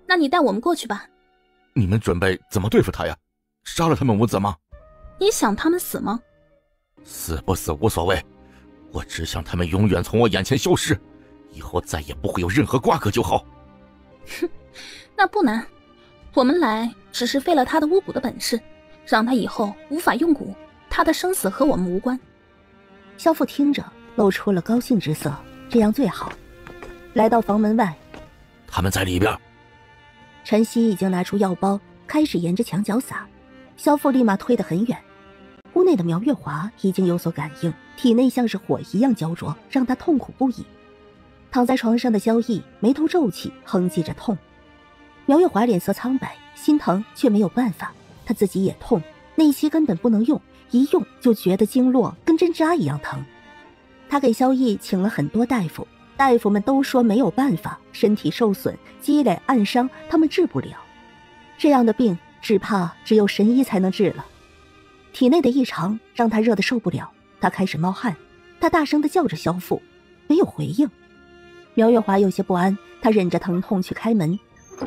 那你带我们过去吧。你们准备怎么对付他呀？杀了他们母子吗？你想他们死吗？死不死无所谓，我只想他们永远从我眼前消失，以后再也不会有任何瓜葛就好。哼，那不难，我们来只是废了他的巫蛊的本事，让他以后无法用蛊，他的生死和我们无关。萧父听着露出了高兴之色，这样最好。来到房门外，他们在里边。晨曦已经拿出药包，开始沿着墙角撒，萧父立马推得很远。屋屋内的苗月华已经有所感应，体内像是火一样焦灼，让他痛苦不已。躺在床上的萧逸眉头皱起，哼唧着痛。苗月华脸色苍白，心疼却没有办法，他自己也痛，内息根本不能用，一用就觉得经络跟针扎一样疼。他给萧逸请了很多大夫，大夫们都说没有办法，身体受损，积累暗伤，他们治不了。这样的病只怕只有神医才能治了。体内的异常让他热得受不了，他开始冒汗，他大声地叫着萧父，没有回应。苗月华有些不安，他忍着疼痛去开门，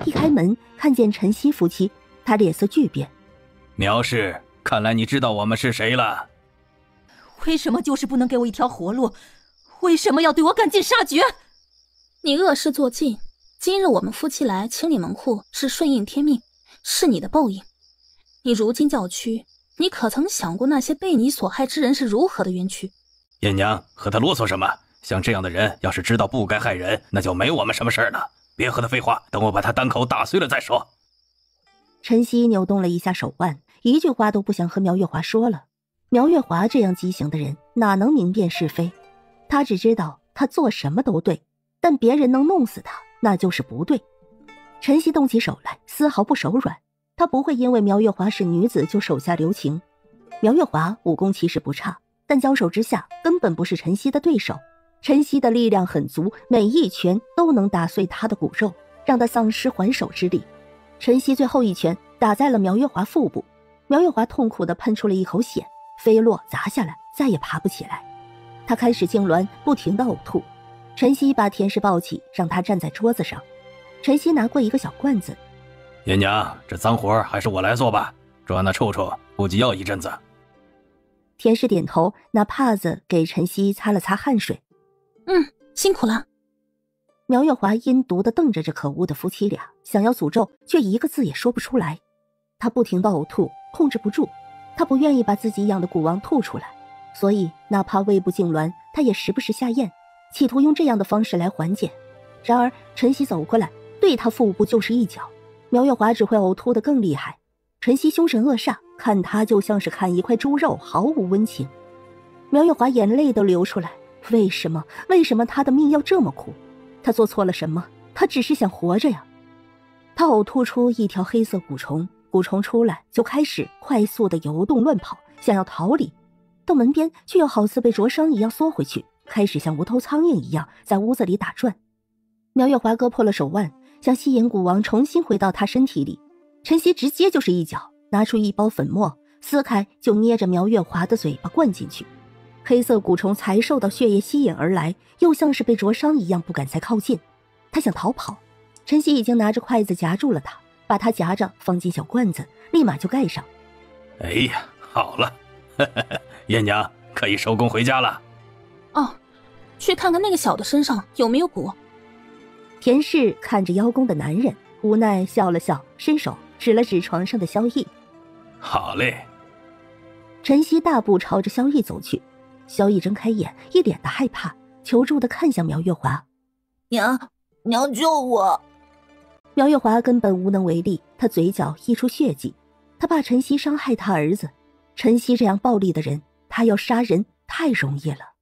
一开门看见陈曦夫妻，他脸色巨变。苗氏，看来你知道我们是谁了。为什么就是不能给我一条活路？为什么要对我赶尽杀绝？你恶事做尽，今日我们夫妻来清理门户是顺应天命，是你的报应。你如今叫屈，你可曾想过那些被你所害之人是如何的冤屈？叶娘，和他啰嗦什么？像这样的人，要是知道不该害人，那就没我们什么事儿了。别和他废话，等我把他单口打碎了再说。陈曦扭动了一下手腕，一句话都不想和苗月华说了。苗月华这样畸形的人哪能明辨是非？他只知道他做什么都对，但别人能弄死他，那就是不对。陈曦动起手来，丝毫不手软。他不会因为苗月华是女子就手下留情。苗月华武功其实不差，但交手之下根本不是陈曦的对手。陈曦的力量很足，每一拳都能打碎他的骨肉，让他丧失还手之力。陈曦最后一拳打在了苗月华腹部，苗月华痛苦地喷出了一口血，飞落砸下来，再也爬不起来。他开始痉挛，不停地呕吐。陈曦把田氏抱起，让他站在桌子上。陈曦拿过一个小罐子，叶娘，这脏活还是我来做吧，抓那臭臭估计要一阵子。田氏点头，拿帕子给陈曦擦了擦汗水。辛苦了。苗月华阴毒地瞪着这可恶的夫妻俩，想要诅咒，却一个字也说不出来。他不停地呕吐，控制不住。他不愿意把自己养的蛊王吐出来，所以哪怕胃部痉挛，他也时不时下咽，企图用这样的方式来缓解。然而陈曦走过来，对他腹部就是一脚，苗月华只会呕吐得更厉害。陈曦凶神恶煞，看他就像是看一块猪肉，毫无温情。苗月华眼泪都流出来，为什么他的命要这么苦？他做错了什么？他只是想活着呀。他呕吐出一条黑色蛊虫，蛊虫出来就开始快速的游动乱跑，想要逃离。到门边却又好似被灼伤一样缩回去，开始像无头苍蝇一样在屋子里打转。苗月华割破了手腕，想吸引蛊王重新回到他身体里。陈曦直接就是一脚，拿出一包粉末，撕开就捏着苗月华的嘴巴灌进去。黑色蛊虫才受到血液吸引而来，又像是被灼伤一样不敢再靠近。他想逃跑，陈曦已经拿着筷子夹住了他，把他夹着放进小罐子，立马就盖上。哎呀，好了，叶娘可以收工回家了。哦，去看看那个小的身上有没有蛊。田氏看着邀功的男人，无奈笑了笑，伸手指了指床上的萧逸。好嘞。陈曦大步朝着萧逸走去。萧逸睁开眼，一脸的害怕，求助的看向苗月华。娘救我！苗月华根本无能为力，他嘴角溢出血迹。他怕陈曦伤害他儿子，陈曦这样暴力的人，他要杀人太容易了。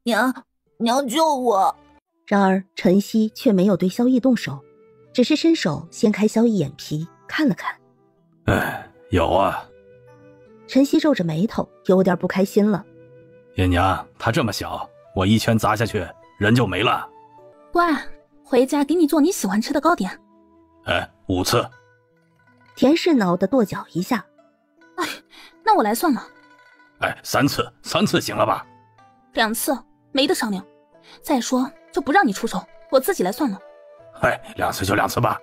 娘救我！然而陈曦却没有对萧逸动手，只是伸手掀开萧逸眼皮看了看。有啊。陈曦皱着眉头，有点不开心了。叶娘，他这么小，我一拳砸下去，人就没了。乖，回家给你做你喜欢吃的糕点。5次。田氏恼得跺脚一下。那我来算了。3次行了吧？2次没得商量。再说就不让你出手，我自己来算了。2次就2次吧。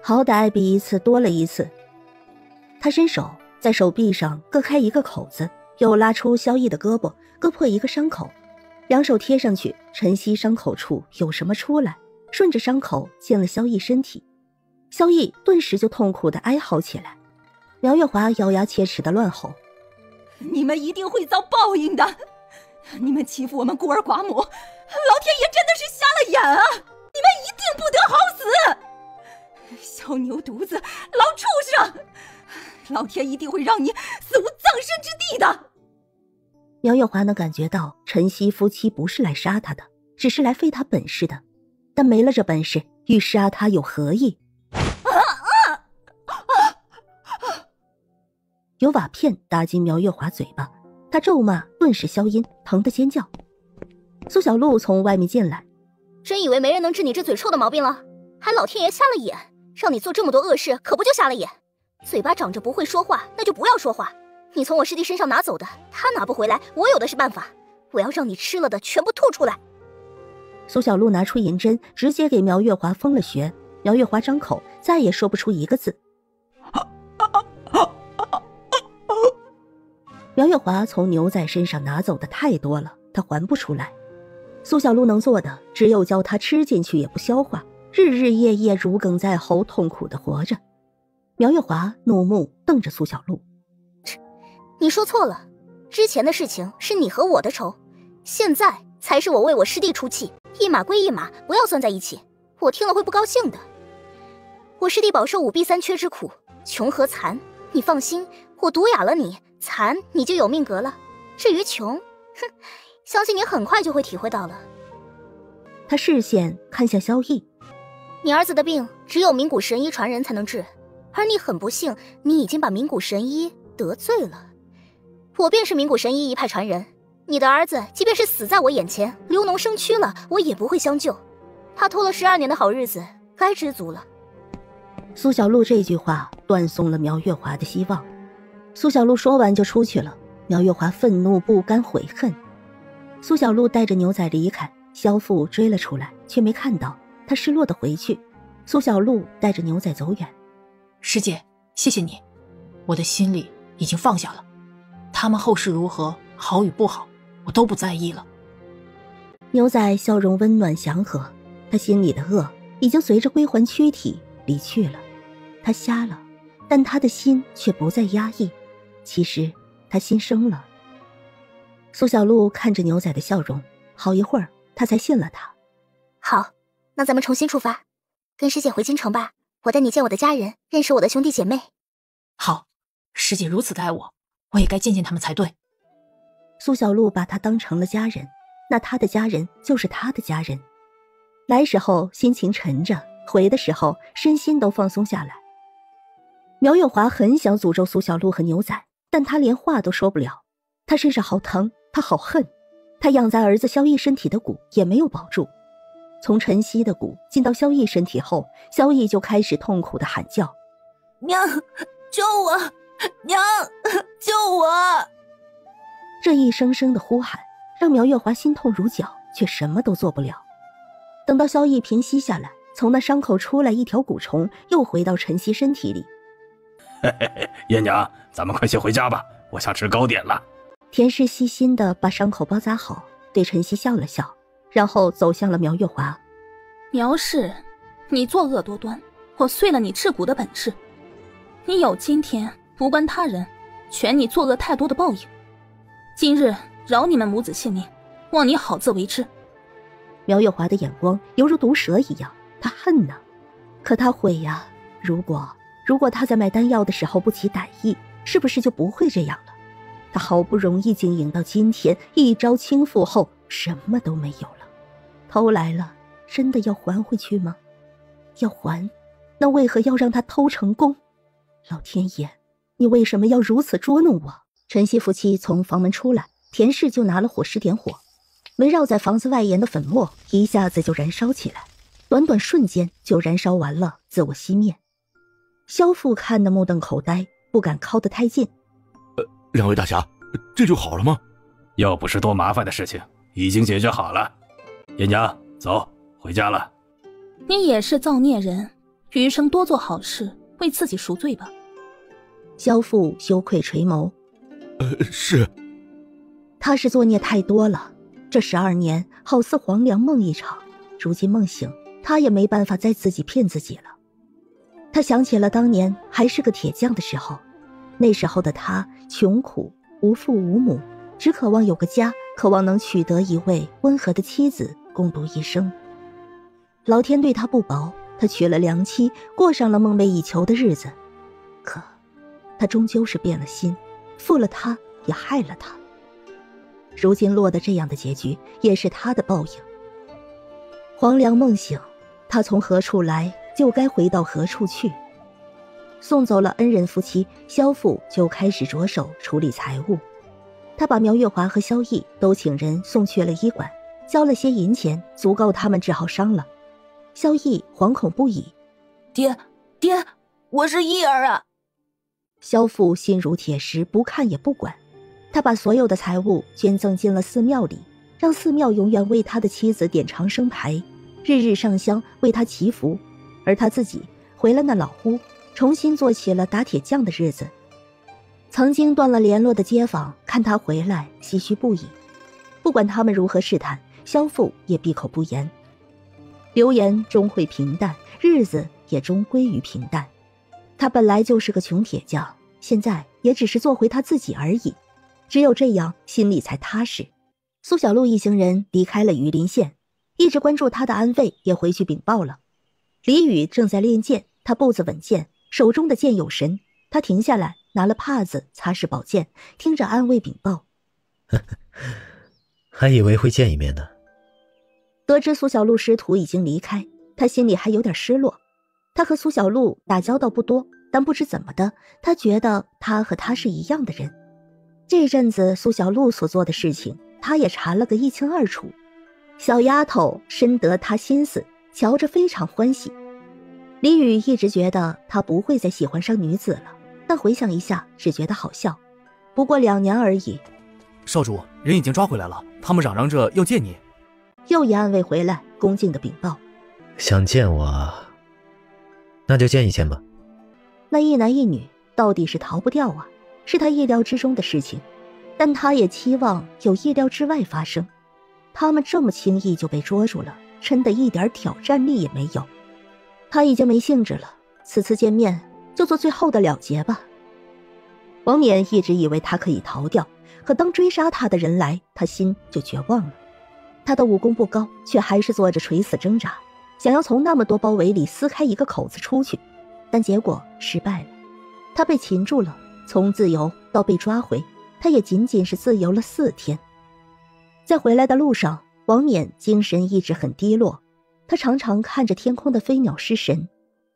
好歹比一次多了一次。他伸手在手臂上割开一个口子，又拉出萧逸的胳膊，割破一个伤口，两手贴上去，陈曦伤口处有什么出来，顺着伤口进了萧逸身体。萧逸顿时就痛苦地哀嚎起来。苗月华咬牙切齿地乱吼：你们一定会遭报应的！你们欺负我们孤儿寡母，老天爷真的是瞎了眼啊！你们一定不得好死！小牛犊子，老畜生！老天一定会让你死无葬身之地的。苗月华能感觉到陈曦夫妻不是来杀他的，只是来费他本事的，但没了这本事，与杀他有何意？有瓦片打进苗月华嘴巴，他咒骂顿时消音，疼得尖叫。苏小璐从外面进来，真以为没人能治你这嘴臭的毛病了？还老天爷瞎了眼，让你做这么多恶事，可不就瞎了眼？嘴巴长着不会说话，那就不要说话。你从我师弟身上拿走的，他拿不回来，我有的是办法。我要让你吃了的全部吐出来。苏小璐拿出银针，直接给苗月华封了穴。苗月华张口，再也说不出一个字。苗月华从牛仔身上拿走的太多了，他还不出来。苏小璐能做的只有教他吃进去也不消化，日日夜夜如鲠在喉，痛苦的活着。苗月华怒目瞪着苏小璐，你说错了，之前的事情是你和我的仇，现在才是我为我师弟出气，一码归一码，不要算在一起，我听了会不高兴的。我师弟饱受五弊三缺之苦，穷和残，你放心，我毒哑了你，残你就有命格了。至于穷，哼，相信你很快就会体会到了。他视线看向萧逸，你儿子的病只有名古神医传人才能治，而你很不幸，你已经把名古神医得罪了。我便是名古神医一派传人，你的儿子即便是死在我眼前，流脓生蛆了，我也不会相救。他拖了12年的好日子，该知足了。苏小璐这句话断送了苗月华的希望。苏小璐说完就出去了。苗月华愤怒不甘悔恨。苏小璐带着牛仔离开，萧父追了出来，却没看到，他失落地回去。苏小璐带着牛仔走远。师姐，谢谢你，我的心里已经放下了，他们后事如何，好与不好，我都不在意了。牛仔笑容温暖祥和，他心里的恶已经随着归还躯体离去了。他瞎了，但他的心却不再压抑，其实他心生了。苏小璐看着牛仔的笑容，好一会儿他才信了他。好，那咱们重新出发，跟师姐回京城吧，我带你见我的家人，认识我的兄弟姐妹。好，师姐如此待我，我也该见见他们才对。苏小璐把他当成了家人，那他的家人就是他的家人。来时候心情沉着，回的时候身心都放松下来。苗月华很想诅咒苏小璐和牛仔，但他连话都说不了。他身上好疼，他好恨，他养在儿子萧逸身体的蛊也没有保住。从陈曦的蛊进到萧逸身体后，萧逸就开始痛苦的喊叫：娘，救我！娘，救我！这一声声的呼喊让苗月华心痛如绞，却什么都做不了。等到萧逸平息下来，从那伤口出来一条蛊虫，又回到陈曦身体里。叶娘，咱们快些回家吧，我想吃糕点了。田氏细心地把伤口包扎好，对陈曦笑了笑，然后走向了苗月华。苗氏，你作恶多端，我碎了你治蛊的本事。你有今天，无关他人，全你作恶太多的报应。今日饶你们母子性命，望你好自为之。苗月华的眼光犹如毒蛇一样，他恨呐，可他悔呀。如果他在买丹药的时候不起歹意，是不是就不会这样了？他好不容易经营到今天，一朝倾覆后什么都没有了。偷来了，真的要还回去吗？要还，那为何要让他偷成功？老天爷，你为什么要如此捉弄我？陈曦夫妻从房门出来，田氏就拿了火石点火，围绕在房子外沿的粉末一下子就燃烧起来，短短瞬间就燃烧完了，自我熄灭。萧父看得目瞪口呆，不敢靠得太近。两位大侠，这就好了吗？又不是多麻烦的事情，已经解决好了。叶娘，走，回家了。你也是造孽人，余生多做好事，为自己赎罪吧。萧父羞愧垂眸。是。他是作孽太多了，这12年好似黄粱梦一场，如今梦醒，他也没办法再自己骗自己了。他想起了当年还是个铁匠的时候，那时候的他穷苦，无父无母，只渴望有个家，渴望能娶得一位温和的妻子，共度一生。老天对他不薄，他娶了良妻，过上了梦寐以求的日子。他终究是变了心，负了他也害了他。如今落得这样的结局，也是他的报应。黄粱梦醒，他从何处来，就该回到何处去。送走了恩人夫妻，萧父就开始着手处理财务。他把苗月华和萧逸都请人送去了医馆，交了些银钱，足够他们治好伤了。萧逸惶恐不已：“爹，我是义儿啊！”萧父心如铁石，不看也不管。他把所有的财物捐赠进了寺庙里，让寺庙永远为他的妻子点长生牌，日日上香为他祈福。而他自己回了那老屋，重新做起了打铁匠的日子。曾经断了联络的街坊看他回来，唏嘘不已。不管他们如何试探，萧父也闭口不言。流言终会平淡，日子也终归于平淡。他本来就是个穷铁匠，现在也只是做回他自己而已。只有这样，心里才踏实。苏小璐一行人离开了榆林县，一直关注他的安危也回去禀报了。李宇正在练剑，他步子稳健，手中的剑有神。他停下来，拿了帕子擦拭宝剑，听着安慰禀报。还以为会见一面呢。得知苏小璐师徒已经离开，他心里还有点失落。他和苏小璐打交道不多，但不知怎么的，他觉得他和他是一样的人。这阵子苏小璐所做的事情，他也查了个一清二楚。小丫头深得他心思，瞧着非常欢喜。李宇一直觉得他不会再喜欢上女子了，但回想一下，只觉得好笑。不过2年而已。少主，人已经抓回来了，他们嚷嚷着要见你。又一暗卫回来，恭敬的禀报：想见我，那就见一见吧。那一男一女到底是逃不掉啊，是他意料之中的事情，但他也期望有意料之外发生。他们这么轻易就被捉住了，真的一点挑战力也没有。他已经没兴致了，此次见面就做最后的了结吧。王冕一直以为他可以逃掉，可当追杀他的人来，他心就绝望了。他的武功不高，却还是做着垂死挣扎，想要从那么多包围里撕开一个口子出去，但结果失败了。他被擒住了，从自由到被抓回，他也仅仅是自由了4天。在回来的路上，王冕精神一直很低落，他常常看着天空的飞鸟失神。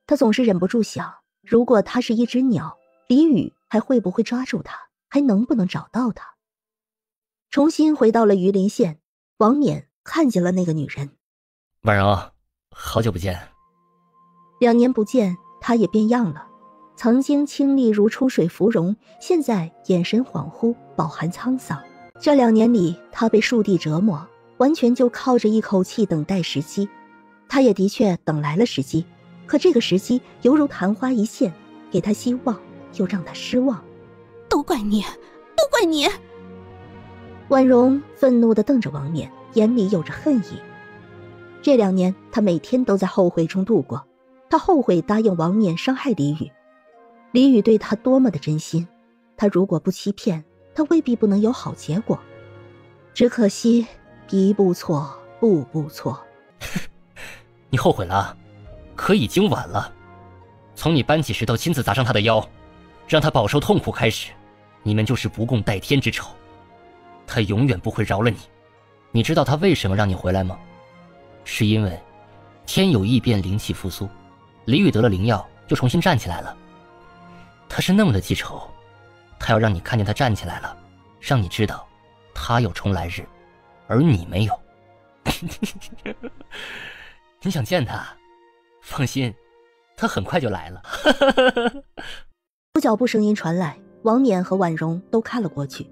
他总是忍不住想，如果他是一只鸟，李宇还会不会抓住他，还能不能找到他？重新回到了榆林县，王冕看见了那个女人。婉柔，好久不见。2年不见，他也变样了。曾经清丽如出水芙蓉，现在眼神恍惚，饱含沧桑。这2年里，他被树地折磨，完全就靠着一口气等待时机。他也的确等来了时机，可这个时机犹如昙花一现，给他希望，又让他失望。都怪你，都怪你！婉容愤怒地瞪着王冕，眼里有着恨意。这2年，他每天都在后悔中度过。他后悔答应王冕伤害李宇。李宇对他多么的真心，他如果不欺骗，他未必不能有好结果。只可惜一步错，步步错。你后悔了，可已经晚了。从你搬起石头亲自砸伤他的腰，让他饱受痛苦开始，你们就是不共戴天之仇。他永远不会饶了你。你知道他为什么让你回来吗？是因为天有异变，灵气复苏，李宇得了灵药就重新站起来了。他是那么的记仇，他要让你看见他站起来了，让你知道他有重来日，而你没有。你想见他？放心，他很快就来了。有脚步声音传来，王冕和婉容都看了过去。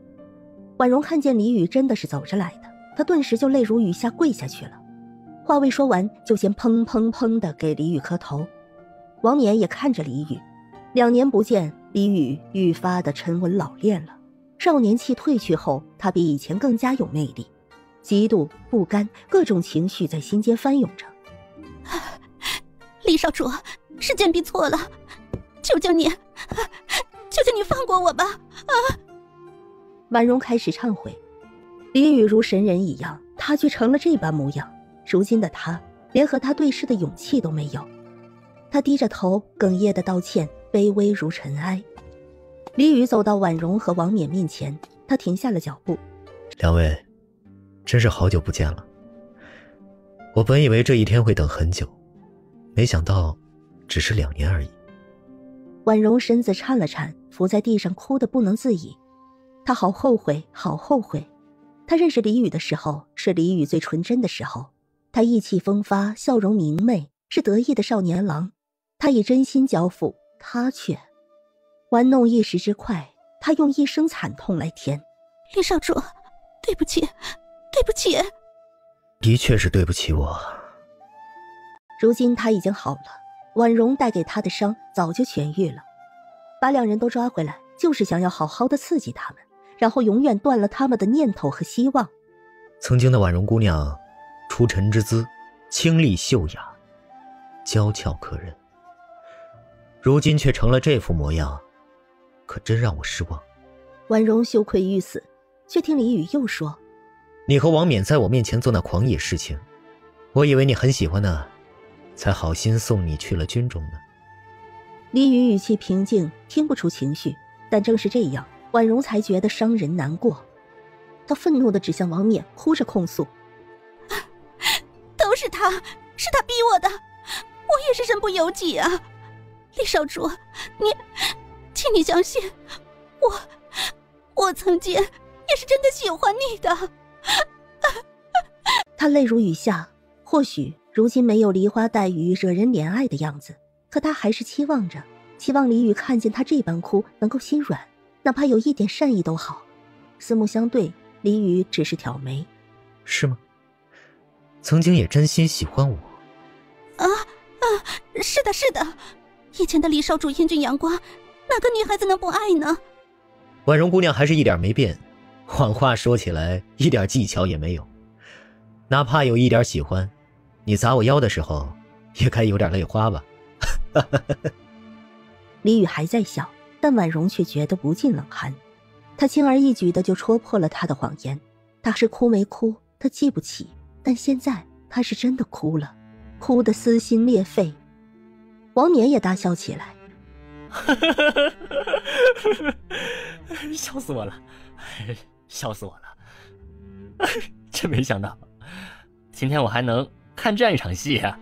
婉容看见李宇真的是走着来的，她顿时就泪如雨下，跪下去了。话未说完，就先砰砰砰地给李宇磕头。王冕也看着李宇，2年不见，李宇愈发的沉稳老练了。少年气褪去后，他比以前更加有魅力。嫉妒、不甘，各种情绪在心间翻涌着。李少主，是贱婢错了，求求你放过我吧！婉容开始忏悔。李宇如神人一样，他却成了这般模样。如今的他，连和他对视的勇气都没有。他低着头，哽咽的道歉，卑微如尘埃。李宇走到婉容和王冕面前，他停下了脚步。两位，真是好久不见了。我本以为这一天会等很久，没想到只是2年而已。婉容身子颤了颤，伏在地上哭得不能自已。她好后悔，好后悔。她认识李宇的时候，是李宇最纯真的时候。他意气风发，笑容明媚，是得意的少年郎。他以真心交付，他却玩弄一时之快，他用一声惨痛来填。李少主，对不起，对不起。的确是对不起我。如今他已经好了，婉容带给他的伤早就痊愈了。把2人都抓回来，就是想要好好的刺激他们，然后永远断了他们的念头和希望。曾经的婉容姑娘，出尘之姿，清丽秀雅，娇俏可人，如今却成了这副模样，可真让我失望。婉容羞愧欲死，却听李宇又说：你和王冕在我面前做那狂野事情，我以为你很喜欢呢，才好心送你去了军中呢。李宇语气平静，听不出情绪，但正是这样，婉容才觉得伤人难过。她愤怒地指向王冕，哭着控诉：都是他逼我的，我也是身不由己啊！李少主，请你相信我曾经也是真的喜欢你的。他泪如雨下，或许如今没有梨花带雨惹人怜爱的样子，可他还是期望李宇看见他这般哭能够心软，哪怕有一点善意都好。四目相对，李宇只是挑眉。是吗？曾经也真心喜欢我？是的，以前的李少主英俊阳光，哪个女孩子能不爱呢？婉容姑娘还是一点没变，谎话说起来一点技巧也没有。哪怕有一点喜欢，你砸我腰的时候也该有点泪花吧。李宇还在笑，但婉容却觉得不禁冷寒。他轻而易举的就戳破了他的谎言。他是哭没哭他记不起，但现在他是真的哭了，哭得撕心裂肺。王冕也大笑起来。笑死我了，笑死我了。真没想到今天我还能看这样一场戏啊。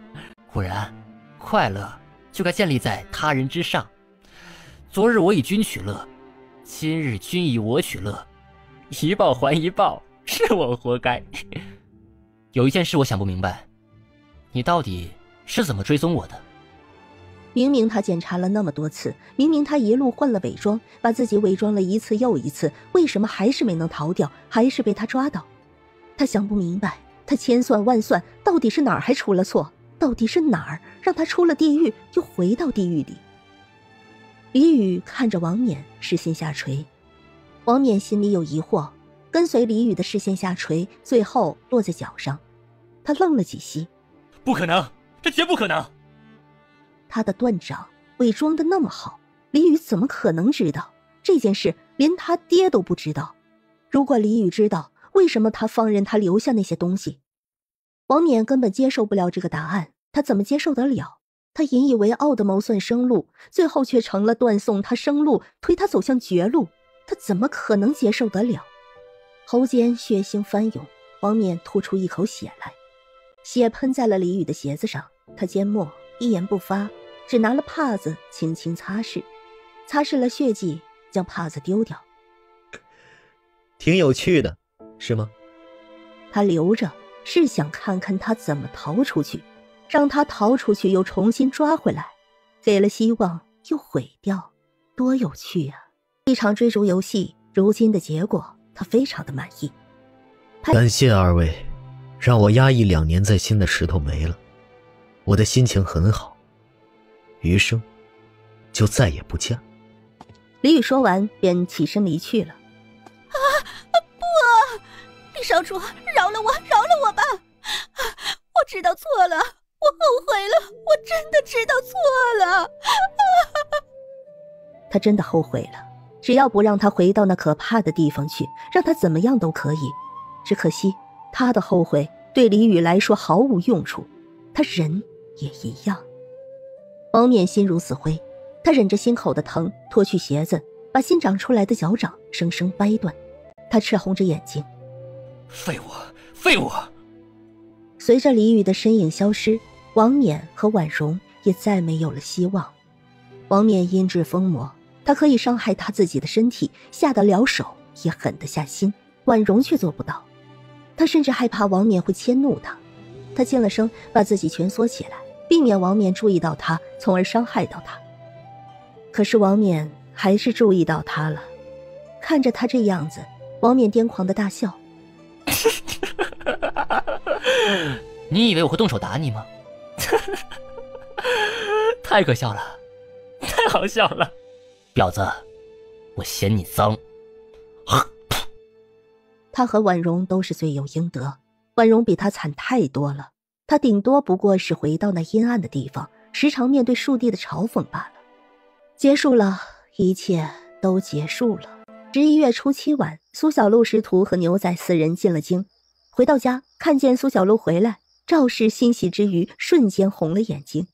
果然快乐就该建立在他人之上。昨日我以君取乐，今日君以我取乐，一报还一报，是我活该。有一件事我想不明白，你到底是怎么追踪我的？明明他检查了那么多次，明明他一路换了伪装，把自己伪装了一次又一次，为什么还是没能逃掉，还是被他抓到？他想不明白，他千算万算，到底是哪儿还出了错？到底是哪儿让他出了地狱又回到地狱里？李宇看着王冕，视线下垂。王冕心里有疑惑，跟随李宇的视线下垂，最后落在脚上。他愣了几息。不可能，这绝不可能！他的断掌伪装的那么好，李宇怎么可能知道这件事？连他爹都不知道。如果李宇知道，为什么他放任他留下那些东西？王冕根本接受不了这个答案，他怎么接受得了？他引以为傲的谋算生路，最后却成了断送他生路，推他走向绝路，他怎么可能接受得了？喉间血腥翻涌，王冕吐出一口血来，血喷在了李宇的鞋子上。他缄默，一言不发，只拿了帕子轻轻擦拭了血迹，将帕子丢掉。挺有趣的，是吗？他留着，是想看看他怎么逃出去，让他逃出去又重新抓回来，给了希望又毁掉，多有趣啊！一场追逐游戏，如今的结果他非常的满意。感谢二位，让我压抑2年在心的石头没了，我的心情很好，余生就再也不嫁。李宇说完便起身离去了。不，李少主，饶了我吧！我知道错了，我后悔了，我真的知道错了。他真的后悔了，只要不让他回到那可怕的地方去，让他怎么样都可以。只可惜他的后悔对李宇来说毫无用处，他人也一样。王冕心如死灰，他忍着心口的疼，脱去鞋子，把新长出来的脚掌生生掰断。他赤红着眼睛，废物，废物！随着李宇的身影消失，王冕和婉容也再没有了希望。王冕因智疯魔，他可以伤害他自己的身体，下得了手，也狠得下心。婉容却做不到，他甚至害怕王冕会迁怒他。他轻了声，把自己蜷缩起来，避免王冕注意到他，从而伤害到他。可是王冕还是注意到他了，看着他这样子，王冕癫狂的大笑。你以为我会动手打你吗？太可笑了，太好笑了，婊子，我嫌你脏。他和婉容都是罪有应得，婉容比他惨太多了，他顶多不过是回到那阴暗的地方，时常面对树帝的嘲讽罢了。结束了，一切都结束了。11月初7晚，苏小璐师徒和牛仔4人进了京，回到家看见苏小璐回来，赵氏欣喜之余瞬间红了眼睛。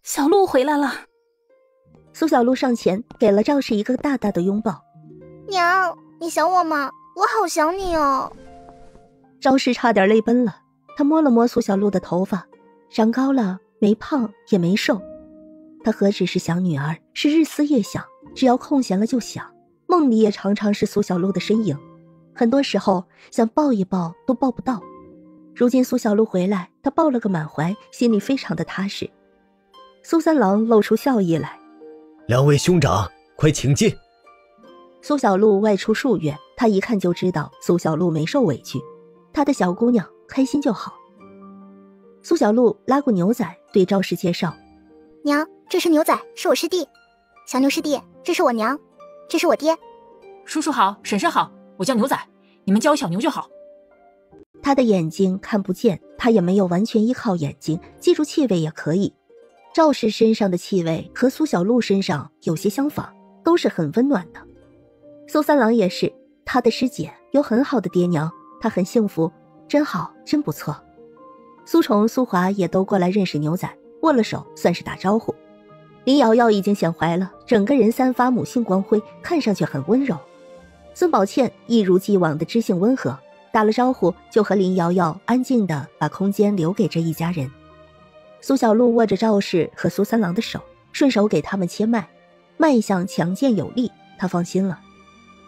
小璐回来了。苏小璐上前给了赵氏一个大大的拥抱。娘，你想我吗？我好想你哦。赵氏差点泪奔了，他摸了摸苏小璐的头发，长高了，没胖也没瘦。他何止是想女儿，是日思夜想，只要空闲了就想，梦里也常常是苏小璐的身影，很多时候想抱一抱都抱不到。如今苏小璐回来，他抱了个满怀，心里非常的踏实。苏三郎露出笑意来，两位兄长快请进。苏小璐外出数月，他一看就知道苏小璐没受委屈，他的小姑娘开心就好。苏小璐拉过牛仔，对赵氏介绍，娘，这是牛仔，是我师弟。小牛师弟，这是我娘，这是我爹。叔叔好，婶婶好，我叫牛仔，你们叫我小牛就好。他的眼睛看不见，他也没有完全依靠眼睛，记住气味也可以。赵氏身上的气味和苏小璐身上有些相仿，都是很温暖的。苏三郎也是，他的师姐有很好的爹娘，他很幸福，真好，真不错。苏崇、苏华也都过来认识牛仔，握了手算是打招呼。林瑶瑶已经显怀了，整个人散发母性光辉，看上去很温柔。孙宝倩一如既往的知性温和，打了招呼就和林瑶瑶安静地把空间留给这一家人。苏小璐握着赵氏和苏三郎的手，顺手给他们切脉，脉象强健有力，他放心了。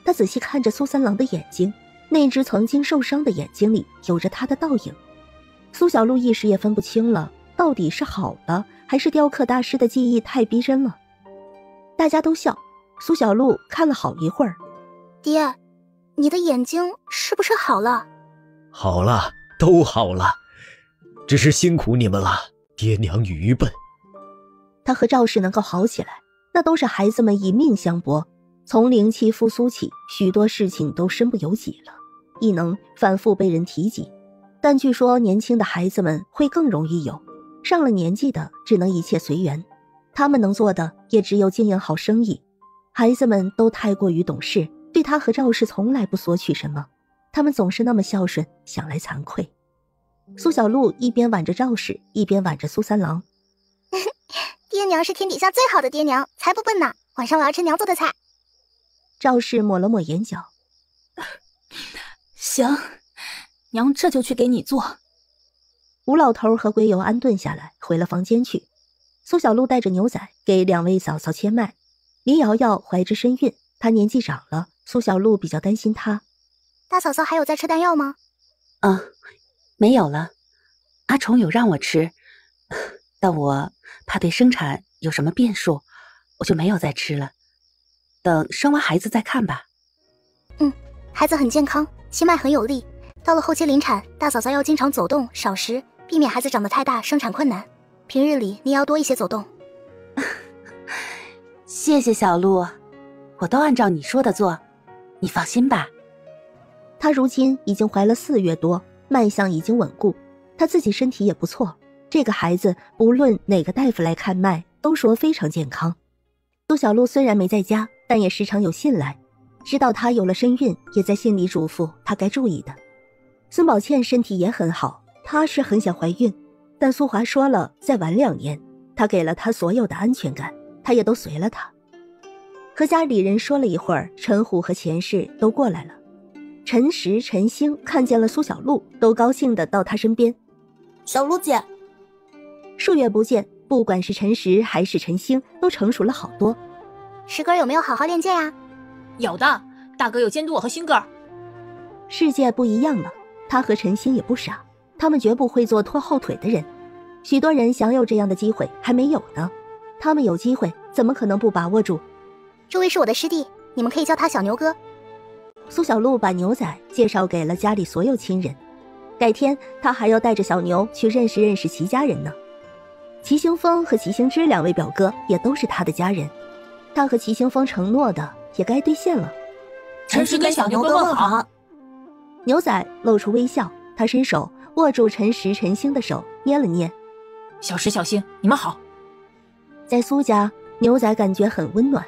他仔细看着苏三郎的眼睛，那只曾经受伤的眼睛里有着他的倒影。苏小璐一时也分不清了，到底是好了还是雕刻大师的记忆太逼真了。大家都笑，苏小璐看了好一会儿。爹，你的眼睛是不是好了？好了，都好了，只是辛苦你们了，爹娘愚笨。他和赵氏能够好起来，那都是孩子们以命相搏，从灵气复苏起，许多事情都身不由己了，亦能反复被人提及。但据说年轻的孩子们会更容易有，上了年纪的只能一切随缘，他们能做的也只有经营好生意。孩子们都太过于懂事，对他和赵氏从来不索取什么，他们总是那么孝顺，想来惭愧。苏小璐一边挽着赵氏，一边挽着苏三郎。爹娘是天底下最好的爹娘，才不笨呢。晚上我要吃娘做的菜。赵氏抹了抹眼角。行，娘这就去给你做。吴老头和鬼友安顿下来，回了房间去。苏小璐带着牛仔给两位嫂嫂切脉。林瑶瑶怀着身孕，她年纪长了，苏小璐比较担心她。大嫂嫂还有在吃丹药吗？没有了。阿崇有让我吃，但我怕对生产有什么变数，我就没有再吃了。等生完孩子再看吧。孩子很健康，气脉很有力。到了后期临产，大嫂嫂要经常走动，少食，避免孩子长得太大，生产困难。平日里你也要多一些走动。谢谢小璐，我都按照你说的做，你放心吧。她如今已经怀了4月多，脉象已经稳固，她自己身体也不错。这个孩子不论哪个大夫来看脉，都说非常健康。苏小璐虽然没在家，但也时常有信来，知道她有了身孕，也在信里嘱咐她该注意的。孙宝倩身体也很好，她是很想怀孕，但苏华说了再晚2年，她给了她所有的安全感，她也都随了她。和家里人说了一会儿，陈虎和钱氏都过来了。陈实、陈星看见了苏小璐，都高兴地到她身边。小璐姐，数月不见，不管是陈实还是陈星，都成熟了好多。石哥有没有好好练剑呀？有的，大哥有监督我和星哥。世界不一样了，他和陈星也不傻，他们绝不会做拖后腿的人。许多人享有这样的机会还没有呢，他们有机会，怎么可能不把握住？这位是我的师弟，你们可以叫他小牛哥。苏小璐把牛仔介绍给了家里所有亲人，改天他还要带着小牛去认识认识齐家人呢。齐兴风和齐兴之两位表哥也都是他的家人，他和齐兴风承诺的也该兑现了。陈实跟小牛哥问好。牛仔露出微笑，他伸手握住陈实、陈星的手，捏了捏。小石、小星，你们好。在苏家，牛仔感觉很温暖。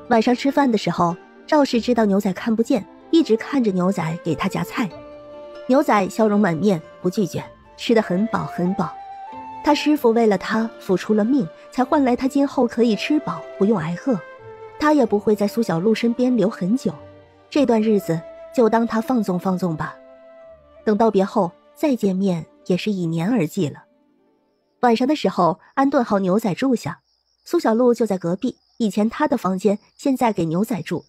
晚上吃饭的时候，赵氏知道牛仔看不见，一直看着牛仔给他夹菜。牛仔笑容满面，不拒绝，吃得很饱很饱。他师父为了他付出了命，才换来他今后可以吃饱，不用挨饿。他也不会在苏小璐身边留很久，这段日子就当他放纵放纵吧。等道别后再见面，也是1年而继了。晚上的时候，安顿好牛仔住下，苏小璐就在隔壁，以前他的房间，现在给牛仔住。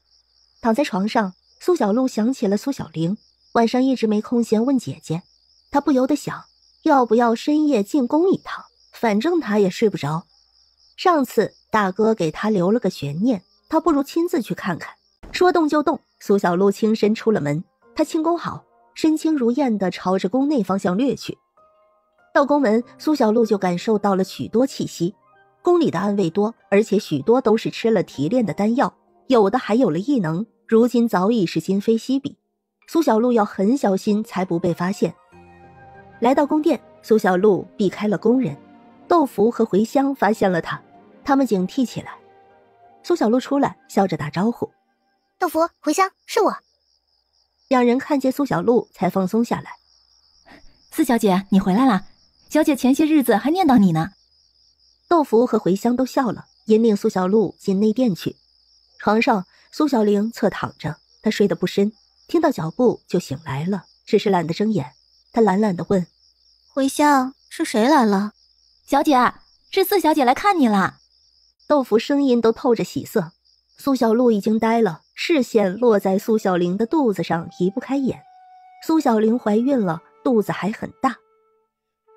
躺在床上，苏小璐想起了苏小玲，晚上一直没空闲问姐姐，她不由得想，要不要深夜进宫一趟，反正她也睡不着。上次大哥给她留了个悬念，她不如亲自去看看。说动就动，苏小璐轻身出了门，她轻功好，身轻如燕地朝着宫内方向掠去。到宫门，苏小璐就感受到了许多气息。宫里的暗卫多，而且许多都是吃了提炼的丹药，有的还有了异能，如今早已是今非昔比。苏小璐要很小心才不被发现。来到宫殿，苏小璐避开了宫人，豆腐和茴香发现了他，他们警惕起来。苏小璐出来，笑着打招呼：豆腐、茴香，是我。两人看见苏小璐才放松下来。四小姐，你回来了，小姐前些日子还念叨你呢。豆腐和茴香都笑了，引领苏小璐进内殿去。床上，苏小玲侧躺着，她睡得不深，听到脚步就醒来了，只是懒得睁眼。她懒懒地问：茴香，是谁来了？小姐，是四小姐来看你了。豆腐声音都透着喜色。苏小璐已经呆了，视线落在苏小玲的肚子上，移不开眼。苏小玲怀孕了，肚子还很大。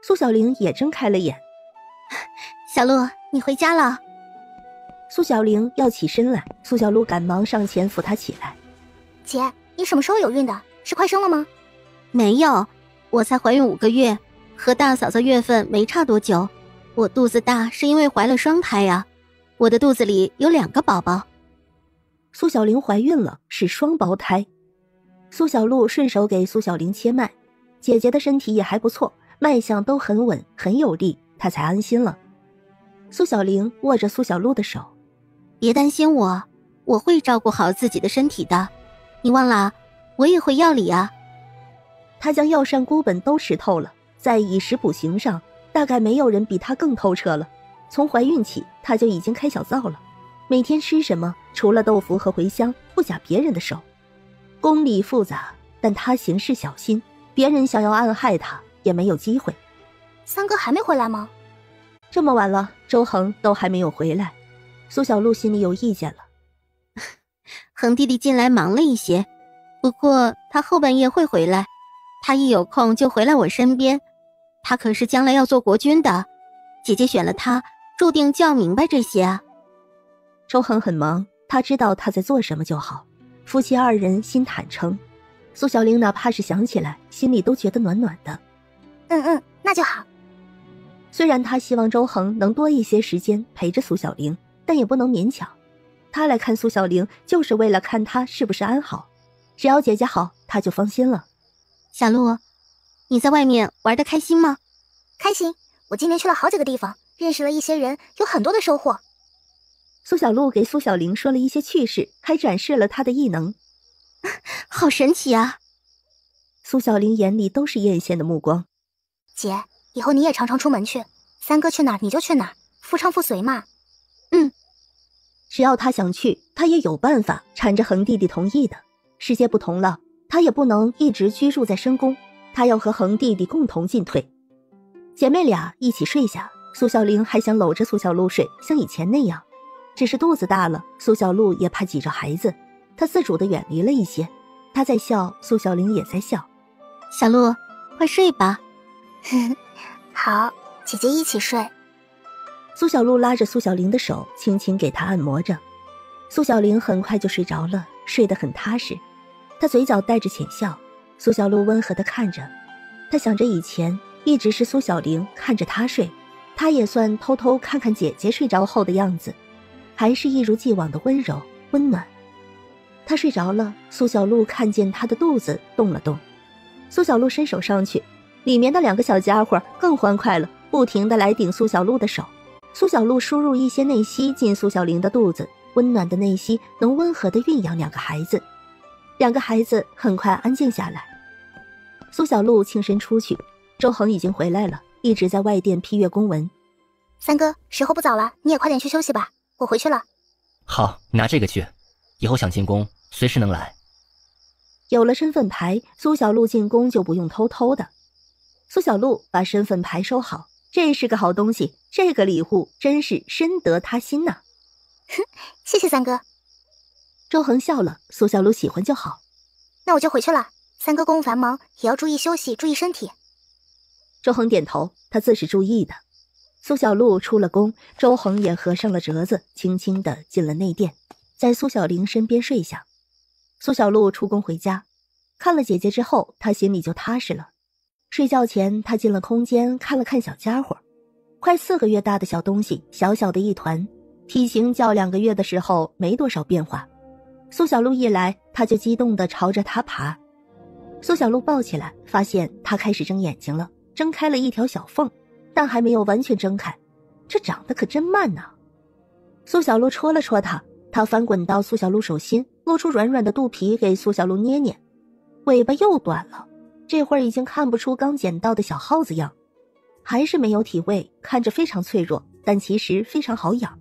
苏小玲也睁开了眼。小璐，你回家了。苏小玲要起身来，苏小璐赶忙上前扶她起来。姐，你什么时候有孕的？是快生了吗？没有，我才怀孕5个月，和大嫂子月份没差多久。我肚子大是因为怀了双胎呀，我的肚子里有2个宝宝。苏小玲怀孕了，是双胞胎。苏小璐顺手给苏小玲切脉，姐姐的身体也还不错，脉象都很稳，很有力，她才安心了。苏小玲握着苏小璐的手：别担心我，我会照顾好自己的身体的。你忘了，我也会药理啊。她将药膳孤本都吃透了，在以食补行上，大概没有人比她更透彻了。从怀孕起，她就已经开小灶了，每天吃什么，除了豆腐和茴香，不假别人的手。功力复杂，但她行事小心，别人想要暗害她也没有机会。三哥还没回来吗？这么晚了，周恒都还没有回来，苏小璐心里有意见了。恒弟弟近来忙了一些，不过他后半夜会回来，他一有空就回来我身边。他可是将来要做国君的，姐姐选了他，注定就要明白这些啊。周恒很忙，他知道他在做什么就好，夫妻2人心坦诚。苏小玲哪怕是想起来，心里都觉得暖暖的。那就好。虽然他希望周恒能多一些时间陪着苏小玲，但也不能勉强。他来看苏小玲，就是为了看她是不是安好。只要姐姐好，他就放心了。小璐，你在外面玩得开心吗？开心，我今天去了好几个地方，认识了一些人，有很多的收获。苏小璐给苏小玲说了一些趣事，还展示了她的异能。好神奇啊！苏小玲眼里都是艳羡的目光。姐，以后你也常常出门去，三哥去哪儿你就去哪儿，夫唱妇随嘛。只要他想去，他也有办法缠着恒弟弟同意的。世界不同了，他也不能一直居住在深宫，他要和恒弟弟共同进退。姐妹俩一起睡下，苏小玲还想搂着苏小璐睡，像以前那样。只是肚子大了，苏小璐也怕挤着孩子，她自主地远离了一些。她在笑，苏小玲也在笑。小璐，快睡吧。好，姐姐一起睡。苏小璐拉着苏小玲的手，轻轻给她按摩着。苏小玲很快就睡着了，睡得很踏实。她嘴角带着浅笑，苏小璐温和地看着。她想着以前一直是苏小玲看着她睡，她也算偷偷看看姐姐睡着后的样子，还是一如既往的温柔温暖。她睡着了，苏小璐看见她的肚子动了动。苏小璐伸手上去，里面的2个小家伙更欢快了，不停地来顶苏小璐的手。苏小璐输入一些内息进苏小玲的肚子，温暖的内息能温和地孕养2个孩子。2个孩子很快安静下来。苏小璐轻身出去，周恒已经回来了，一直在外殿批阅公文。三哥，时候不早了，你也快点去休息吧，我回去了。好，拿这个去，以后想进宫随时能来。有了身份牌，苏小璐进宫就不用偷偷的。苏小璐把身份牌收好，这是个好东西，这个礼物真是深得他心呐。哼，谢谢三哥。周恒笑了，苏小璐喜欢就好。那我就回去了，三哥公务繁忙，也要注意休息，注意身体。周恒点头，他自是注意的。苏小璐出了宫，周恒也合上了折子，轻轻地进了内殿，在苏小玲身边睡下。苏小璐出宫回家，看了姐姐之后，她心里就踏实了。睡觉前，她进了空间，看了看小家伙，快4个月大的小东西，小小的一团，体型较2个月的时候没多少变化。苏小璐一来，她就激动地朝着他爬。苏小璐抱起来，发现他开始睁眼睛了，睁开了一条小缝，但还没有完全睁开，这长得可真慢呐。苏小璐戳了戳他，他翻滚到苏小璐手心，露出软软的肚皮给苏小璐捏捏。尾巴又短了，这会儿已经看不出刚捡到的小耗子样，还是没有体味，看着非常脆弱，但其实非常好养。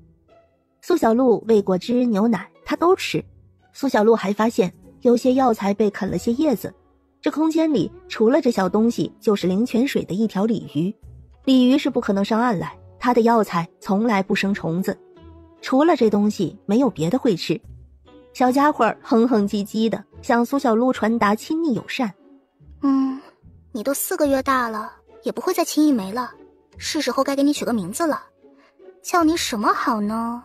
苏小璐喂果汁牛奶他都吃。苏小璐还发现有些药材被啃了些叶子。这空间里除了这小东西，就是灵泉水的一条鲤鱼。鲤鱼是不可能上岸来，它的药材从来不生虫子，除了这东西没有别的会吃。小家伙哼哼唧唧的向苏小璐传达亲昵友善。你都4个月大了，也不会再轻易没了，是时候该给你取个名字了。叫你什么好呢？